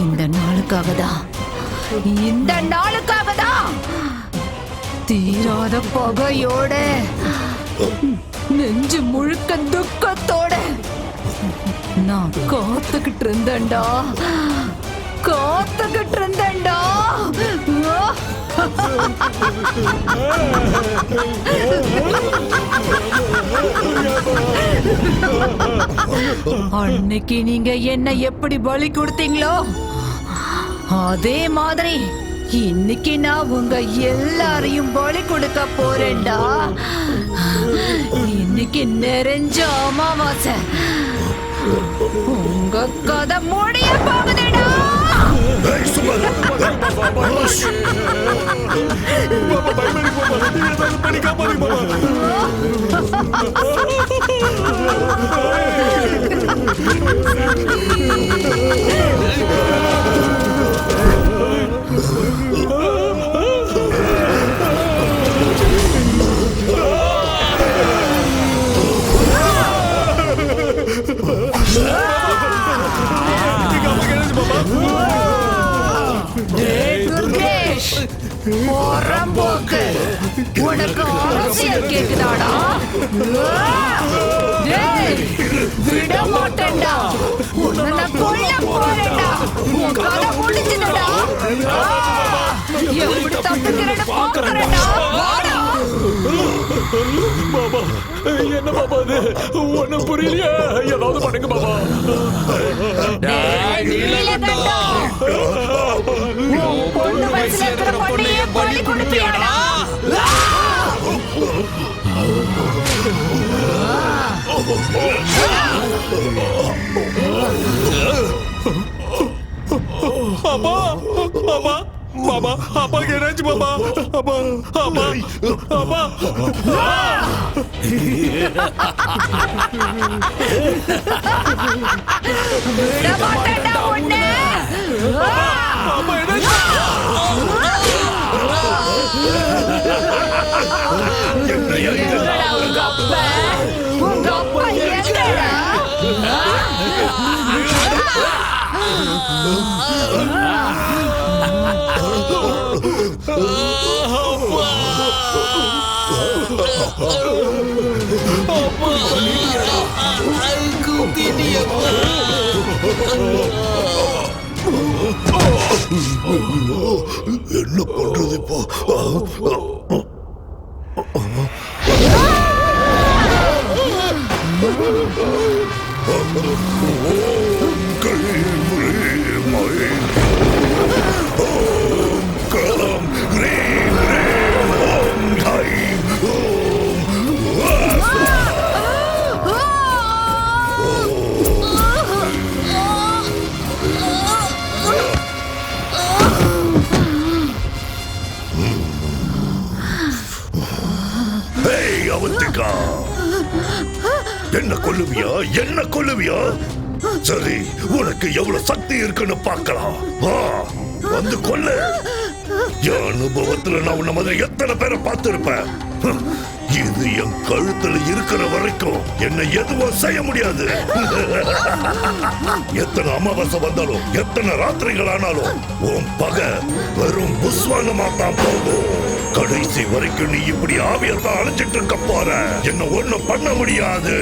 இந்த நாளுக்காக தான், இந்த நாளுக்காக தான் தீராத பகையோட, நெஞ்சு முழுக்க துக்கத்தோட நான் காத்துக்கிட்டு இருந்தேன்டா. காத்துக்கிட்டு இருந்தேன்டா. அன்னைக்கு நீங்க என்ன எப்படி பலி கொடுத்தீங்களோ அதே மாதிரி இன்னைக்கு நான் உங்க எல்லாரையும் பலி கொடுக்க போறேன்டா. இன்னைக்கு நிறைஞ்ச அமாவாசை. உங்க கதை முடிய போகுதுடா. துர்கேஷ், போக்கு உனக்கு அரசியல் கேக்குதாடா? டேய், விட மாட்டேன்டா. உன்னை நான் கொல்ல போறேன்டா. உன் கதை முடிஞ்சுதுடா. எப்படி தப்பிக்கிறேன்னு பார்க்கறேன்டா. வாடா. பாபா என்ன பாபா இது ஒண்ணும் புரியலையே ஏதாவது பண்ணுங்க பாபா. உன் பொண்ணு வயசுல இருக்கிற பொண்ணையே பலி கொடுப்பியாடா? அப்பா அப்பா பாபா அப்பா என்னாச்சு பாபா அப்பா அப்பா அப்பா விட மாட்டேன்டா உன்னை. அப்பா என்னாச்சு எங்கடா உங்க அப்பா? உங்க அப்பா எங்கடா? என்ன பண்றது இப்போ? அவந்திகா, என்ன கொல்லுவியா? என்ன கொல்லுவியா? சரி, உனக்கு எவ்வளவு சக்தி இருக்குன்னு பார்க்கலாம். வந்து கொல்லு. என் அனுபவத்துல நான் உன்ன மாதிரி எத்தனை பேரை பார்த்திருப்பேன். இது என் கழுத்துல இருக்கிற வரைக்கும் என்ன எதுவும் செய்ய முடியாது. எத்தனை அமாவாசை வந்தாலும் எத்தனை ராத்திரிகள் ஆனாலும் உன் பகை வெறும் புஸ்வானமா தான் போகும். கடைசி வரைக்கும் நீ இப்படி ஆவியர் தான் அழைச்சிட்டு இருக்க போற. என்ன ஒண்ணும் பண்ண முடியாது.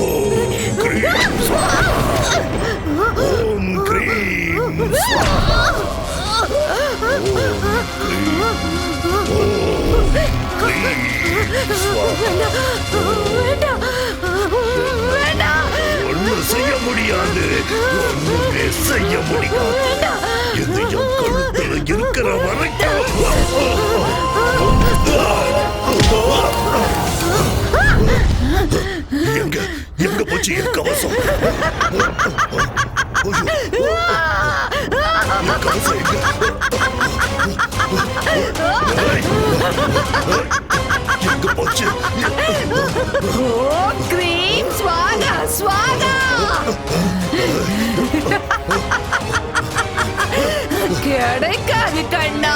ஓம் கிரீம் ஸ்வாஹா. ஓம் கிரீம் ஸ்வாஹா. ஒன்னும் செய்ய முடியாது. ஒண்ணுமே செய்ய முடியாது. இது என் கழுத்துல இருக்கிற வரைக்கும். எங்க எங்க போச்சு என் கவசம்? என் கவசம் எங்க? எங்க போச்சு? ஓம் கிரீம் ஸ்வாகா ஸ்வாகா. கிடைக்காது கண்ணா.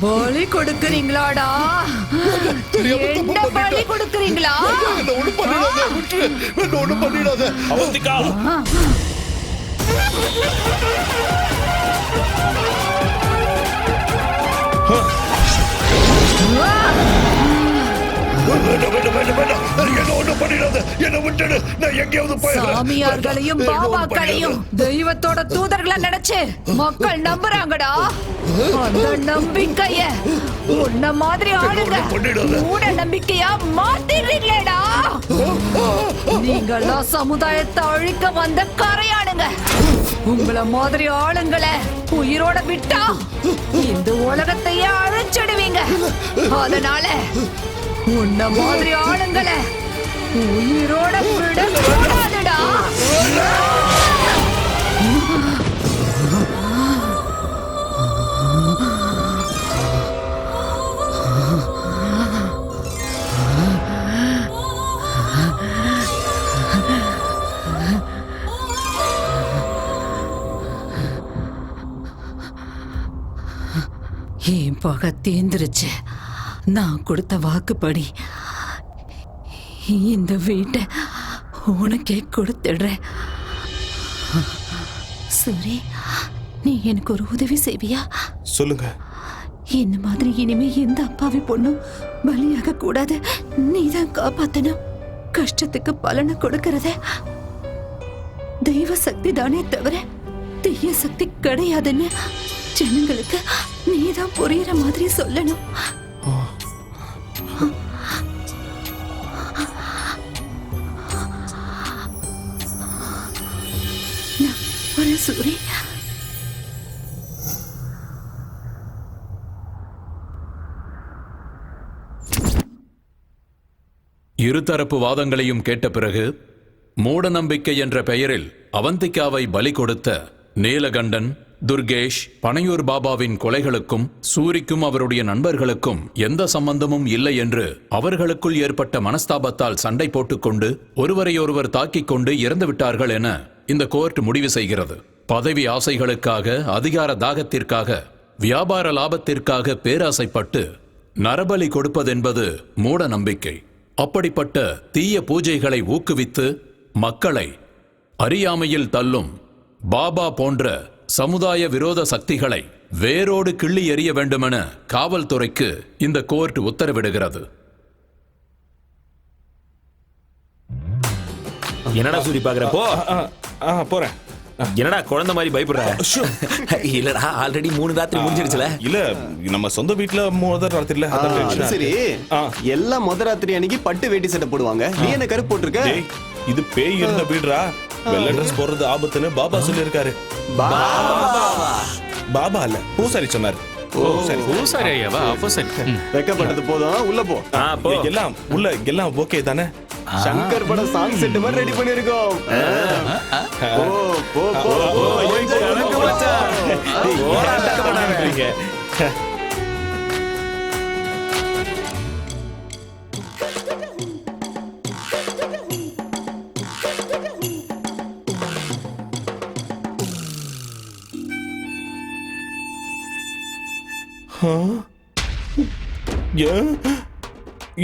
பலி கொடுக்கறீங்களாடா? என்ன பலி கொடுக்கறீங்களா? ஒண்ணும் பண்ணிடாத அவந்திகா. சாமியார்களையும் பாபாக்களையும் தெய்வத்தோட தூதர்களை நினைச்சு மக்கள் நம்புறாங்கடா. அந்த நம்பிக்கைய உன்ன மாதிரி ஆளுங்க மூட நம்பிக்கையா மாத்திடுறீங்களேடா. நீங்கெல்லாம் சமுதாயத்தை அழிக்க வந்த கரையானுங்க. உங்கள மாதிரி ஆளுங்களை உயிரோட விட்டா இந்த உலகத்தையே அழிச்சிடுவீங்க. அதனால உன்ன மாதிரி ஆளுங்களை உயிரோட விட கூடாதுடா. என் பகை தேர்ந்துருச்சு. நான் கொடுத்த வாக்குப்படி இந்த வீட்டை உனக்கே கொடுத்துடுறேன். சூரி, நீ எனக்கு ஒரு உதவி செய்வியா? சொல்லுங்க. இந்த மாதிரி இனிமே எந்த அப்பாவி பொண்ணும் பலியாக கூடாது. நீதான் காப்பாத்தணும். கஷ்டத்துக்கு பலனை கொடுக்கறத தெய்வ சக்தி தானே தவிர தீய சக்தி கிடையாதுன்னு ஜனங்களுக்கு நீதான் புரியுற மாதிரி சொல்லணும். ஒரு சூரி, இருதரப்பு வாதங்களையும் கேட்ட பிறகு மூட நம்பிக்கை என்ற பெயரில் அவந்திகாவை பலி கொடுத்த நீலகண்டன், துர்கேஷ், பனையூர் பாபாவின் கொலைகளுக்கும் சூரிக்கும் அவருடைய நண்பர்களுக்கும் எந்த சம்பந்தமும் இல்லை என்று அவர்களுக்குள் ஏற்பட்ட மனஸ்தாபத்தால் சண்டை போட்டுக்கொண்டு ஒருவரையொருவர் தாக்கிக் கொண்டு இறந்து விட்டார்கள் என இந்த கோர்ட் முடிவு செய்கிறது. பதவி ஆசைகளுக்காக, அதிகார தாகத்திற்காக, வியாபார லாபத்திற்காக பேராசைப்பட்டு நரபலி கொடுப்பதென்பது மூட நம்பிக்கை. அப்படிப்பட்ட தீய பூஜைகளை ஊக்குவித்து மக்களை அறியாமையில் தள்ளும் பாபா போன்ற சமுதாய விரோத சக்திகளை வேரோடு கிள்ளி எறிய வேண்டுமென காவல்துறைக்கு இந்த கோர்ட் உத்தரவிடுகிறது. என்னடா சூரி பாக்குறப்போ போறேன். என்னடா குழந்தை மாதிரி பயப்படுற? இல்லடா, ஆல்ரெடி 3 ராத்திரி முடிஞ்சிடுச்சுல. இல்ல, நம்ம சொந்த வீட்டுல முதல் ராத்திரில. அது சரி, எல்லாம் முதல் ராத்திரி அன்னைக்கு பட்டு வேட்டி சட்டை போடுவாங்க. நீ என்ன கருப்பு போட்டிருக்க? இது பேய் இருந்த வீடுரா. வெள்ளை ட்ரெஸ் போடுறது ஆபத்துன்னு பாபா சொல்லியிருக்காரு. பாபா இல்ல, பூசாரி சொன்னாரு. பூசாரி ஐயாவா? அப்போ சரி, வெக்கப்பட்டது போதும், உள்ள போ. எல்லாம் உள்ள, எல்லாம் ஓகே தானே? சங்கர் பட சாங் செட் மாதிரி ரெடி பண்ணிருக்கோம்.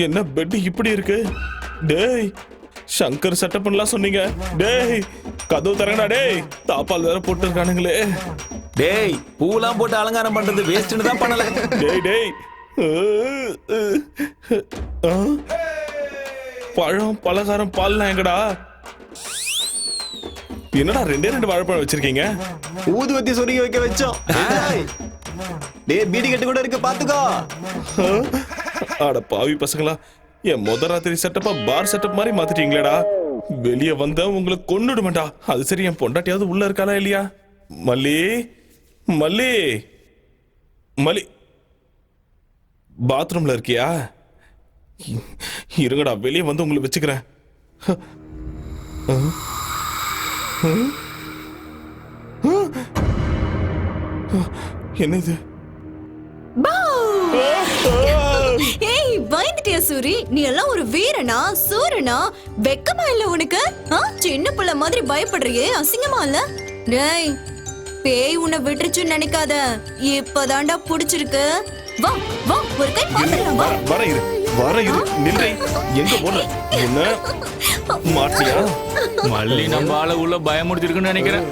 என்ன பெட் இப்படி இருக்கு? டேய், சங்கர் செட்டப் பண்ணலாம் சொன்னீங்க. டேய், கதவு தரங்கடா. டேய், தாப்பால் வேற போட்டு இருக்கானுங்களே. டேய், பூலாம் போட்டு அலங்காரம் பண்றது வேஸ்ட்னு தான் பண்ணல. டேய், பழம், பலகாரம், பால்லாம் எங்கடா? என்னடா 2 வாழைப்பழம் வச்சிருக்கீங்க? ஊதுவத்தி சொருகி வைக்க வச்சோம். டேய், பீடி கட்டு கூட இருக்கு, பாத்துக்கோ. அட பாவி பசங்களா, என் முதல் ராத்திரி செட்டப்பா பார் செட்டப் மாதிரி மாத்திட்டீங்களேடா. வெளியே வந்த உங்களை கொன்னுடுவேன்டா. அது சரி, என் பொண்டாட்டியாவது உள்ள இருக்காளா இல்லையா? மல்லி, மல்லி, மல்லி, பாத்ரூம்ல இருக்கியா? இருங்கடா, வெளியே வந்து உங்களை வச்சுக்கிறேன். என்ன இது? ஏய், பயந்துட்டியா சூரி? நீ எல்லாம் ஒரு வீரனா, சூரனா? வெக்கமா இல்ல உனக்கு? சின்ன பிள்ளை மாதிரி பயப்படுறியே, அசிங்கமா இல்ல? டேய், பேய் உன்னை விட்டுருச்சுன்னு நினைக்காத. இப்பதான்டா புடிச்சிருக்கு. வா வா, ஒரு கை பாத்துக்கலாம். வா, வர இரு, நில்லை. எங்க போன? என்ன மாட்டியா? மல்லி நம்ம ஆள உள்ள பயமுடுத்திருக்குன்னு நினைக்கிறேன்.